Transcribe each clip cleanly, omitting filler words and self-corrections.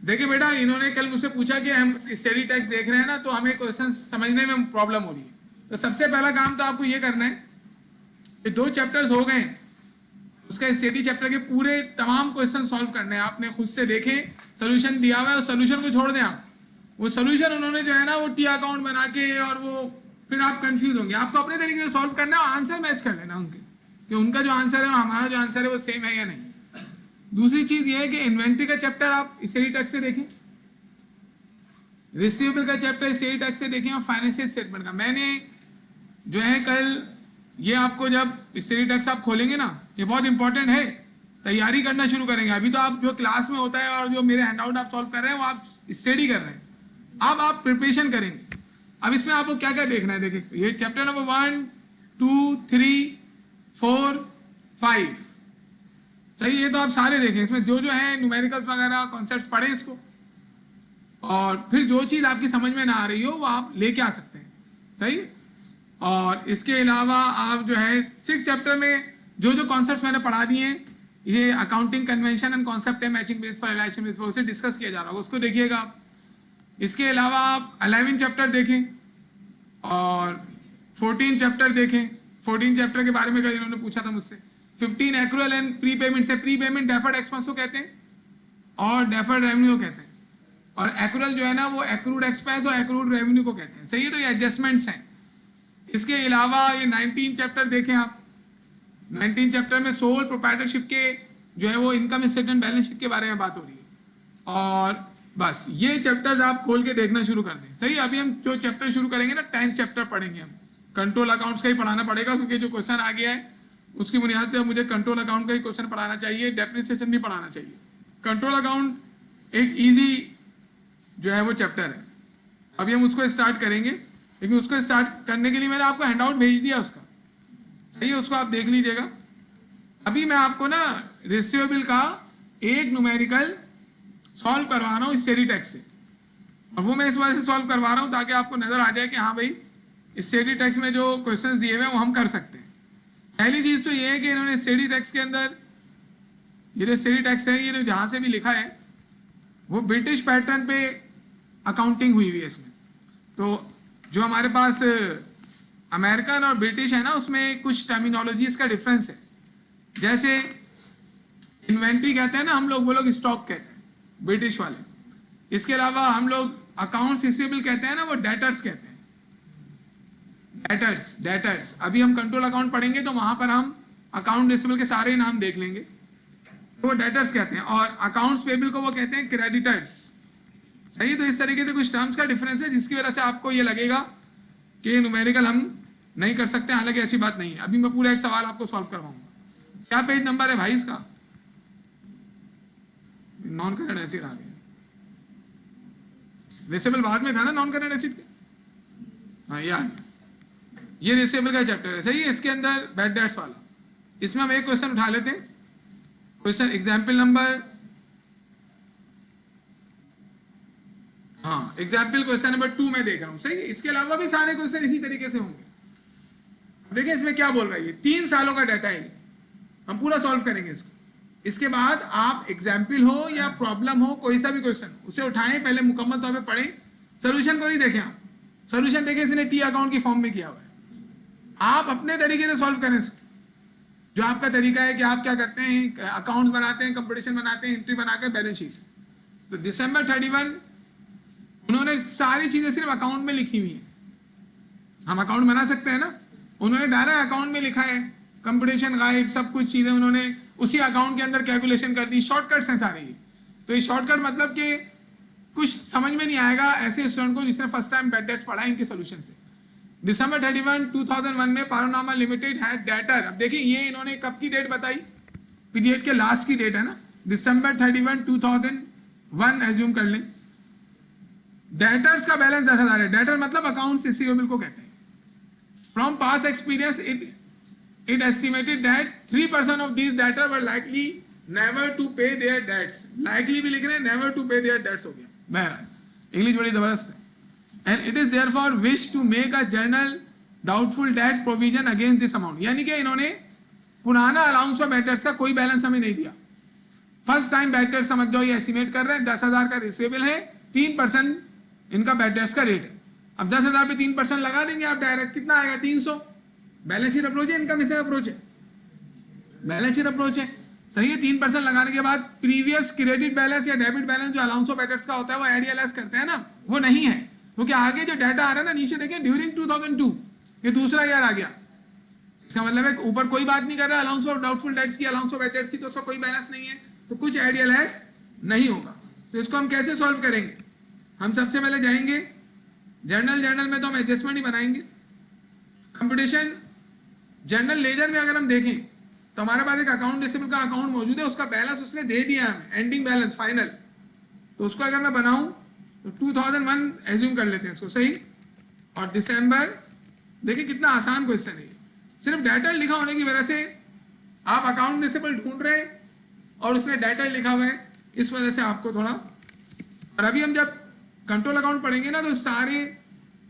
देखिए बेटा, इन्होंने कल मुझसे पूछा कि हम स्टडी टैक्स देख रहे हैं ना, तो हमें क्वेश्चन समझने में प्रॉब्लम हो रही है। तो सबसे पहला काम तो आपको ये करना है कि 2 चैप्टर्स हो गए, उसका स्टडी चैप्टर के पूरे तमाम क्वेश्चन सॉल्व करने हैं। आपने खुद से देखें, सोल्यूशन दिया हुआ है, उस सोल्यूशन को छोड़ दें आप। वो सोल्यूशन उन्होंने जो है ना वो टी अकाउंट बना के, और वो फिर आप कंफ्यूज होंगे। आपको अपने तरीके से सॉल्व करना है और आंसर मैच कर लेना उनके, कि उनका जो आंसर है और हमारा जो आंसर है वो सेम है या नहीं। दूसरी चीज ये है कि इन्वेंट्री का चैप्टर आप स्टडी टैक्स से देखें, रिसीवेबल का चैप्टर स्टडी टैक्स से देखें, और फाइनेंशियल स्टेटमेंट का। मैंने जो है कल ये आपको, जब स्टडी टैक्स आप खोलेंगे ना, ये बहुत इंपॉर्टेंट है, तैयारी करना शुरू करेंगे। अभी तो आप जो क्लास में होता है और जो मेरे हैंडआउट आप सॉल्व कर रहे हैं वो आप स्टडी कर रहे हैं, अब आप प्रिपरेशन करेंगे। अब इसमें आपको क्या क्या देखना है, देखिए ये चैप्टर नंबर 1, 2, 3, 4, 5, सही। ये तो आप सारे देखें, इसमें जो जो है न्यूमेरिकल्स वगैरह कॉन्सेप्ट्स पढ़ें इसको, और फिर जो चीज़ आपकी समझ में ना आ रही हो वो आप लेके आ सकते हैं, सही। और इसके अलावा आप जो है 6 चैप्टर में जो जो कॉन्सेप्ट्स मैंने पढ़ा दिए हैं, ये अकाउंटिंग कन्वेंशन एंड कॉन्सेप्ट है, मैचिंग बेस पर रिलेशन बेस पर, उसे डिस्कस किया जा रहा होगा, उसको देखिएगा आप। इसके अलावा आप 11 चैप्टर देखें और 14 चैप्टर देखें। 14 चैप्टर के बारे में कल इन्होंने पूछा था मुझसे। 15 एक्रूअल एंड प्री पेमेंट से, प्री पेमेंट डेफर्ड एक्सपेंस को कहते हैं और डेफर्ड रेवेन्यू को कहते हैं, और एक्रूअल जो है ना वो एक्रूड एक्सपेंस और एक्रूड रेवेन्यू को कहते हैं, सही है। तो ये एडजस्टमेंट्स हैं। इसके अलावा ये 19 चैप्टर देखें आप। 19 चैप्टर में सोल प्रोप्राइटरशिप के जो है वो इनकम स्टेटमेंट बैलेंस शीट के बारे में बात हो रही है। और बस ये चैप्टर्स आप खोल के देखना शुरू कर दें, सही। अभी हम जो चैप्टर शुरू करेंगे ना, 10 चैप्टर पढ़ेंगे हम। कंट्रोल अकाउंट्स का ही पढ़ाना पड़ेगा, क्योंकि जो क्वेश्चन आ गया है उसकी बुनियाद पे मुझे कंट्रोल अकाउंट का ही क्वेश्चन पढ़ाना चाहिए, डेप्रिसिएशन नहीं पढ़ाना चाहिए। कंट्रोल अकाउंट एक ईजी जो है वो चैप्टर है। अभी हम उसको स्टार्ट करेंगे, लेकिन उसको स्टार्ट करने के लिए मैंने आपको हैंडआउट भेज दिया उसका, सही है, उसको आप देख लीजिएगा। अभी मैं आपको ना रिसीवेबल का एक न्यूमेरिकल सॉल्व करवा रहा हूँ स्टडी टैक्स से, और वो मैं इस वजह से सॉल्व करवा रहा हूँ ताकि आपको नजर आ जाए कि हाँ भाई स्टडी टैक्स में जो क्वेश्चंस दिए हुए हैं वो हम कर सकते हैं। पहली चीज तो ये है कि इन्होंने स्टडी टैक्स के अंदर, ये जो स्टडी टैक्स है, ये जो जहाँ से भी लिखा है वो ब्रिटिश पैटर्न पे अकाउंटिंग हुई हुई है इसमें। तो जो हमारे पास अमेरिकन और ब्रिटिश है ना, उसमें कुछ टर्मिनोलॉजीज का डिफरेंस है। जैसे इन्वेंट्री कहते हैं ना हम लोग, वो लोग स्टॉक कहते हैं ब्रिटिश वाले। इसके अलावा हम लोग अकाउंट्स रिसीवेबल कहते हैं ना, वो डेटर्स कहते हैं, डेटर्स। अभी हम कंट्रोल अकाउंट पढ़ेंगे तो वहां पर हम अकाउंट रिसीवेबल के सारे नाम देख लेंगे, तो वो डेटर्स कहते हैं। और अकाउंट्स पेबल को वो कहते हैं क्रेडिटर्स, सही। तो इस तरीके से कुछ टर्म्स का डिफरेंस है, जिसकी वजह से आपको ये लगेगा कि न्यूमेरिकल हम नहीं कर सकते, हालांकि ऐसी बात नहीं है। अभी मैं पूरा एक सवाल आपको सॉल्व करवाऊंगा। क्या पेज नंबर है भाई इसका? नॉन करंट एसिड आ गया, रिसेबल बाद में था ना नॉन करंट एसिड के, हाँ ये आ गया। ये रिसेबल का चैप्टर है, सही है। इसके अंदर बैड डेट्स वाला, इसमें हम एक क्वेश्चन उठा लेते हैं। क्वेश्चन एग्जाम्पल नंबर, हाँ एग्जाम्पल क्वेश्चन नंबर 2 में देख रहा हूं, सही है। इसके अलावा भी सारे क्वेश्चन इसी तरीके से होंगे। देखिए इसमें क्या बोल रहा है, 3 सालों का डाटा है, हम पूरा सॉल्व करेंगे इसको। इसके बाद आप एग्जाम्पल हो या प्रॉब्लम हो, कोई सा भी क्वेश्चन उसे उठाएं, पहले मुकम्मल तौर पे पढ़ें, सोल्यूशन को नहीं देखें आप। सोल्यूशन देखें इसने टी अकाउंट की फॉर्म में किया हुआ है, आप अपने तरीके से सॉल्व करें इसको। जो आपका तरीका है कि आप क्या करते हैं, अकाउंट्स बनाते हैं, कंपटीशन बनाते हैं, एंट्री बनाकर बैलेंस शीट। तो दिसंबर 31 उन्होंने सारी चीजें सिर्फ अकाउंट में लिखी हुई है। हम अकाउंट बना सकते हैं ना, उन्होंने डायरेक्ट अकाउंट में लिखा है, कंपटीशन गायब, सब कुछ चीजें उन्होंने उसी अकाउंट के अंदर कैलकुलेशन कर दी। शॉर्टकट्स हैं सारे ये। तो ये शॉर्टकट मतलब कि कुछ समझ में नहीं आएगा ऐसे स्टूडेंट को जिसने फर्स्ट टाइम बैड डेट्स पढ़ा है इनके सोल्यूशन से। दिसंबर 31, 2001 में पारोनामा लिमिटेड है डेटर। अब देखिए ये इन्होंने कब की डेट बताई, पीरियड के लास्ट की डेट है ना, दिसंबर 31, 2001 एज्यूम कर लें। डेटर्स का बैलेंस 10,000 है। डेटर मतलब अकाउंट्स रिसीवेबल को कहते हैं। From past experience it estimated that 3% of these debtor were likely never to pay their debts. Likely भी लिख रहे हैं, never to pay their debts हो गया। बहरहाल इंग्लिश बड़ी जबरदस्त है। And it is therefore wish to make a general doubtful debt provision against this amount। यानी कि इन्होंने पुराना अलाउंस ऑफ डेटर्स का कोई बैलेंस हमें नहीं दिया। फर्स्ट टाइम बैड डेट समझ जाओ, ये एस्टिमेट कर रहे हैं 10,000 का रिसीवेबल है, 3% इनका बैड डेट्स का रेट है। अब 10,000 पे 3% लगा देंगे आप डायरेक्ट, कितना आएगा 300। बैलेंस शीट अप्रोच है, इनकम स्टेटमेंट अप्रोच है, बैलेंस शीट अप्रोच है, सही है। 3% लगाने के बाद प्रीवियस क्रेडिट बैलेंस या डेबिट बैलेंस जो अलाउंस ऑफ बैड डेट्स का होता है वो एड या लेस करते हैं ना, वो नहीं है, क्योंकि आगे जो डाटा आ रहा है ना नीचे देखिए ड्यूरिंग 2002, ये दूसरा ईयर आ गया। इसका मतलब है ऊपर कोई बात नहीं कर रहा अलाउंस ऑफ डाउटफुल डेट्स की, अलाउंस ऑफ बैड डेट्स की, तो उसका कोई बैलेंस नहीं है, तो कुछ एड या लेस नहीं होगा। तो इसको हम कैसे सॉल्व करेंगे? हम सबसे पहले जाएंगे जर्नल में तो हम एडजस्टमेंट ही बनाएंगे। कंप्यूटेशन जर्नल लेजर में अगर हम देखें तो हमारे पास एक अकाउंट रिसीवेबल का अकाउंट मौजूद है, उसका बैलेंस उसने दे दिया हमें, एंडिंग बैलेंस फाइनल। तो उसको अगर मैं बनाऊं तो 2001 एज्यूम कर लेते हैं इसको, सही। और दिसंबर, देखिए कितना आसान क्वेश्चन है, सिर्फ डेटा लिखा होने की वजह से आप अकाउंट रिसीवेबल ढूंढ रहे हैं और उसने डेटा लिखा हुआ है, इस वजह से आपको थोड़ा। और अभी हम जब कंट्रोल अकाउंट पढ़ेंगे ना तो सारे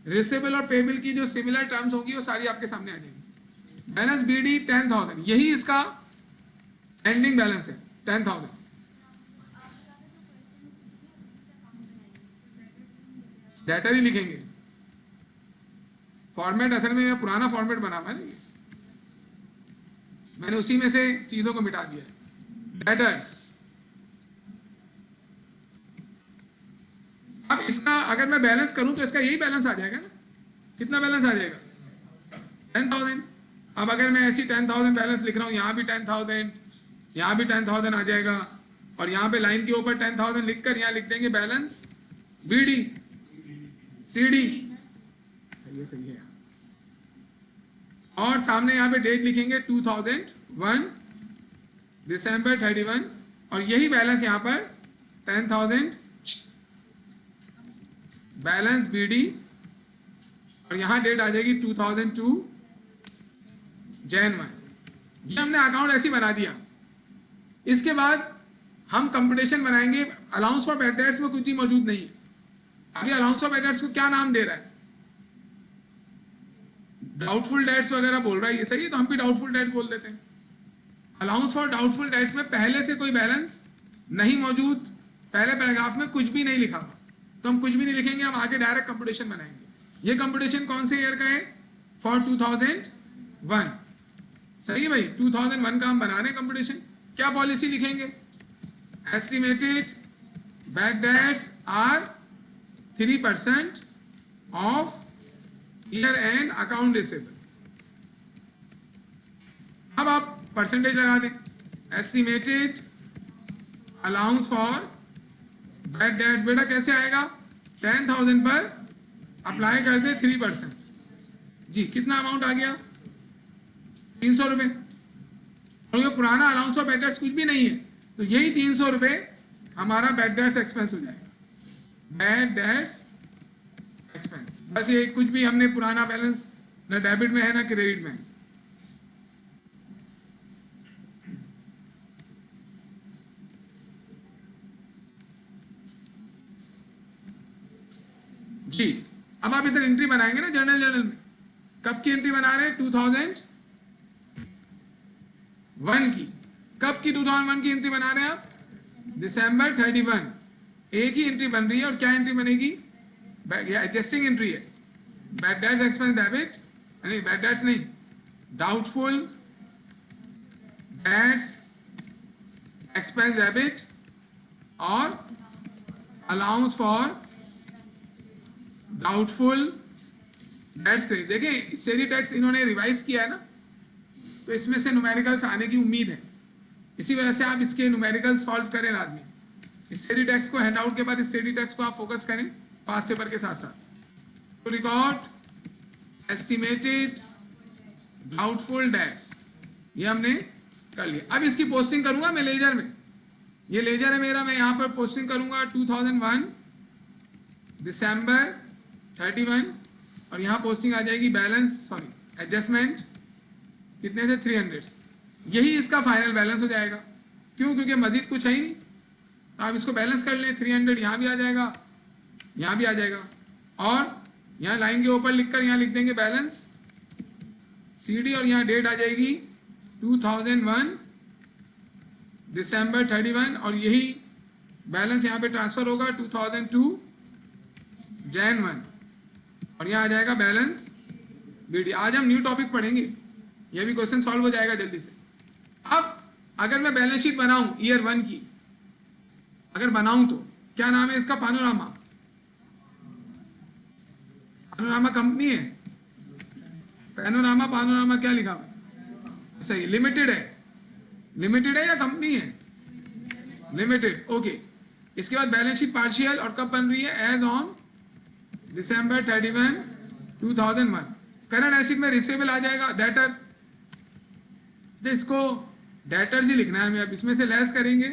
रिसीवेबल और पेबल की जो सिमिलर टर्म्स होंगी वो सारी आपके सामने आ जाएंगी। बैलेंस बीडी 10,000, यही इसका एंडिंग बैलेंस है 10,000। डेटा ही लिखेंगे, फॉर्मेट असल में पुराना फॉर्मेट बना हुआ है ना, मैंने उसी में से चीजों को मिटा दिया। डेटर्स, अब इसका अगर मैं बैलेंस करूं तो इसका यही बैलेंस आ जाएगा ना, कितना बैलेंस आ जाएगा 10,000। अब अगर मैं ऐसी 10,000 बैलेंस लिख रहा हूं, यहां भी 10,000, यहां भी 10,000 आ जाएगा, और यहां पे लाइन के ऊपर 10,000 लिखकर यहां लिख देंगे बैलेंस बीडी सीडी, ये सही है। और सामने यहां पे डेट लिखेंगे 2001 दिसंबर 31, और यही बैलेंस यहां पर 10,000 बैलेंस बीडी, और यहां डेट आ जाएगी 2002 Jan 1। ये हमने अकाउंट ऐसे बना दिया। इसके बाद हम कंप्यूटेशन बनाएंगे। अलाउंस फॉर बैड डेट्स में कुछ भी मौजूद नहीं है। अभी अलाउंस फॉर बैड डेट्स को क्या नाम दे रहा है, डाउटफुल डेट्स वगैरह बोल रहा है, ये सही है, तो हम भी डाउटफुल डेट्स बोल देते हैं। अलाउंस फॉर डाउटफुल डेट्स में पहले से कोई बैलेंस नहीं मौजूद, पहले पैराग्राफ में कुछ भी नहीं लिखा हुआ, तो हम कुछ भी नहीं लिखेंगे, हम आगे डायरेक्ट कंप्यूटेशन बनाएंगे। ये कंप्यूटेशन कौन से ईयर का है, फॉर 2001, सही है भाई, 2001 का हम बना रहे हैं कंप्यूटेशन। क्या पॉलिसी लिखेंगे, estimated bad debts are 3% of year end account receivable. अब आप परसेंटेज लगा दें, estimated allowance for bad debts, बेटा कैसे आएगा, 10,000 पर अप्लाई कर दे 3%, जी कितना अमाउंट आ गया 300 रुपए। और ये पुराना अलाउंस ऑफ बैड डेट्स कुछ भी नहीं है, तो यही 300 रुपए हमारा बैड डेट्स एक्सपेंस हो जाएगा, बैड डेट्स एक्सपेंस। बस ये कुछ भी हमने पुराना बैलेंस ना डेबिट में है ना क्रेडिट में है। जी अब आप इधर एंट्री बनाएंगे ना जर्नल में, कब की एंट्री बना रहे हैं 2001 की। कब की 2001 की एंट्री बना रहे हैं आप, दिसंबर 31। एक ही एंट्री बन रही है, और क्या एंट्री बनेगी, एडजस्टिंग एंट्री है, बैड डेट्स एक्सपेंस डेबिट, नहीं बैड डेट्स नहीं, डाउटफुल डेट्स एक्सपेंस डेबिट और allowance for doubtful debts credit. देखिए सेरी टैक्स इन्होंने रिवाइज किया है ना, तो इसमें से न्यूमेरिकल्स आने की उम्मीद है, इसी वजह से आप इसके न्यूमेरिकल्स सॉल्व करें लाजमी। इस सेरी टैक्स को हैंडआउट के बाद इस सेरी टैक्स को आप फोकस करें पास्ट पेपर के साथ साथ। तो रिकॉर्ड एस्टिमेटेड डाउटफुल डेट्स, ये हमने कर लिया। अब इसकी पोस्टिंग करूंगा मैं लेजर में, ये लेजर है मेरा, मैं यहाँ पर पोस्टिंग करूंगा 2001 दिसंबर 31, और यहाँ पोस्टिंग आ जाएगी बैलेंस सॉरी एडजस्टमेंट कितने थे 300। यही इसका फाइनल बैलेंस हो जाएगा, क्यों, क्योंकि मजीद कुछ है ही नहीं, तो आप इसको बैलेंस कर लें 300, यहाँ भी आ जाएगा, यहाँ भी आ जाएगा, और यहाँ लाइन के ऊपर लिखकर यहाँ लिख देंगे बैलेंस सीडी, और यहाँ डेट आ जाएगी 2001 दिसंबर 31 और यही बैलेंस यहाँ पे ट्रांसफर होगा 2002 जैन 1 और यहाँ आ जाएगा बैलेंस बीडी। आज हम न्यू टॉपिक पढ़ेंगे, ये भी क्वेश्चन सॉल्व हो जाएगा जल्दी से। अब अगर मैं बैलेंस शीट बनाऊं ईयर 1 की, अगर बनाऊं तो क्या नाम है इसका? पानोरामा। पानोरामा कंपनी है, पानोरामा क्या लिखा हुआ? सही, लिमिटेड है। लिमिटेड है या कंपनी है? Limited, okay. इसके बाद बैलेंस शीट पार्शियल और कब बन रही है? As on December 31 2001। Current asset में रिसीवेबल आ जाएगा, डेटर, तो इसको डेटर्स ही लिखना है हमें। अब इसमें से लेस करेंगे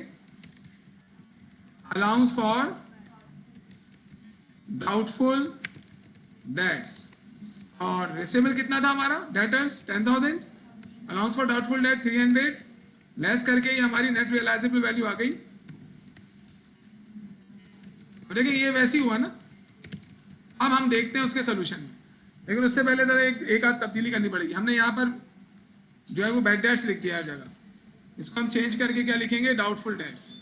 अलाउंस फॉर डाउटफुल डेट्स, और रिसीवेबल कितना था हमारा? Debtors 10,000, allowance for doubtful debt 300, less करके ये हमारी नेट रियलाइजेबल वैल्यू आ गई। देखिए ये वैसी हुआ ना। अब हम देखते हैं उसके सोल्यूशन में, लेकिन उससे पहले जरा एक आध तब्दीली करनी पड़ेगी। हमने यहाँ पर जो है वो बैड डेट्स लिख दिया हर जगह, इसको हम चेंज करके क्या लिखेंगे? Doubtful debts.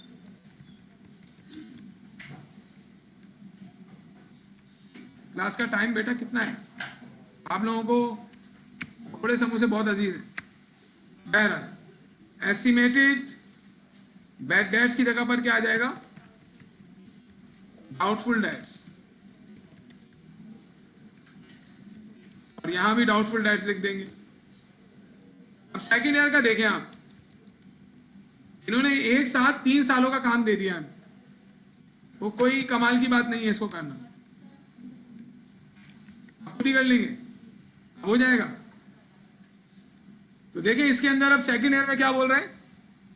क्लास का टाइम बेटा कितना है? आप लोगों को थोड़े समोसे बहुत अजीज है। बैलेंस एस्टिमेटेड बैड डेट्स की जगह पर क्या आ जाएगा? डाउटफुल डेट्स, और यहां भी डाउटफुल डेट्स लिख देंगे। अब सेकेंड ईयर का देखें आप, इन्होंने एक साथ 3 सालों का काम दे दिया हमें, वो कोई कमाल की बात नहीं है इसको करना, खुद ही कर लेंगे, हो जाएगा। तो देखिए इसके अंदर अब सेकेंड ईयर में क्या बोल रहे हैं?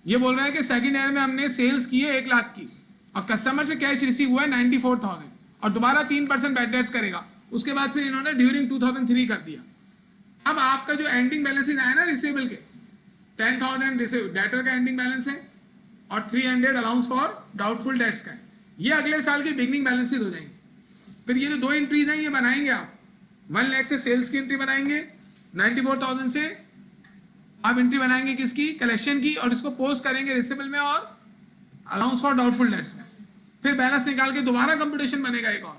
ये बोल रहा है कि सेकेंड ईयर में हमने सेल्स की है 1 लाख की, और कस्टमर से कैश रिसीव हुआ है 94,000, और दोबारा 3% बैड डेट्स करेगा। उसके बाद फिर इन्होंने ड्यूरिंग 2003 कर दिया। अब आपका जो एंडिंग बैलेंसेज आया ना रिसीवेबल के, 10,000 डेटर का एंडिंग बैलेंस है और 300 अलाउंस फॉर डाउटफुल डेट्स का है। ये अगले साल के बिगनिंग बैलेंसेज हो जाएंगे। फिर ये जो 2 एंट्रीज हैं ये बनाएंगे आप। 1 लाख से सेल्स की एंट्री बनाएंगे, 94,000 से आप एंट्री बनाएंगे किसकी? कलेक्शन की, और इसको पोस्ट करेंगे रिसीवेबल में और अलाउंस फॉर डाउटफुल डेट्स में। फिर बैलेंस निकाल के दोबारा कंप्यूटेशन बनेगा एक और।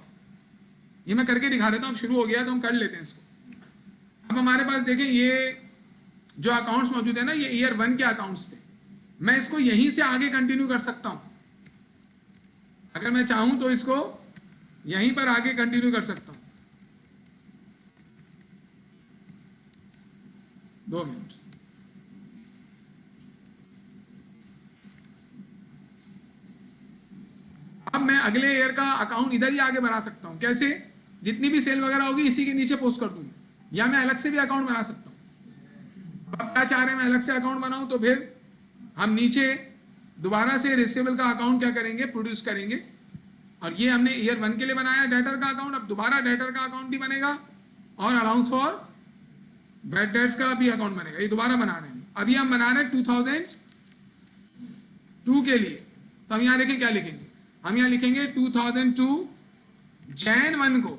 ये मैं करके दिखा देता हूँ, शुरू हो गया तो हम कर लेते हैं इसको। अब हमारे पास देखें ये जो अकाउंट्स मौजूद है ना, ये ईयर 1 के अकाउंट्स थे। मैं इसको यहीं से आगे कंटिन्यू कर सकता हूं, अगर मैं चाहूं तो इसको यहीं पर आगे कंटिन्यू कर सकता हूं। 2 मिनट। अब मैं अगले ईयर का अकाउंट इधर ही आगे बना सकता हूं। कैसे? जितनी भी सेल वगैरह होगी इसी के नीचे पोस्ट कर दूंगा, या मैं अलग से भी अकाउंट बना सकता हूं। अब क्या चाह रहे हैं? मैं अलग से अकाउंट बनाऊं, तो फिर हम नीचे दोबारा से रिसीवेबल का अकाउंट क्या करेंगे? प्रोड्यूस करेंगे। और ये हमने ईयर 1 के लिए बनाया डेटर का अकाउंट, अब दोबारा डेटर का अकाउंट भी बनेगा और अलाउंस फॉर बैड डेट्स का भी अकाउंट बनेगा। ये दोबारा बना रहे हैं। अभी हम बना रहे हैं 2002 के लिए, तो हम यहाँ देखें क्या लिखेंगे? हम यहाँ लिखेंगे 2002 जैन 1 को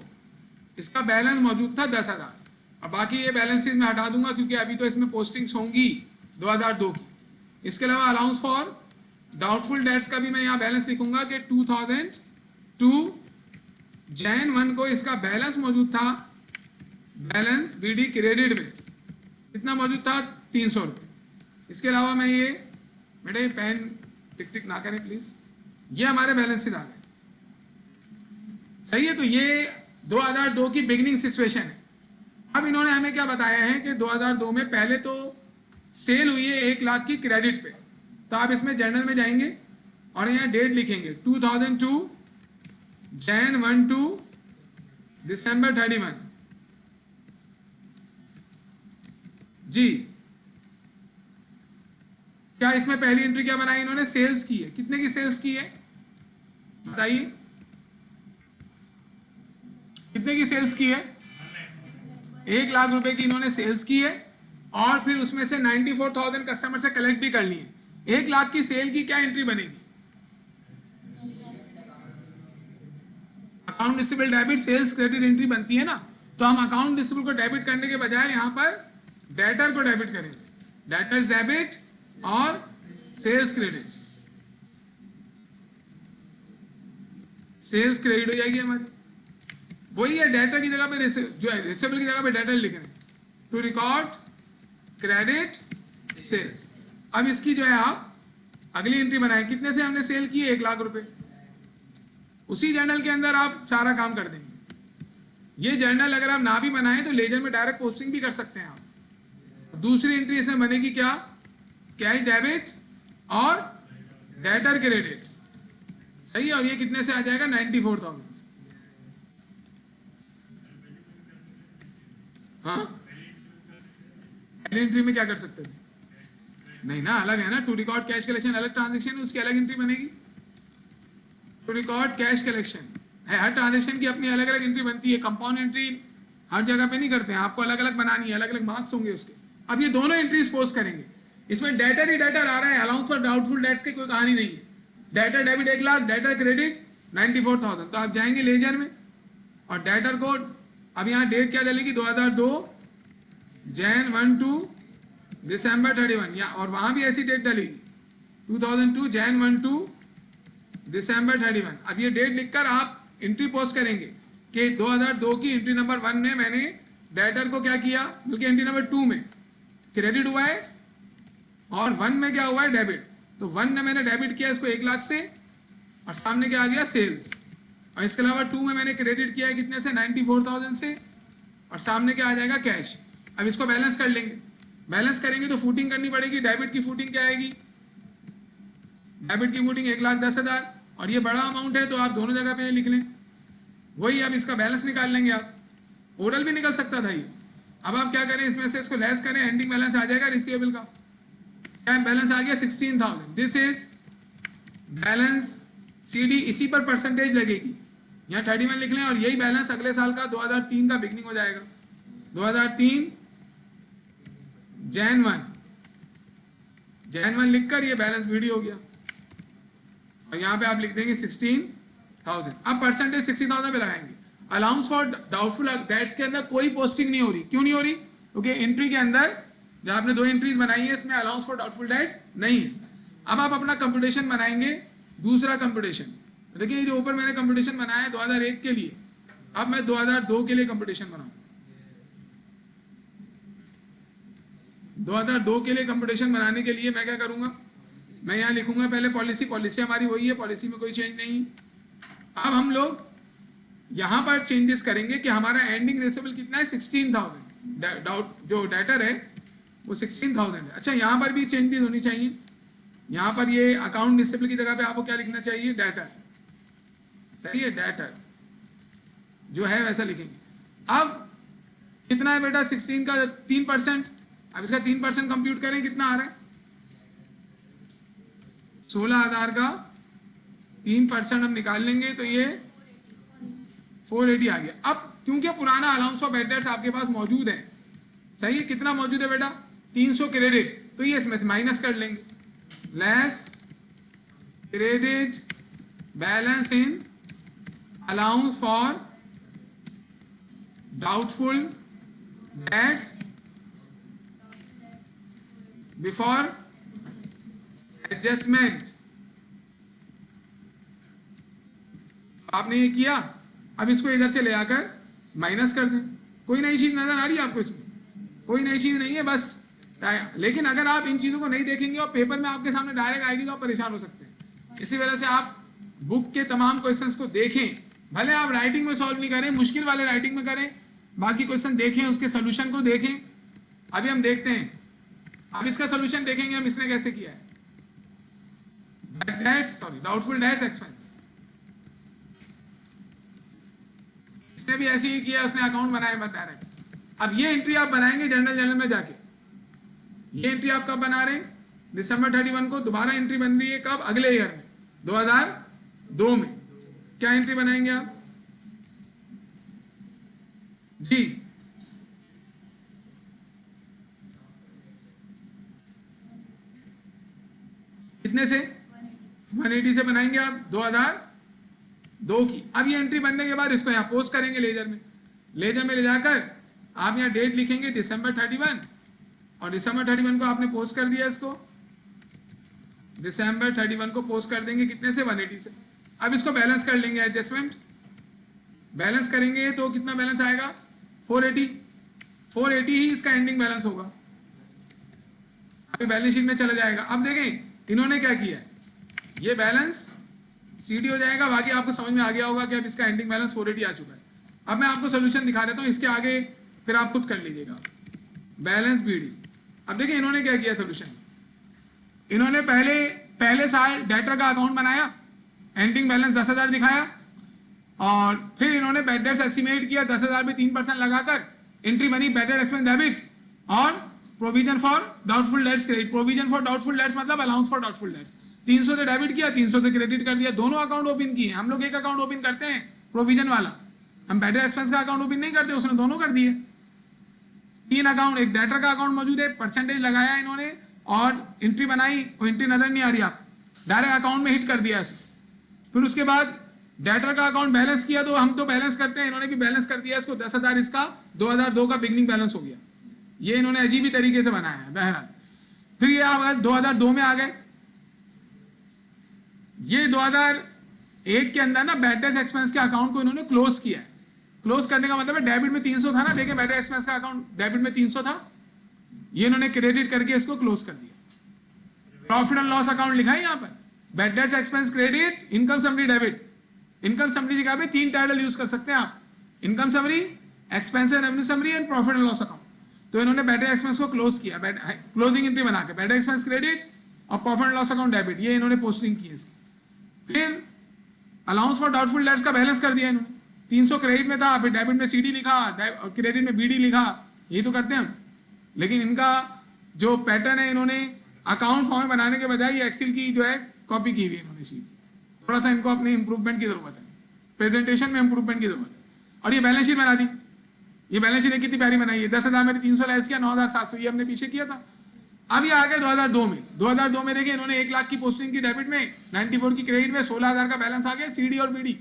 इसका बैलेंस मौजूद था 10,000, और बाकी ये बैलेंसेस मैं हटा दूंगा क्योंकि अभी तो इसमें पोस्टिंग्स होंगी 2002 की। इसके अलावा अलाउंस फॉर डाउटफुल डेट्स का भी मैं यहाँ बैलेंस लिखूंगा कि 2002 जैन 1 को इसका बैलेंस मौजूद था, बैलेंस बीडी क्रेडिट में कितना मौजूद था? 300 रुपये। इसके अलावा मैं ये बेटा ये पेन टिक टिक ना करें प्लीज, ये हमारे बैलेंसेस आ गए। सही है, तो ये 2002 की बिगनिंग सिचुएशन है। अब इन्होंने हमें क्या बताया है कि 2002 में पहले तो सेल हुई है 1 लाख की क्रेडिट पे, तो आप इसमें जर्नल में जाएंगे और यहाँ डेट लिखेंगे 2002 जैन 1 टू दिसंबर 31 जी। क्या इसमें पहली एंट्री क्या बनाई इन्होंने? सेल्स की है। कितने की सेल्स की है बताइए? कितने की सेल्स की है? 1 लाख रुपए की इन्होंने सेल्स की है, और फिर उसमें से 94,000 कस्टमर से कलेक्ट भी कर लिए। 1 लाख की सेल की क्या एंट्री बनेगी? Account receivable debit sales credit entry बनती है ना, तो हम अकाउंट रिसीवेबल को डेबिट करने के बजाय यहाँ पर डेटर को डेबिट करेंगे। डेटर्स डेबिट और सेल्स क्रेडिट, सेल्स क्रेडिट हो जाएगी हमारी। वही है, डेटा की जगह पे जो है रिसीवेबल की जगह पे डेटा लिख रहे हैं, टू रिकॉर्ड क्रेडिट सेल्स। अब इसकी जो है आप अगली एंट्री बनाए, कितने से हमने सेल किए, 1 लाख रुपए। उसी जर्नल के अंदर आप सारा काम कर देंगे। ये जर्नल अगर आप ना भी बनाएं तो लेजर में डायरेक्ट पोस्टिंग भी कर सकते हैं आप। दूसरी एंट्री इसमें बनेगी क्या, कैश डेबिट और डेटर क्रेडिट, सही है। और ये कितने से आ जाएगा, 94,000। हाँ, पहली एंट्री में क्या कर सकते थे, नहीं ना, अलग है ना। टू रिकॉर्ड कैश कलेक्शन अलग ट्रांजेक्शन है, उसकी अलग एंट्री बनेगी। टू रिकॉर्ड कैश कलेक्शन है, हर ट्रांजेक्शन की अपनी अलग अलग एंट्री बनती है। कंपाउंड एंट्री हर जगह पे नहीं करते हैं, आपको अलग अलग बनानी है, अलग अलग मार्क्स होंगे उसके। अब ये दोनों एंट्रीज पोस्ट करेंगे। इसमें डेटर ही डेटर आ रहा है, अलाउंस और डाउटफुल डेट्स की कोई कहानी नहीं है। Debtor debit 1 lakh, debtor credit 94,000। तो आप जाएंगे लेजर में और डेटर कोड, अब यहाँ डेट क्या चलेगी, 2002 Jan 1 to December 31, या और वहां भी ऐसी डेट डलेगी, 2002 Jan 1 to December 31। अब ये डेट लिखकर आप एंट्री पोस्ट करेंगे कि 2002 की एंट्री नंबर 1 में मैंने डेटर को क्या किया, बल्कि एंट्री नंबर 2 में क्रेडिट हुआ है और 1 में क्या हुआ है, डेबिट। तो 1 में मैंने डेबिट किया इसको 1 लाख से और सामने क्या आ गया, सेल्स। और इसके अलावा 2 में मैंने क्रेडिट किया है कितने से, 94,000 से, और सामने क्या आ जाएगा, कैश। अब इसको बैलेंस कर लेंगे। बैलेंस करेंगे तो फूटिंग करनी पड़ेगी। डेबिट की फूटिंग क्या आएगी, डेबिट की फूटिंग 1,10,000, और ये बड़ा अमाउंट है तो आप दोनों जगह पे लिख लें। वही अब इसका बैलेंस निकाल लेंगे आप, ओरल भी निकल सकता था ये। अब आप क्या करें, इसमें से इसको लेस करें, एंडिंग बैलेंस आ जाएगा रिसीवेबल का। क्या बैलेंस आ गया, 16,000। दिस इज बैलेंस CD, इसी पर परसेंटेज लगेगी, यहाँ 31 लिख लें, और यही बैलेंस अगले साल का 2003 का बिगनिंग हो जाएगा। 2003 Jan 1 लिखकर ये बैलेंस वीडियो हो गया, और यहाँ पे आप लिख देंगे 16,000। अब परसेंटेज 60,000 पे लगाएंगे। अलाउंस फॉर डाउटफुल डेट्स के अंदर कोई पोस्टिंग नहीं हो रही। क्यों नहीं हो रही, क्योंकि एंट्री के अंदर जो आपने 2 एंट्रीज बनाई है इसमें अलाउंस फॉर डाउटफुल डेट्स नहीं है। अब आप अपना कंप्यूटेशन बनाएंगे, दूसरा कंप्यूटेशन। देखिए जो ऊपर मैंने कंप्यूटेशन बनाया है 2001 के लिए, अब मैं 2002 के लिए कंप्यूटेशन बनाऊँ। 2002 के लिए कंप्यूटेशन बनाने के लिए मैं क्या करूंगा, मैं यहाँ लिखूंगा पहले पॉलिसी। पॉलिसी हमारी वही है, पॉलिसी में कोई चेंज नहीं। अब हम लोग यहाँ पर चेंजेस करेंगे कि हमारा एंडिंग रिसीवेबल कितना है, 16,000। डाउट जो डेटर है वो 16,000 है। अच्छा, यहाँ पर भी चेंजेस होनी चाहिए। यहाँ पर ये अकाउंट रिसीवेबल की जगह पे आपको क्या लिखना चाहिए, डेटर। सही है, डेटर जो है वैसा लिखेंगे। अब कितना है बेटा, 16 का 3%। अब इसका 3% कंप्यूट करें, कितना आ रहा है, 16,000 का 3% हम निकाल लेंगे तो ये 480 आ गया। अब क्योंकि पुराना अलाउंस ऑफ एडेट्स आपके पास मौजूद है, सही है, कितना मौजूद है बेटा, 300 क्रेडिट, तो ये इसमें से माइनस कर लेंगे। Less credit balance in allowance for doubtful debts before adjustment. आपने ये किया, अब इसको इधर से ले आकर माइनस कर दें। कोई नई चीज नजर आ रही है आपको इसमें, कोई नई चीज नहीं है बस। लेकिन अगर आप इन चीजों को नहीं देखेंगे और पेपर में आपके सामने डायरेक्ट आएगी तो आप परेशान हो सकते हैं। इसी वजह से आप बुक के तमाम क्वेश्चंस को देखें, भले आप राइटिंग में सॉल्व नहीं करें, मुश्किल वाले राइटिंग में करें, बाकी क्वेश्चन देखें, उसके सोल्यूशन को देखें। अभी हम देखते हैं, अब इसका सोल्यूशन देखेंगे हम इसने कैसे किया है। डाउटफुल डेट्स एक्सपेंस, इसने भी ऐसे ही किया, उसने अकाउंट बनाया मत डायरेक्ट। अब ये एंट्री आप बनाएंगे जर्नल में जाके। ये एंट्री आप कब बना रहे हैं, दिसंबर 31 को। दोबारा एंट्री बन रही है कब, अगले ईयर में, 2002 में। क्या एंट्री बनाएंगे आप जी, कितने से, 180 से बनाएंगे आप 2002 की। अब ये एंट्री बनने के बाद इसको यहाँ पोस्ट करेंगे लेजर में। लेजर में ले जाकर आप यहाँ डेट लिखेंगे दिसंबर 31, और दिसंबर 31 को आपने पोस्ट कर दिया इसको। दिसंबर 31 को पोस्ट कर देंगे कितने से, 180 से। अब इसको बैलेंस कर लेंगे, एडजस्टमेंट बैलेंस करेंगे तो कितना बैलेंस आएगा, 480 ही इसका एंडिंग बैलेंस होगा। अभी बैलेंस शीट में चला जाएगा। अब देखें इन्होंने क्या किया है, ये बैलेंस सीडी हो जाएगा, बाकी आपको समझ में आ गया होगा कि अब इसका एंडिंग बैलेंस 480 आ चुका है। अब मैं आपको सोल्यूशन दिखा देता हूँ, इसके आगे फिर आप खुद कर लीजिएगा। बैलेंस बीडी, अब देखिए इन्होंने क्या किया सोल्यूशन, इन्होंने पहले साल डेटर का अकाउंट बनाया, एंडिंग बैलेंस 10,000 दिखाया, और फिर इन्होंने बैड डेट्स एस्टिमेट किया 10,000 पे 3% लगाकर, एंट्री बनी बैड डेट एक्सपेंस डेबिट और provision for doubtful debts credit. Provision for doubtful debts मतलब अलाउंस फॉर डाउटफुल डेट्स। 300 से डेबिट किया, 300 से क्रेडिट कर दिया, दोनों अकाउंट ओपन किए। हम लोग एक अकाउंट ओपन करते हैं प्रोविजन वाला, हम बैड डेट एक्सपेंस का अकाउंट ओपन नहीं करते, उसने दोनों कर दिए। 3 अकाउंट, एक डेटर का अकाउंट मौजूद है, परसेंटेज लगाया इन्होंने और एंट्री बनाई, वो एंट्री नजर नहीं आ रही, आप डायरेक्ट अकाउंट में हिट कर दिया इसे। फिर उसके बाद डेटर का अकाउंट बैलेंस किया, तो हम तो बैलेंस करते हैं, इन्होंने भी बैलेंस कर दिया इसको, 10,000 इसका 2002 का बिगनिंग बैलेंस हो गया। ये इन्होंने अजीब ही तरीके से बनाया है। बहरहाल फिर ये आप 2002 में आ गए, ये 2001 के अंदर ना बैड डेट एक्सपेंस के अकाउंट को इन्होंने क्लोज किया है। क्लोज करने का मतलब है डेबिट में 300 था ना, देखिए बैड डेट एक्सपेंस का अकाउंट डेबिट में 300 था, ये इन्होंने क्रेडिट करके इसको क्लोज कर दिया। प्रॉफिट एंड लॉस अकाउंट लिखा है यहाँ पर, bad debt expense credit, income summary debit. Income summary जगह पे 3 टाइटल यूज कर सकते हैं आप, income summary, expense and revenue summary and profit and loss account. तो इन्होंने बैड डेट एक्सपेंस को क्लोज किया, क्लोजिंग एंट्री बना के बैड डेट एक्सपेंस क्रेडिट और profit and loss account debit, ये इन्होंने पोस्टिंग की है इसकी। फिर अलाउंस फॉर डाउटफुल डेट्स का बैलेंस कर दिया इन्होंने, 300 क्रेडिट में था, फिर डेबिट में सीडी लिखा और क्रेडिट में बीडी लिखा, ये तो करते हैं हम। लेकिन इनका जो पैटर्न है, इन्होंने अकाउंट फॉर्म बनाने के बजाय ये एक्सेल की जो है कॉपी की हुई है इन्होंने शीट। थोड़ा सा इनको अपनी इंप्रूवमेंट की जरूरत है, प्रेजेंटेशन में इंप्रूवमेंट की जरूरत है। और ये बैलेंस शीट बना दी, ये बैलेंस शीट कितनी प्यारी बनाई है, 10,000 में 300 लेस किया, 9,700 ये हमने पीछे किया था। अब ये आ गया 2002 में। 2002 में देखिए इन्होंने 1 लाख की पोस्टिंग की डेबिट में, 94 की क्रेडिट में, 16,000 का बैलेंस आ गया सीडी और बीडी।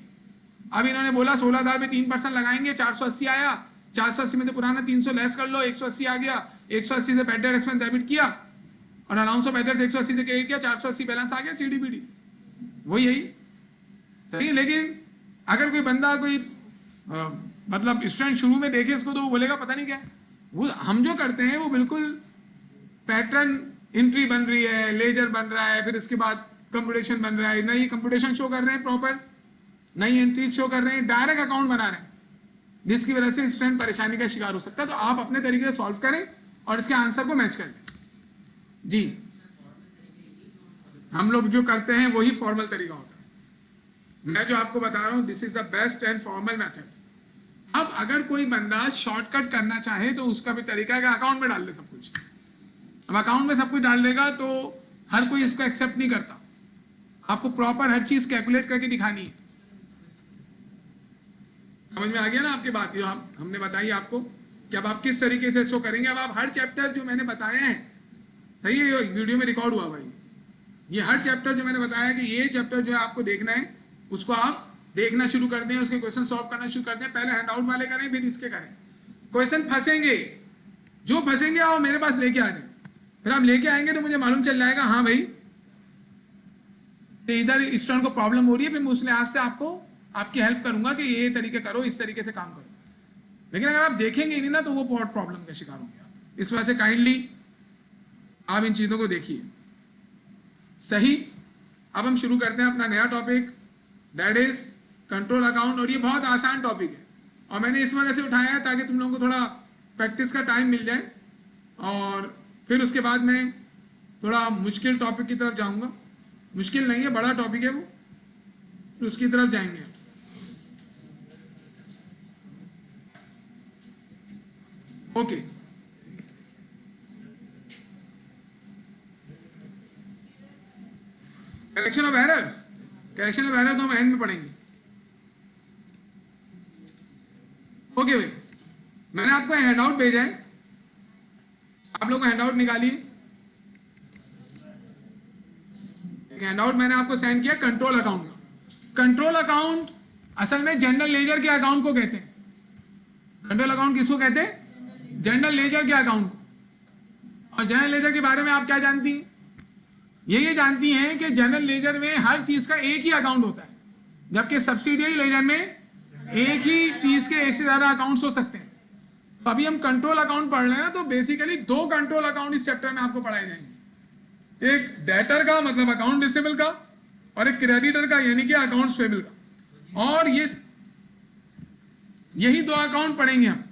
अब इन्होंने बोला 16,000 में 3% लगाएंगे, 480 आया, 480 में से पुराना 300 लेस कर लो, 180 आ गया, 180 से बैड डेट एक्सपेंस डेबिट किया और अलाउंस ऑफ बैड डेट 180 से क्रेडिट किया, 480 बैलेंस आ गया सीडी बीडी, वही यही सही है। लेकिन अगर कोई बंदा कोई मतलब स्टूडेंट शुरू में देखे इसको तो वो बोलेगा पता नहीं क्या है। वो हम जो करते हैं वो बिल्कुल पैटर्न, एंट्री बन रही है, लेजर बन रहा है, फिर इसके बाद कंप्यूटेशन बन रहा है, नई कंप्यूटेशन शो कर रहे हैं प्रॉपर, नई एंट्रीज शो कर रहे हैं, डायरेक्ट अकाउंट बना रहे हैं, जिसकी वजह से स्टूडेंट परेशानी का शिकार हो सकता है। तो आप अपने तरीके से सॉल्व करें और इसके आंसर को मैच कर लें। जी हम लोग जो करते हैं वही फॉर्मल तरीका होता है। मैं जो आपको बता रहा हूं this is the best and formal method. अब अगर कोई बंदा शॉर्टकट करना चाहे तो उसका भी तरीका है कि अकाउंट में डाल दे सब कुछ। अब अकाउंट में सब कुछ डाल देगा तो हर कोई इसको एक्सेप्ट नहीं करता, आपको प्रॉपर हर चीज कैलकुलेट करके दिखानी है। समझ में आ गया ना आपकी बात, जो हमने बताई आपको कि अब आप किस तरीके से इसको करेंगे। अब आप हर चैप्टर जो मैंने बताए हैं, सही है, ये वीडियो में रिकॉर्ड हुआ भाई, ये हर चैप्टर जो मैंने बताया कि ये चैप्टर जो है आपको देखना है, उसको आप देखना शुरू कर दें, उसके क्वेश्चन सॉल्व करना शुरू कर दें। पहले हैंड आउट वाले करें, फिर इसके करें। क्वेश्चन फंसेंगे, जो फंसेंगे आओ मेरे पास लेके आ जाए, फिर आप लेके आएंगे तो मुझे मालूम चल जाएगा हाँ भाई तो इधर स्टूडेंट को प्रॉब्लम हो रही है, फिर मैं उस लिहाज से आपको आपकी हेल्प करूंगा कि ये तरीके करो, इस तरीके से काम करो। लेकिन अगर आप देखेंगे नहीं ना तो वो बहुत प्रॉब्लम का शिकार होंगे आप। इस वजह से काइंडली आप इन चीज़ों को देखिए। सही, अब हम शुरू करते हैं अपना नया topic, that is control account. और ये बहुत आसान टॉपिक है और मैंने इस वजह से उठाया है ताकि तुम लोगों को थोड़ा प्रैक्टिस का टाइम मिल जाए, और फिर उसके बाद मैं थोड़ा मुश्किल टॉपिक की तरफ जाऊंगा। मुश्किल नहीं है, बड़ा टॉपिक है वो, फिर उसकी तरफ जाएंगे। Okay, correction of error, correction of error तो हम एंड में पढ़ेंगे। ओके भाई, मैंने आपको हैंडआउट भेजा है, आप लोग हैंडआउट निकालिए। एक हैंडआउट मैंने आपको सेंड किया कंट्रोल अकाउंट का। कंट्रोल अकाउंट असल में जनरल लेजर के अकाउंट को कहते हैं। कंट्रोल अकाउंट किसको कहते हैं? जनरल लेजर के अकाउंट को। और जनरल लेजर के बारे में आप क्या जानती हैं? ये जानती हैं कि जनरल लेजर में हर चीज का एक ही अकाउंट होता है, जबकि सब्सिडियरी लेजर में एक ही चीज के एक से ज्यादा अकाउंट्स हो सकते हैं। तो अभी हम कंट्रोल अकाउंट पढ़ रहे हैं ना, तो बेसिकली दो कंट्रोल अकाउंट इस चैप्टर में आपको पढ़ाए जाएंगे, एक डेटर का मतलब अकाउंट रिसीवेबल का, और एक क्रेडिटर का यानी कि अकाउंट्स पेबल का। और यही दो अकाउंट पढ़ेंगे हम।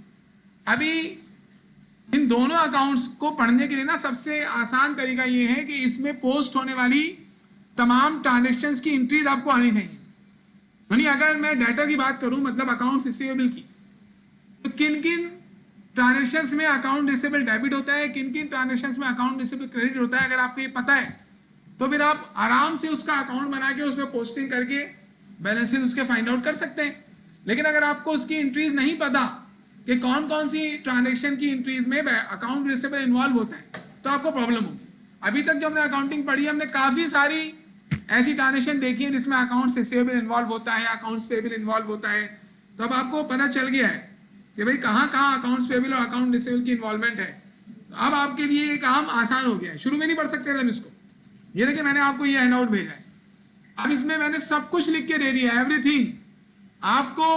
अभी इन दोनों अकाउंट्स को पढ़ने के लिए ना सबसे आसान तरीका ये है कि इसमें पोस्ट होने वाली तमाम ट्रांजेक्शन्स की एंट्रीज आपको आनी चाहिए। यानी अगर मैं डेटर की बात करूं मतलब अकाउंट्स रिसीवेबल की, तो किन किन ट्रांजेक्शन्स में अकाउंट रिसीवेबल डेबिट होता है, किन किन ट्रांजेक्शन्स में अकाउंट रिसीवेबल क्रेडिट होता है, अगर आपको ये पता है तो फिर आप आराम से उसका अकाउंट बना के उसमें पोस्टिंग करके बैलेंसेस उसके फाइंड आउट कर सकते हैं। लेकिन अगर आपको उसकी एंट्रीज नहीं पता कि कौन कौन सी ट्रांजेक्शन की एंट्रीज में अकाउंट रिसीवेबल इन्वॉल्व होता है, तो आपको प्रॉब्लम होगी। अभी तक जो हमने अकाउंटिंग पढ़ी है, हमने काफ़ी सारी ऐसी ट्रांजेक्शन देखी है जिसमें अकाउंट्स रिसीवेबल इन्वॉल्व होता है, अकाउंट्स पेबल इन्वॉल्व होता है। तो अब आपको पता चल गया है कि भाई कहाँ कहाँ अकाउंट्स पेबल और अकाउंट रिसीवेबल की इन्वॉल्वमेंट है। तो अब आपके लिए ये काम आसान हो गया है। शुरू में नहीं पढ़ सकते थे हम इसको। ये देखिए मैंने आपको ये हैंड आउट भेजा है, अब इसमें मैंने सब कुछ लिख के दे दिया है, एवरीथिंग। आपको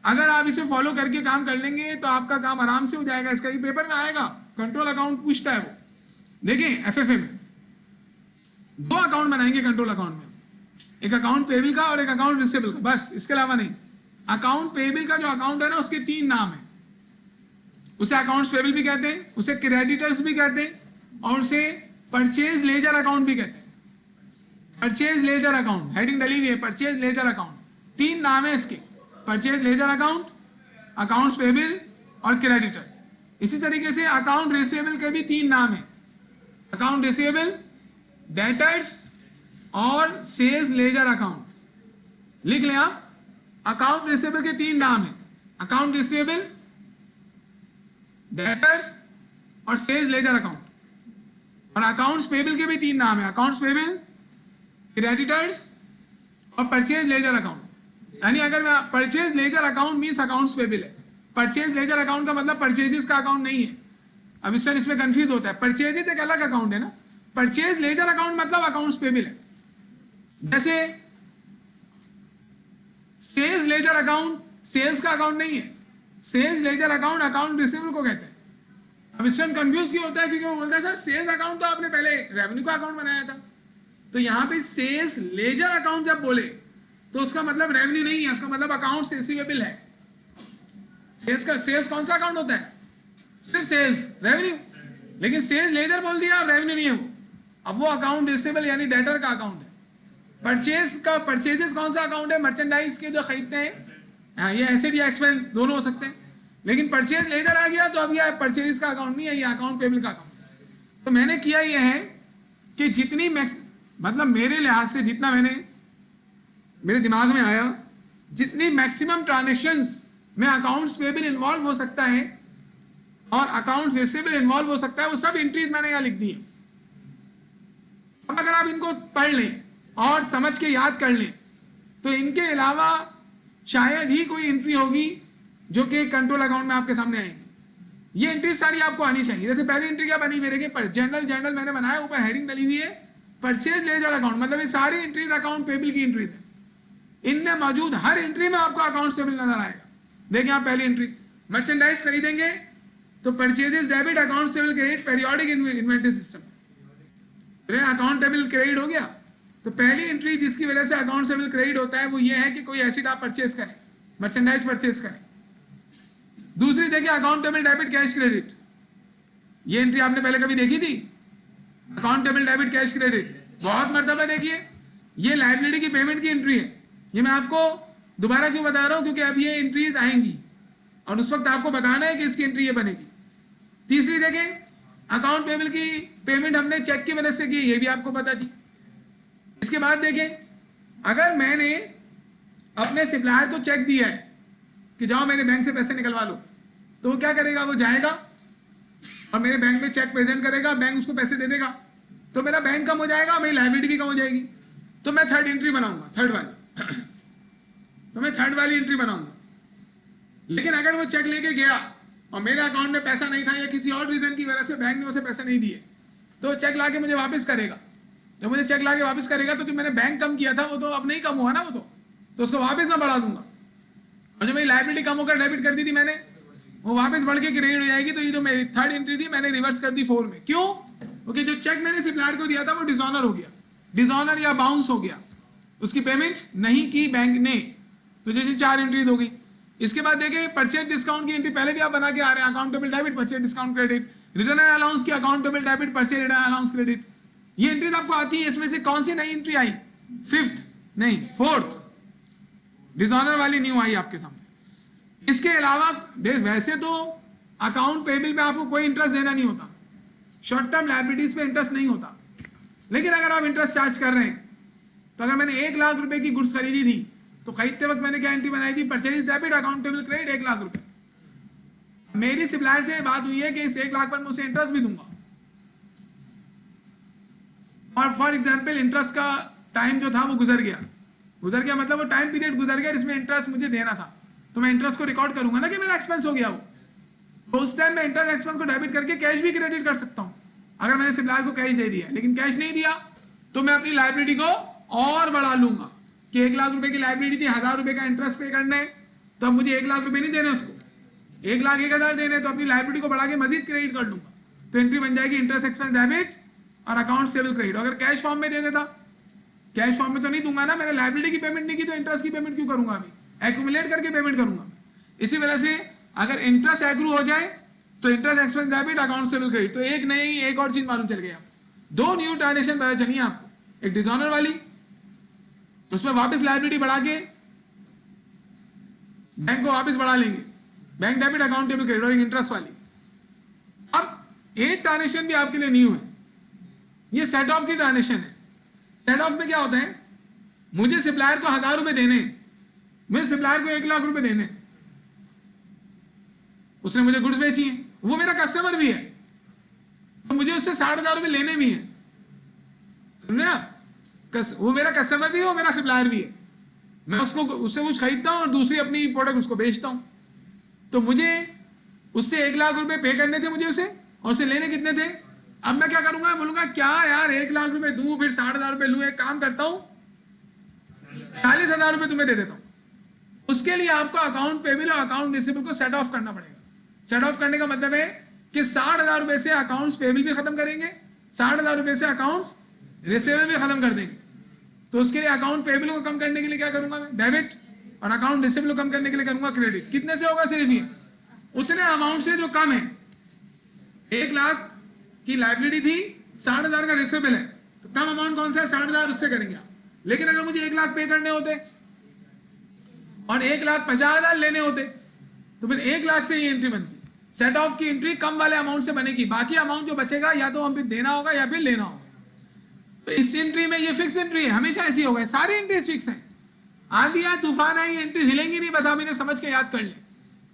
अगर आप इसे फॉलो करके काम कर लेंगे तो आपका काम आराम से हो जाएगा। इसका ये पेपर में आएगा, कंट्रोल अकाउंट पूछता है वो। देखिए एफएफए में दो अकाउंट बनाएंगे कंट्रोल अकाउंट में, एक अकाउंट पेबल का और एक अकाउंट रिसीवेबल का, बस इसके अलावा नहीं। अकाउंट पेबल का जो अकाउंट है ना उसके 3 नाम है, उसे अकाउंट्स पेबल भी कहते हैं, उसे क्रेडिटर्स भी कहते हैं, और उसे परचेज लेजर अकाउंट भी कहते हैं। परचेज लेजर अकाउंट हेडिंग डली हुई है, परचेज लेजर अकाउंट। 3 नाम है इसके, purchase ledger account, accounts payable और क्रेडिटर। इसी तरीके से अकाउंट रिसीवेबल के भी 3 नाम है, अकाउंट रिसीवेबल, डेटर्स और सेल्स लेजर अकाउंट। लिख लें आप, अकाउंट रिसीवेबल के 3 नाम है, अकाउंट रिसीवेबल, डेटर्स और सेल्स लेजर अकाउंट। और अकाउंट्स पेबल के भी 3 नाम है, अकाउंट्स पेबल, क्रेडिटर्स और परचेज लेजर अकाउंट। यानी अगर मैं purchase ledger account means accounts payable है, परचेज लेजर अकाउंट का मतलब परचेजेस का अकाउंट नहीं है। अब स्टूडेंट इसमें कंफ्यूज होता है, परचेजेस एक अलग अकाउंट है ना, परचेज लेजर अकाउंट मतलब अकाउंट्स पेबल है। जैसे सेल्स लेजर अकाउंट सेल्स का अकाउंट नहीं है, sales ledger account account receivable को कहते हैं। अब स्टूडेंट कंफ्यूज क्यों होता है, क्योंकि वो बोलता है सर सेल्स अकाउंट तो आपने पहले रेवेन्यू का अकाउंट बनाया था। तो यहाँ पे सेल्स लेजर अकाउंट जब बोले तो उसका मतलब रेवेन्यू नहीं है, उसका मतलब अकाउंट्स रिसीवेबल है। सेल्स कौन सा अकाउंट होता है, सिर्फ सेल्स, रेवेन्यू। लेकिन सेल्स लेजर बोल दिया, अब रेवेन्यू नहीं है वो, अब वो अकाउंट रिसीवेबल यानी डेटर का अकाउंट है। परचेजेस कौन सा अकाउंट है, मर्चेंडाइज के जो खरीदते हैं, हाँ ये एसेट या एक्सपेंस दोनों हो सकते हैं। लेकिन परचेज लेजर आ गया तो अब यह परचेज का अकाउंट नहीं है, ये अकाउंट पेबल का अकाउंट। तो मैंने किया यह है कि जितनी मतलब मेरे लिहाज से जितना मेरे दिमाग में आया, जितनी मैक्सिमम ट्रांजेक्शन्स में अकाउंट्स पेबल इन्वॉल्व हो सकता है और अकाउंट्स रिसीवेबल इन्वॉल्व हो सकता है, वो सब एंट्रीज मैंने यहाँ लिख दी है। अब अगर आप इनको पढ़ लें और समझ के याद कर लें तो इनके अलावा शायद ही कोई एंट्री होगी जो कि कंट्रोल अकाउंट में आपके सामने आएंगी। ये एंट्रीज सारी आपको आनी चाहिए। जैसे पहली एंट्री क्या बनी मेरे के, जनरल मैंने बनाया, ऊपर हेडिंग डली हुई है परचेज लेजर अकाउंट, मतलब ये सारी एंट्रीज अकाउंट पेबल की एंट्रीज है। इनमें मौजूद हर एंट्री में आपको अकाउंट पेबल नजर आएगा। देखिए आप पहली एंट्री, मर्चेंडाइज खरीदेंगे तो purchases debit, account payable credit, periodic inventory system, account payable credit हो गया। तो पहली एंट्री जिसकी वजह से अकाउंट पेबल क्रेडिट होता है वो ये है कि कोई एसेट आप परचेज करें, मर्चेंडाइज परचेज करें। दूसरी देखिए account payable debit cash credit, ये एंट्री आपने पहले कभी देखी थी, account payable debit cash credit बहुत मर्तबा देखिए। ये लायबिलिटी की पेमेंट की एंट्री है। ये मैं आपको दोबारा क्यों बता रहा हूं, क्योंकि अब ये एंट्रीज आएंगी और उस वक्त आपको बताना है कि इसकी एंट्री ये बनेगी। तीसरी देखें अकाउंट पेबल की पेमेंट हमने चेक की मदद से की, ये भी आपको पता थी। इसके बाद देखें अगर मैंने अपने सप्लायर को चेक दिया है कि जाओ मेरे बैंक से पैसे निकलवा लो, तो वो क्या करेगा, वो जाएगा और मेरे बैंक में चेक प्रेजेंट करेगा, बैंक उसको पैसे दे देगा, तो मेरा बैंक कम हो जाएगा, मेरी लायबिलिटी भी कम हो जाएगी। तो मैं थर्ड एंट्री बनाऊंगा, थर्ड वाली तो मैं थर्ड वाली एंट्री बनाऊंगा। लेकिन अगर वो चेक लेके गया और मेरे अकाउंट में पैसा नहीं था या किसी और रीजन की वजह से बैंक ने उसे पैसे नहीं दिए, तो चेक ला के मुझे वापस करेगा, जब मुझे चेक लाके वापस करेगा तो मैंने बैंक कम किया था वो तो अब नहीं कम हुआ ना, वो तो उसको वापस मैं बढ़ा दूंगा। और जो मेरी लायबिलिटी कम होकर डेबिट कर दी थी मैंने, वो वापस बढ़ के क्रेडिट हो जाएगी। तो ये जो मेरी थर्ड एंट्री थी मैंने रिवर्स कर दी 4 में। क्यों? क्योंकि जो चेक मैंने सप्लायर को दिया था वो डिसऑनर हो गया, डिसऑनर या बाउंस हो गया, उसकी पेमेंट नहीं की बैंक ने। तो जैसे 4 एंट्री हो गई। इसके बाद देखिए परचेज डिस्काउंट की एंट्री पहले भी आप बना के आ रहे हैं, accountable debit purchase discount credit, return allowance की accountable debit purchase return allowance credit. ये एंट्रीज आपको आती है। इसमें से कौन सी नई एंट्री आई? 5th नहीं 4th डिसऑनर वाली न्यू आई आपके सामने। इसके अलावा वैसे तो अकाउंट पेबल पे आपको कोई इंटरेस्ट देना नहीं होता, शॉर्ट टर्म लायबिलिटीज पे इंटरेस्ट नहीं होता। लेकिन अगर आप इंटरेस्ट चार्ज कर रहे हैं तो अगर मैंने 1 लाख रुपए की गुड्स खरीदी थी तो खरीदते वक्त मैंने क्या एंट्री बनाई थी? Purchase debit accountable credit 1 lakh रुपए। मेरी सप्लायर से बात हुई है कि इस 1 लाख पर मैं उसे इंटरेस्ट भी दूंगा, और फॉर एग्जाम्पल इंटरेस्ट का टाइम जो था वो गुजर गया मतलब वो टाइम पीरियड गुजर गया जिसमें इंटरेस्ट मुझे देना था, तो मैं इंटरेस्ट को रिकॉर्ड करूंगा ना कि मेरा एक्सपेंस हो गया वो। तो उस टाइम मैं इंटरेस्ट एक्सपेंस को डेबिट करके कैश भी क्रेडिट कर सकता हूं अगर मैंने सप्लायर को कैश दे दिया। लेकिन कैश नहीं दिया तो मैं अपनी लायबिलिटी को और बढ़ा लूंगा कि 1 लाख रुपए की लायबिलिटी थी, 1000 रुपए का इंटरेस्ट पे करना है, तो अब मुझे 1 लाख रुपए नहीं देने उसको, 1 लाख 1000 देने, तो अपनी लायबिलिटी को बढ़ा के मजीद क्रेडिट कर लूंगा। तो एंट्री बन जाएगी इंटरेस्ट एक्सपेंस डेबिट और अकाउंट सेबल क्रेडिट। अगर कैश फॉर्म में दे देता, कैश फॉर्म में तो नहीं दूंगा ना, मैंने लायबिलिटी की पेमेंट नहीं की तो इंटरेस्ट की पेमेंट क्यों करूंगा? अभी एक्यूमुलेट करके पेमेंट करूंगा। इसी वजह से अगर इंटरेस्ट एग्रू हो जाए तो इंटरेस्ट एक्सपेंस डेबिट अकाउंट सेबल क्रेडिट। तो एक नई एक और चीज मालूम चल गया, 2 न्यू ट्रांजेक्शन पता चली आपको, एक डिसऑनर वाली उसमें वापस लायबिलिटी बढ़ा के बैंक को वापस बढ़ा लेंगे, बैंक डेबिट अकाउंटेबल क्रेडिट, और एक इंटरेस्ट वाली। अब 8 ट्रांजेक्शन भी आपके लिए न्यू है। ये सेट ऑफ की ट्रांजेक्शन है। सेट ऑफ में क्या होता है? मुझे सप्लायर को 1000 रुपए देने, मुझे सप्लायर को 1 लाख रुपए देने, उसने मुझे गुड्स बेची है, वो मेरा कस्टमर भी है, तो मुझे उससे 60,000 रुपए लेने भी है। सुन रहे आप? वो मेरा कस्टमर भी है, वो मेरा सप्लायर भी है। मैं उससे कुछ खरीदता हूं और दूसरी अपनी प्रोडक्ट उसको बेचता हूं। तो मुझे उससे 1 लाख रुपए पे करने थे मुझे उसे, और उसे लेने कितने थे? अब मैं क्या करूंगा? बोलूंगा क्या यार 1 लाख रुपए दूं फिर 60,000 रुपए लूं, एक काम करता हूं 40,000 रुपए तुम्हें दे देता हूं। उसके लिए आपको अकाउंट पेबल और अकाउंट रिसीवेबल को सेट ऑफ करना पड़ेगा। सेट ऑफ करने का मतलब है कि 60,000 रुपए से अकाउंट्स पेबल भी खत्म करेंगे, 60,000 रुपए से अकाउंट्स रिसीवेबल भी खत्म कर देंगे। तो उसके लिए अकाउंट पेबल को कम करने के लिए क्या करूंगा मैं? डेबिट, और अकाउंट रिसीवेबल को कम करने के लिए करूंगा क्रेडिट। कितने से होगा? सिर्फ ये उतने अमाउंट से जो कम है। 1 लाख की लायबिलिटी थी, 60,000 का रिसीवेबल है, तो कम अमाउंट कौन सा है? 60,000, उससे करेंगे आप। लेकिन अगर मुझे 1 लाख पे करने होते और 1,50,000 लेने होते तो फिर 1 लाख से ही एंट्री बनती। सेट ऑफ की एंट्री कम वाले अमाउंट से बनेगी, बाकी अमाउंट जो बचेगा या तो हम फिर देना होगा या फिर लेना होगा। तो इस एंट्री में ये फिक्स एंट्री है, हमेशा ऐसी होगा, सारी एंट्रीज फिक्स हैं। आंधी या तूफान आई, एंट्री हिलेंगी नहीं, बस आप इन्हें समझ के याद कर ले।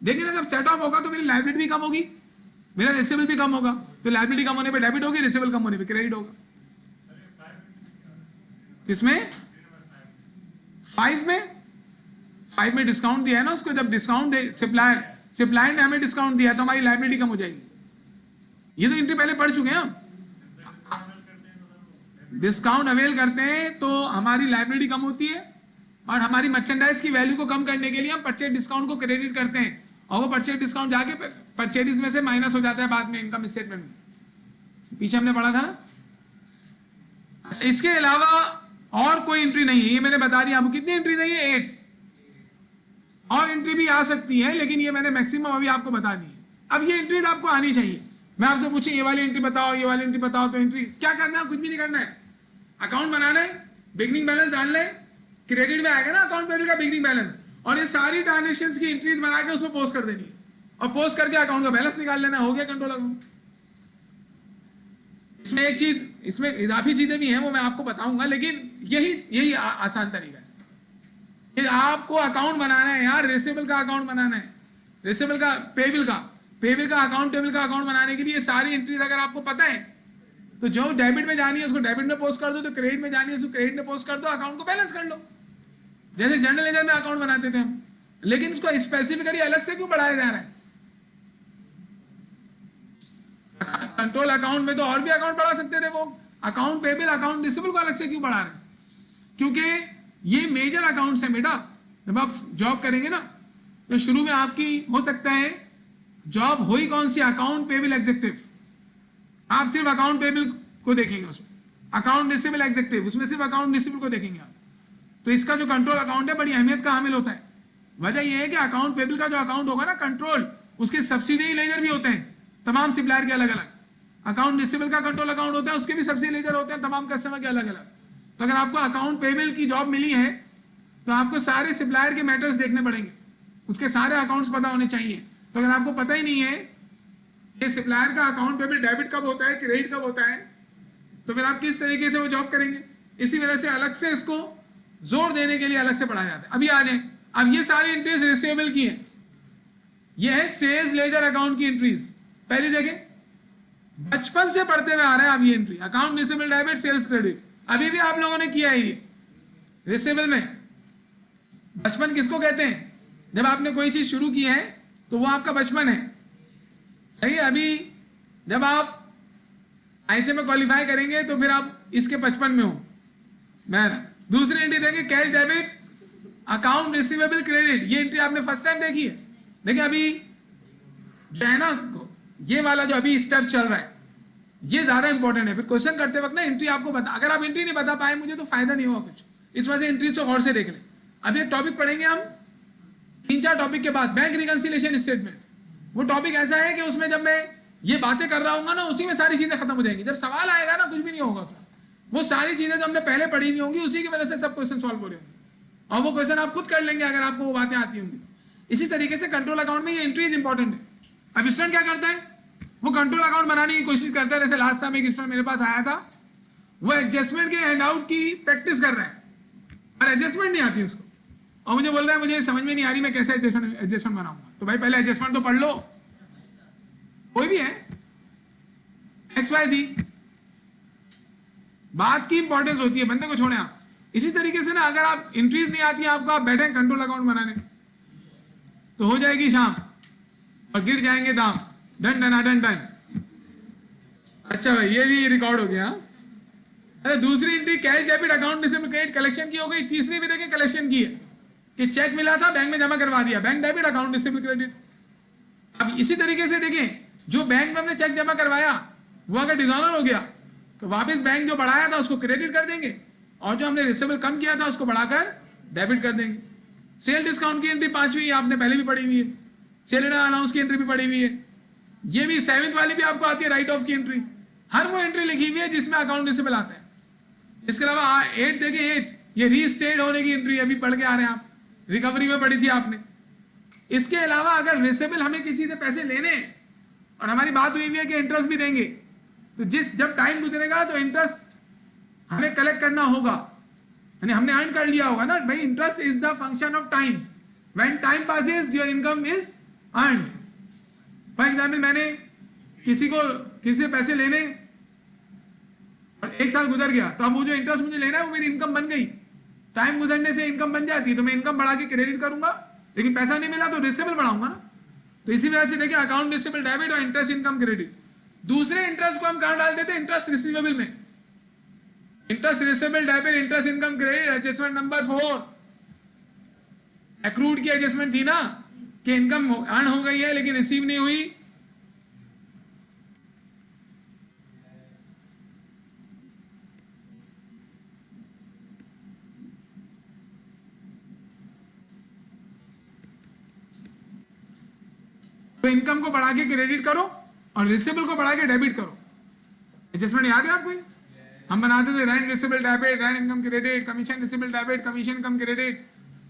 देखिए ना, जब सेट ऑफ होगा तो मेरी लायबिलिटी भी कम होगी, मेरा रिसीवेबल भी कम होगा। तो लायबिलिटी कम होने पे डेबिट होगी, रिसीवेबल कम होने पे क्रेडिट होगा। किसमें? 5 में डिस्काउंट दिया है ना उसको। जब डिस्काउंट सप्लायर ने हमें डिस्काउंट दिया तो हमारी लायबिलिटी कम हो जाएगी। ये तो एंट्री पहले पढ़ चुके हैं हम। डिस्काउंट अवेल करते हैं तो हमारी लायबिलिटी कम होती है, और हमारी मर्चेंडाइज की वैल्यू को कम करने के लिए हम परचेज डिस्काउंट को क्रेडिट करते हैं, और वो परचेज डिस्काउंट जाके परचेज में से माइनस हो जाता है बाद में इनकम स्टेटमेंट में। पीछे हमने पढ़ा था ना। इसके अलावा और कोई एंट्री नहीं है, ये मैंने बता दिया आपको। कितनी एंट्री नहीं है? 8। और एंट्री भी आ सकती है, लेकिन ये मैंने मैक्सिमम अभी आपको बता दी है। अब ये एंट्रीज आपको आनी चाहिए। मैं आपसे पूछूं ये वाली एंट्री बताओ, ये वाली एंट्री बताओ, तो एंट्री क्या करना है? कुछ भी नहीं करना है। अकाउंट बनाना है, बिगनिंग बैलेंस डाल ले, क्रेडिट में आएगा ना अकाउंट पेबल का बिगनिंग बैलेंस, और ये सारी ट्रांजेक्शंस की एंट्रीज बना के उसमें पोस्ट कर देनी है, और पोस्ट करके अकाउंट का बैलेंस निकाल लेना। हो गया कंट्रोल अकाउंट। इसमें एक चीज, इसमें इजाफी चीजें भी हैं, वो मैं आपको बताऊंगा, लेकिन यही आसान तरीका है। कि आपको अकाउंट बनाना है यार, रिसीवेबल का अकाउंट बनाना है, रिसीवेबल का, पेबल का अकाउंट, टेबल का अकाउंट बनाने के लिए सारी एंट्रीज अगर आपको पता है तो जो डेबिट में जानी है उसको डेबिट में पोस्ट कर दो, तो क्रेडिट में जानी है उसको क्रेडिट में पोस्ट कर दो, अकाउंट को बैलेंस कर लो, जैसे जनरल लेजर में अकाउंट बनाते थे हम। लेकिन इसको स्पेसिफिकली अलग से क्यों बढ़ाया जा रहा है? कंट्रोल अकाउंट में तो और भी अकाउंट बढ़ा सकते थे वो। अकाउंट पेबल अकाउंट रिसीवेबल को अलग से क्यों बढ़ा रहे हैं? क्योंकि ये मेजर अकाउंट्स है बेटा। जब आप जॉब करेंगे ना तो शुरू में आपकी हो सकता है जॉब हो ही कौन सी, अकाउंट पेबल एग्जीक्यूटिव। आप सिर्फ अकाउंट पेबल को देखेंगे, उसमें अकाउंट रिसीवेबल एग्जीक्यूटिव, उसमें सिर्फ अकाउंट रिसीवेबल को देखेंगे आप। तो इसका जो कंट्रोल अकाउंट है बड़ी अहमियत का हामिल होता है। वजह यह है कि अकाउंट पेबल का जो अकाउंट होगा ना कंट्रोल, उसके सब्सिडी लेजर भी होते हैं तमाम सप्लायर के अलग अलग। अकाउंट रिसीवेबल का कंट्रोल अकाउंट होता है, उसके भी सब्सिडी लेजर होते हैं तमाम कस्टमर के अलग अलग। तो अगर आपको अकाउंट पेबल की जॉब मिली है तो आपको सारे सप्लायर के मैटर्स देखने पड़ेंगे, उसके सारे अकाउंट्स पता होने चाहिए। तो अगर आपको पता ही नहीं है कि सप्लायर का अकाउंट पेबल डेबिट कब होता है, क्रेडिट कब होता है, तो फिर आप किस तरीके से वो जॉब करेंगे? इसी वजह से अलग से इसको जोर देने के लिए अलग से पढ़ाया जाता है। अभी आ जाए, अब ये सारी एंट्रीज रिसीवेबल की है, ये है सेल्स लेजर अकाउंट की एंट्रीज। पहले देखें, बचपन से पढ़ते हुए आ रहे हैं आप ये entry, account receivable debit sales credit, अभी भी आप लोगों ने किया है ये रिसीवेबल में। बचपन किसको कहते हैं? जब आपने कोई चीज शुरू की है तो वो आपका बचपन है, सही है। अभी जब आप ऐसे में क्वालिफाई करेंगे तो फिर आप इसके 55 में हो। मैं दूसरी एंट्री देखेंगे, cash debit account receivable credit, ये एंट्री आपने फर्स्ट टाइम देखी है। देखिए अभी जो है ना ये वाला जो अभी स्टेप चल रहा है ये ज्यादा इंपॉर्टेंट है। फिर क्वेश्चन करते वक्त ना एंट्री आपको बता, अगर आप एंट्री नहीं बता पाए मुझे तो फायदा नहीं होगा कुछ, इस वजह से एंट्री को गौर से देख लें। अभी एक टॉपिक पढ़ेंगे हम 3-4 टॉपिक के बाद, बैंक रिकंसिलिएशन स्टेटमेंट। वो टॉपिक ऐसा है कि उसमें जब मैं ये बातें कर रहा हूँ ना उसी में सारी चीजें खत्म हो जाएंगी। जब सवाल आएगा ना कुछ भी नहीं होगा उसमें, वो सारी चीजें जो हमने पहले पढ़ी हुई होंगी उसी की वजह से सब क्वेश्चन सॉल्व हो रहे होंगे, और वो क्वेश्चन आप खुद कर लेंगे अगर आपको वो बातें आती होंगी। इसी तरीके से कंट्रोल अकाउंट में ये एंट्रीज इंपॉर्टेंट है। अब स्टूडेंट क्या करता है, वो कंट्रोल अकाउंट बनाने की कोशिश करता है। जैसे लास्ट टाइम एक स्टूडेंट मेरे पास आया था, वो एडजस्टमेंट के हैंडआउट की प्रैक्टिस कर रहा है और एडजस्टमेंट नहीं आती उसको, और मुझे बोल रहा है मुझे समझ में नहीं आ रही मैं कैसे एडजस्टमेंट बनाऊंगा। तो भाई पहले एडजस्टमेंट तो पढ़ लो, कोई भी है XYZ, बात की इंपॉर्टेंस होती है, बंदे को छोड़े आप। इसी तरीके से ना अगर आप एंट्रीज नहीं आती है आपको, आप बैठे कंट्रोल अकाउंट बनाने तो हो जाएगी शाम और गिर जाएंगे दाम, डन डन डन डन। अच्छा भाई ये भी रिकॉर्ड हो गया। अरे दूसरी entry cash debit account receivable credit collection की हो गई। तीसरी भी देखें कलेक्शन की है कि चेक मिला था बैंक में जमा करवा दिया, bank debit account receivable credit. अब इसी तरीके से देखें जो बैंक में हमने चेक जमा करवाया वो अगर डिसऑनर हो गया तो वापस बैंक जो बढ़ाया था उसको क्रेडिट कर देंगे, और जो हमने रिसीवेबल कम किया था उसको बढ़ाकर डेबिट कर देंगे। सेल डिस्काउंट की एंट्री 5वीं आपने पहले भी पढ़ी हुई है, सेल अलाउंस की एंट्री भी पढ़ी हुई है, ये भी 7th वाली भी आपको आती है, राइट ऑफ की एंट्री। हर वो एंट्री लिखी हुई है जिसमें अकाउंट रिसीवेबल आता है। इसके अलावा 8 देखें, 8 ये रीस्टेट होने की एंट्री अभी पढ़ के आ रहे हैं आप, रिकवरी में पढ़ी थी आपने। इसके अलावा अगर रिसीवेबल हमें किसी से पैसे लेने और हमारी बात हुई है कि इंटरेस्ट भी देंगे, तो जब टाइम गुजरेगा तो इंटरेस्ट हमें कलेक्ट करना होगा, यानी हमने अर्न कर लिया होगा ना भाई। Interest is the function of time, when time passes your income is earned. For example मैंने किसी से पैसे लेने और 1 साल गुजर गया, तो अब वो जो इंटरेस्ट मुझे लेना है वो मेरी इनकम बन गई। टाइम गुजरने से इनकम बन जाती है तो मैं इनकम बढ़ा के क्रेडिट करूंगा, लेकिन पैसा नहीं मिला तो रिसीवेबल बढ़ाऊंगा ना। तो इसी वजह से देखिए अकाउंट रिसीवेबल डेबिट और इंटरेस्ट इनकम क्रेडिट। दूसरे इंटरेस्ट को हम कहां डाल देते हैं, इंटरेस्ट रिसीवेबल में। Interest receivable debit interest income credit, adjustment number 4 accrued की एडजस्टमेंट थी ना कि इनकम अर्न हो गई है लेकिन रिसीव नहीं हुई। तो इनकम को बढ़ा के क्रेडिट करो और रिसीवेबल को बढ़ा के डेबिट करो। एडजस्टमेंट याद है आपको? हम बनाते थे rent receivable debit, rent income credit, commission receivable debit, commission income credit,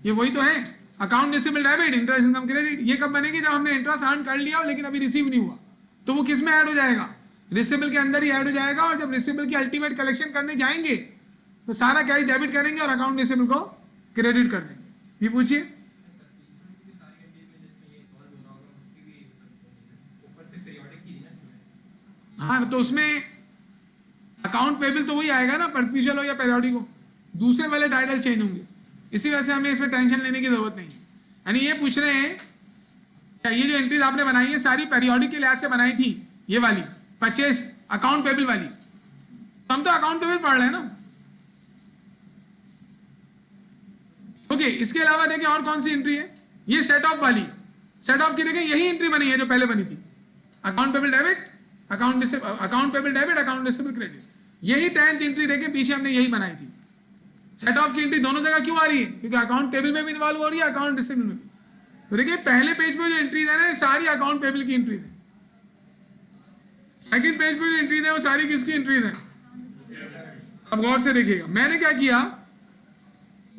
ये वही तो है। Account receivable debit, interest income credit, ये कब बनेगी? जब हमने इंटरेस्ट अर्न कर लिया लेकिन अभी रिसीव नहीं हुआ, तो वो किस में ऐड हो जाएगा? रिसीवेबल के अंदर ही ऐड हो जाएगा। और जब रिसीवेबल की अल्टीमेट कलेक्शन करने जाएंगे तो सारा कैश डेबिट करेंगे और अकाउंट रिसीवेबल को क्रेडिट कर देंगे। ये पूछिए। हाँ तो उसमें अकाउंट पेबल तो वही आएगा ना, परपेचुअल हो या पेरियोडिक हो, दूसरे वाले टाइटल चेंज होंगे। इसी वजह से हमें इसमें टेंशन लेने की जरूरत नहीं है। यानी ये पूछ रहे हैं क्या ये जो एंट्रीज आपने बनाई है सारी पेरियोडिक के लिहाज से बनाई थी, ये वाली परचेस अकाउंट पेबल वाली, हम तो अकाउंट टेबल पढ़ रहे हैं ना। ओके, इसके अलावा देखें और कौन सी एंट्री है, ये सेट ऑफ वाली। सेट ऑफ की देखें यही एंट्री बनी है जो पहले बनी थी, account payable debit, account payable debit, account receivable credit. यही 10th एंट्री देखें पीछे हमने यही बनाई थी। सेट ऑफ की एंट्री दोनों जगह क्यों आ रही है, क्योंकि अकाउंट टेबल में भी इन्वॉल्व हो रही है, अकाउंट रिसीवेबल में भी। तो देखिए पहले पेज पे जो एंट्रीज है ना सारी अकाउंट पेबल की एंट्रीज है, सेकंड पेज पे जो एंट्रीज है वो सारी किसकी एंट्रीज है। अब गौर से देखिएगा, मैंने क्या किया,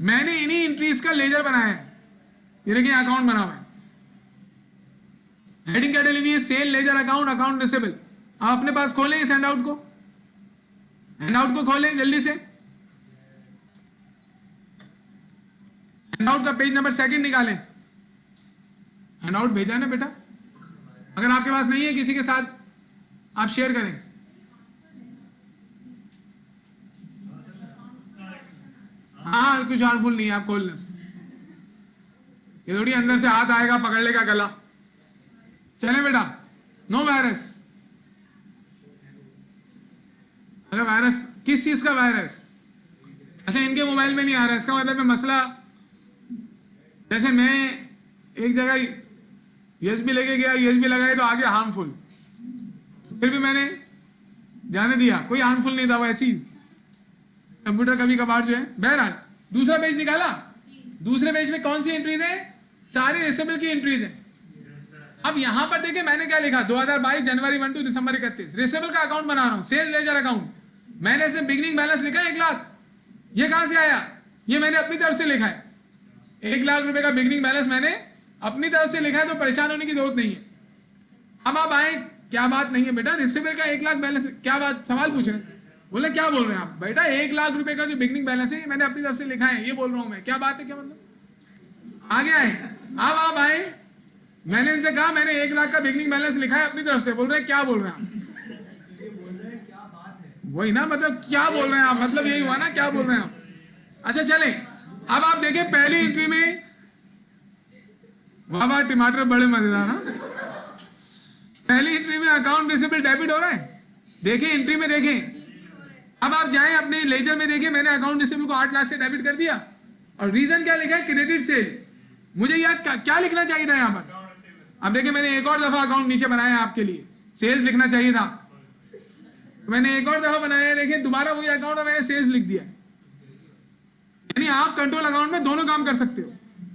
मैंने इन्हीं एंट्रीज का लेजर बनाया है। ये देखिए अकाउंट बना हुआ है, हेडिंग क्या डली हुई है, sale ledger account, account receivable. आप अपने पास खोलें इस हैंडआउट को, हैंडआउट को खोलें जल्दी से, हैंडआउट का पेज नंबर 2 निकालें। हैंडआउट भेजा ना बेटा, अगर आपके पास नहीं है किसी के साथ आप शेयर करें। हाँ कुछ हार्मफुल नहीं है, आप खोल लें। ये थोड़ी अंदर से हाथ आएगा पकड़ लेगा गला। चले बेटा, नो वायरस। अगर वायरस किस चीज का वायरस, अच्छा इनके मोबाइल में नहीं आ रहा है, इसका मतलब है मसला, जैसे मैं एक जगह यूएसबी लेके गया, यूएसबी लगाए तो आगे हार्मफुल, फिर भी मैंने जाने दिया, कोई हार्मफुल नहीं था, वो ऐसी कंप्यूटर कभी कभार जो है। बहरहाल दूसरा पेज निकाला, दूसरे पेज में कौन सी एंट्रीज है, सारी रिसीवेबल की एंट्रीज है। अब यहां पर देखिए मैंने क्या लिखा, 2022 जनवरी 1 to दिसंबर 31 रिसीवेबल का अकाउंट बना रहा हूं, सेल्स लेजर अकाउंट। मैंने इसमें बिगनिंग बैलेंस लिखा है 1 लाख। ये कहां से आया, ये मैंने अपनी तरफ से लिखा है। 1 लाख रुपए का बिगनिंग बैलेंस मैंने अपनी तरफ से लिखा है, तो परेशान होने की जरूरत नहीं है। अब आप आए, क्या बात नहीं है बेटा, रिसीवेबल का 1 लाख बैलेंस, क्या बात, सवाल पूछ रहे हैं, बोले क्या बोल रहे हैं आप बेटा, 1 लाख रुपए का जो बिगनिंग बैलेंस है मैंने अपनी तरफ से लिखा है, ये बोल रहा हूं मैं, क्या बात है, क्या मतलब। आगे आए, अब आप आए, मैंने इनसे कहा मैंने 1 लाख का बिगनिंग बैलेंस लिखा है अपनी तरफ से, बोल रहे हैं क्या बोल रहे हैं आप, वही ना, मतलब क्या बोल रहे हैं आप, मतलब यही हुआ ना, क्या बोल रहे हैं आप। अच्छा चले, अब आप देखें पहली एंट्री में, वाह टमाटर बड़े मजेदार ना, पहली एंट्री में अकाउंट रिसीवेबल डेबिट हो रहा है, देखिए एंट्री में देखें। अब आप जाएं अपने लेजर में, देखिए मैंने अकाउंट रिसीवेबल को 8 लाख से डेबिट कर दिया, और रीजन क्या लिखा है, क्रेडिट सेल। मुझे यार क्या लिखना चाहिए था यहाँ पर, अब देखिए मैंने एक और दफा अकाउंट नीचे बनाया है आपके लिए, सेल्स लिखना चाहिए था, मैंने एक और दफा बनाया है, देखिए दोबारा वही अकाउंट और मैंने सेल्स लिख दिया। यानी आप कंट्रोल अकाउंट में दोनों काम कर सकते हो।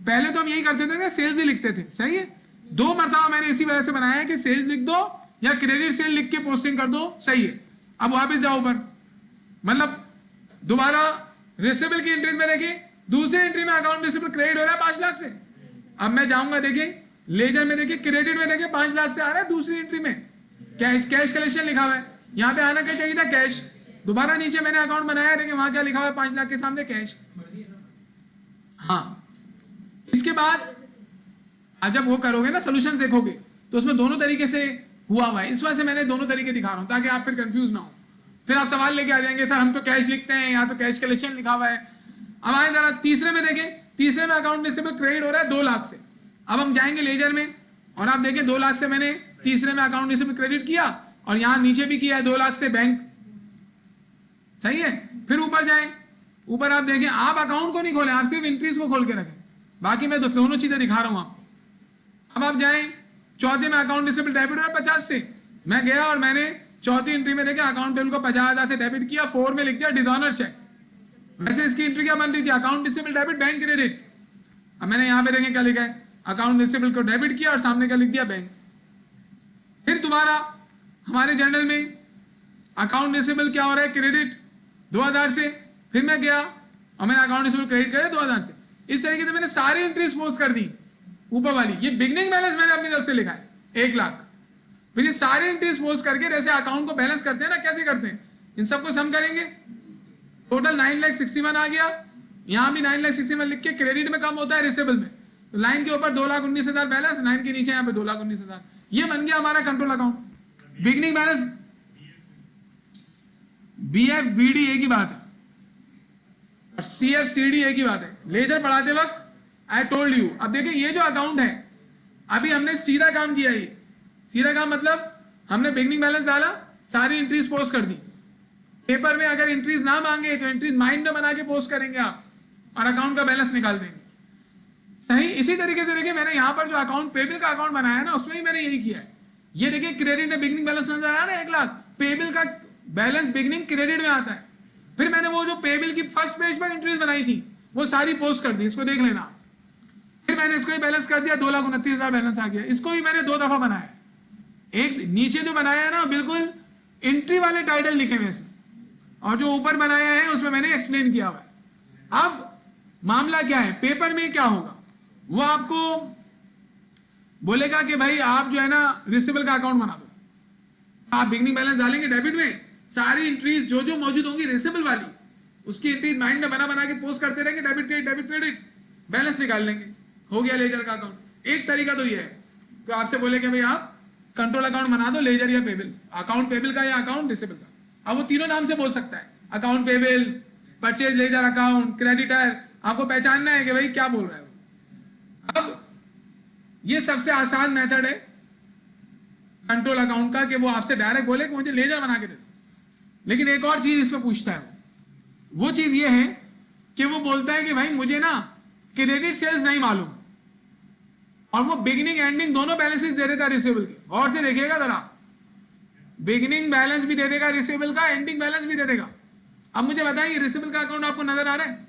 पहले तो हम यही करते थे ना, सेल्स ही लिखते थे, सही है, 2 मरतबा मैंने इसी वजह से बनाया है कि सेल्स लिख दो या क्रेडिट सेल लिख के पोस्टिंग कर दो, सही है। अब वापस जाओ ऊपर, मतलब दोबारा रिसीवेबल की एंट्री में देखिए, दूसरी एंट्री में अकाउंट रिसीवेबल क्रेडिट हो रहा है 5 लाख से। अब मैं जाऊंगा, देखिए लेजर में देखिए क्रेडिट में देखिए 5 लाख से आ रहा है, दूसरी एंट्री में कैश कलेक्शन लिखा हुआ है, यहाँ पे आना क्या चाहिए था, कैश। दोबारा नीचे मैंने अकाउंट बनाया, देखिए वहां क्या लिखा हुआ है, 5 लाख के सामने कैश। हाँ, इसके बाद आज जब वो करोगे ना, सोल्यूशन देखोगे तो उसमें दोनों तरीके से हुआ है, इस वजह से मैंने दोनों तरीके दिखा रहा हूं ताकि आप फिर कंफ्यूज ना हो। फिर आप सवाल लेके आ जाएंगे, सर हम तो कैश लिखते हैं, यहाँ तो कैश कलेक्शन लिखा हुआ है। अब आए जरा तीसरे में देखें, तीसरे में अकाउंट रिसीवेबल क्रेडिट हो रहा है 2 लाख से। अब हम जाएंगे लेजर में और आप देखें 2 लाख से मैंने तीसरे में अकाउंट रिसीवेबल क्रेडिट किया, और यहाँ नीचे भी किया है 2 लाख से बैंक, सही है। फिर ऊपर जाए, ऊपर आप देखें, आप अकाउंट को नहीं खोलें, आप सिर्फ एंट्रीज को खोल के रखें, बाकी मैं दोनों चीजें दिखा रहा हूं आपको। अब आप जाएं, चौथे में अकाउंट रिसीवेबल डेबिट हो रहा है 50 से, मैं गया और मैंने चौथी एंट्री में देखा अकाउंट पेबल को 50,000 से डेबिट किया, 4 में लिख दिया डिसऑनर चेक। वैसे इसकी एंट्री क्या बन रही थी, account receivable debit bank credit. अब मैंने यहाँ पे देखें क्या लिखा है, अकाउंट रिसीवेबल को डेबिट किया और सामने क्या लिख दिया, बैंक। फिर दोबारा हमारे जर्नल में अकाउंट रिसीवेबल क्या हो रहा है, क्रेडिट 2000 से, फिर मैं गया और मैंने अकाउंट रिसीवेबल क्रेडिट किया 2000 से। इस तरीके से मैंने सारी एंट्रीज पोस्ट कर दी ऊपर वाली। ये बिगनिंग बैलेंस मैंने अपनी तरफ से लिखा है 1 लाख। फिर ये सारी एंट्रीज पोस्ट करके जैसे अकाउंट को बैलेंस करते हैं ना, कैसे करते हैं, इन सबको सम करेंगे, टोटल 9,61,000 आ गया। यहाँ भी 9,61,000 लिख के क्रेडिट में कम होता है रिसीवेबल में, तो लाइन के ऊपर 2,19,000 बैलेंस, लाइन के नीचे यहाँ पे 2,19,000। ये बन गया हमारा control account. Beginning balance BFBD एक ही बात है और CFCD एक ही बात है। लेजर पढ़ाते वक्त आई टोल्ड यू। अब देखिए ये जो अकाउंट है, अभी हमने सीधा काम किया, ये सीधा काम मतलब हमने बिगनिंग बैलेंस डाला, सारी एंट्रीज पोस्ट कर दी, पेपर में अगर एंट्रीज ना मांगे तो एंट्रीज माइंड में बना के पोस्ट करेंगे आप और अकाउंट का बैलेंस निकाल देंगे। सही इसी तरीके से देखिए मैंने यहाँ पर जो अकाउंट पेबल का अकाउंट बनाया है ना उसमें ही मैंने यही किया है। ये देखिए क्रेडिट में बिगिनिंग बैलेंस नजर आ रहा है ना 1 लाख, पेबल का बैलेंस बिगिनिंग क्रेडिट में आता है। फिर मैंने वो जो पेबल की फर्स्ट पेज पर एंट्रीज बनाई थी वो सारी पोस्ट कर दी, इसको देख लेना। फिर मैंने इसको ही बैलेंस कर दिया, 2,29,000 बैलेंस आ गया। इसको भी मैंने 2 दफा बनाया। एक नीचे जो बनाया है ना बिल्कुल एंट्री वाले टाइटल लिखे हुए इसमें, और जो ऊपर बनाया है उसमें मैंने एक्सप्लेन किया हुआ है। अब मामला क्या है, पेपर में क्या होगा, वो आपको बोलेगा कि भाई आप जो है ना रिसीवेबल का अकाउंट बना दो। आप बिगनिंग बैलेंस डालेंगे डेबिट में, सारी एंट्रीज जो जो मौजूद होंगी रिसीवेबल वाली उसकी एंट्रीज माइंड में बना बना के पोस्ट करते रहेंगे, डेबिट क्रेडिट बैलेंस निकाल लेंगे, हो गया लेजर का अकाउंट। एक तरीका तो ये है तो आपसे बोले कि भाई आप कंट्रोल अकाउंट बना दो, लेजर या पेबल, अकाउंट पेबल का या अकाउंट रिसीवेबल का। अब वो तीनों नाम से बोल सकता है, account payable, purchase ledger account, creditor. आपको पहचानना है कि भाई क्या बोल रहा है वो। अब ये सबसे आसान मेथड है कंट्रोल अकाउंट का कि वो आपसे डायरेक्ट बोले कि मुझे लेजर बना के दे दो। लेकिन एक और चीज इसमें पूछता है वो चीज ये है कि वो बोलता है कि भाई मुझे ना क्रेडिट सेल्स नहीं मालूम, और वो बिगिनिंग एंडिंग दोनों बैलेंसेस दे देता रिसीवेबल के। और से देखिएगा जरा, बिगिनिंग बैलेंस भी दे देगा रिसीवेबल का, एंडिंग बैलेंस भी दे देगा। अब मुझे बताइए रिसीवेबल का अकाउंट आपको नजर आ रहा है,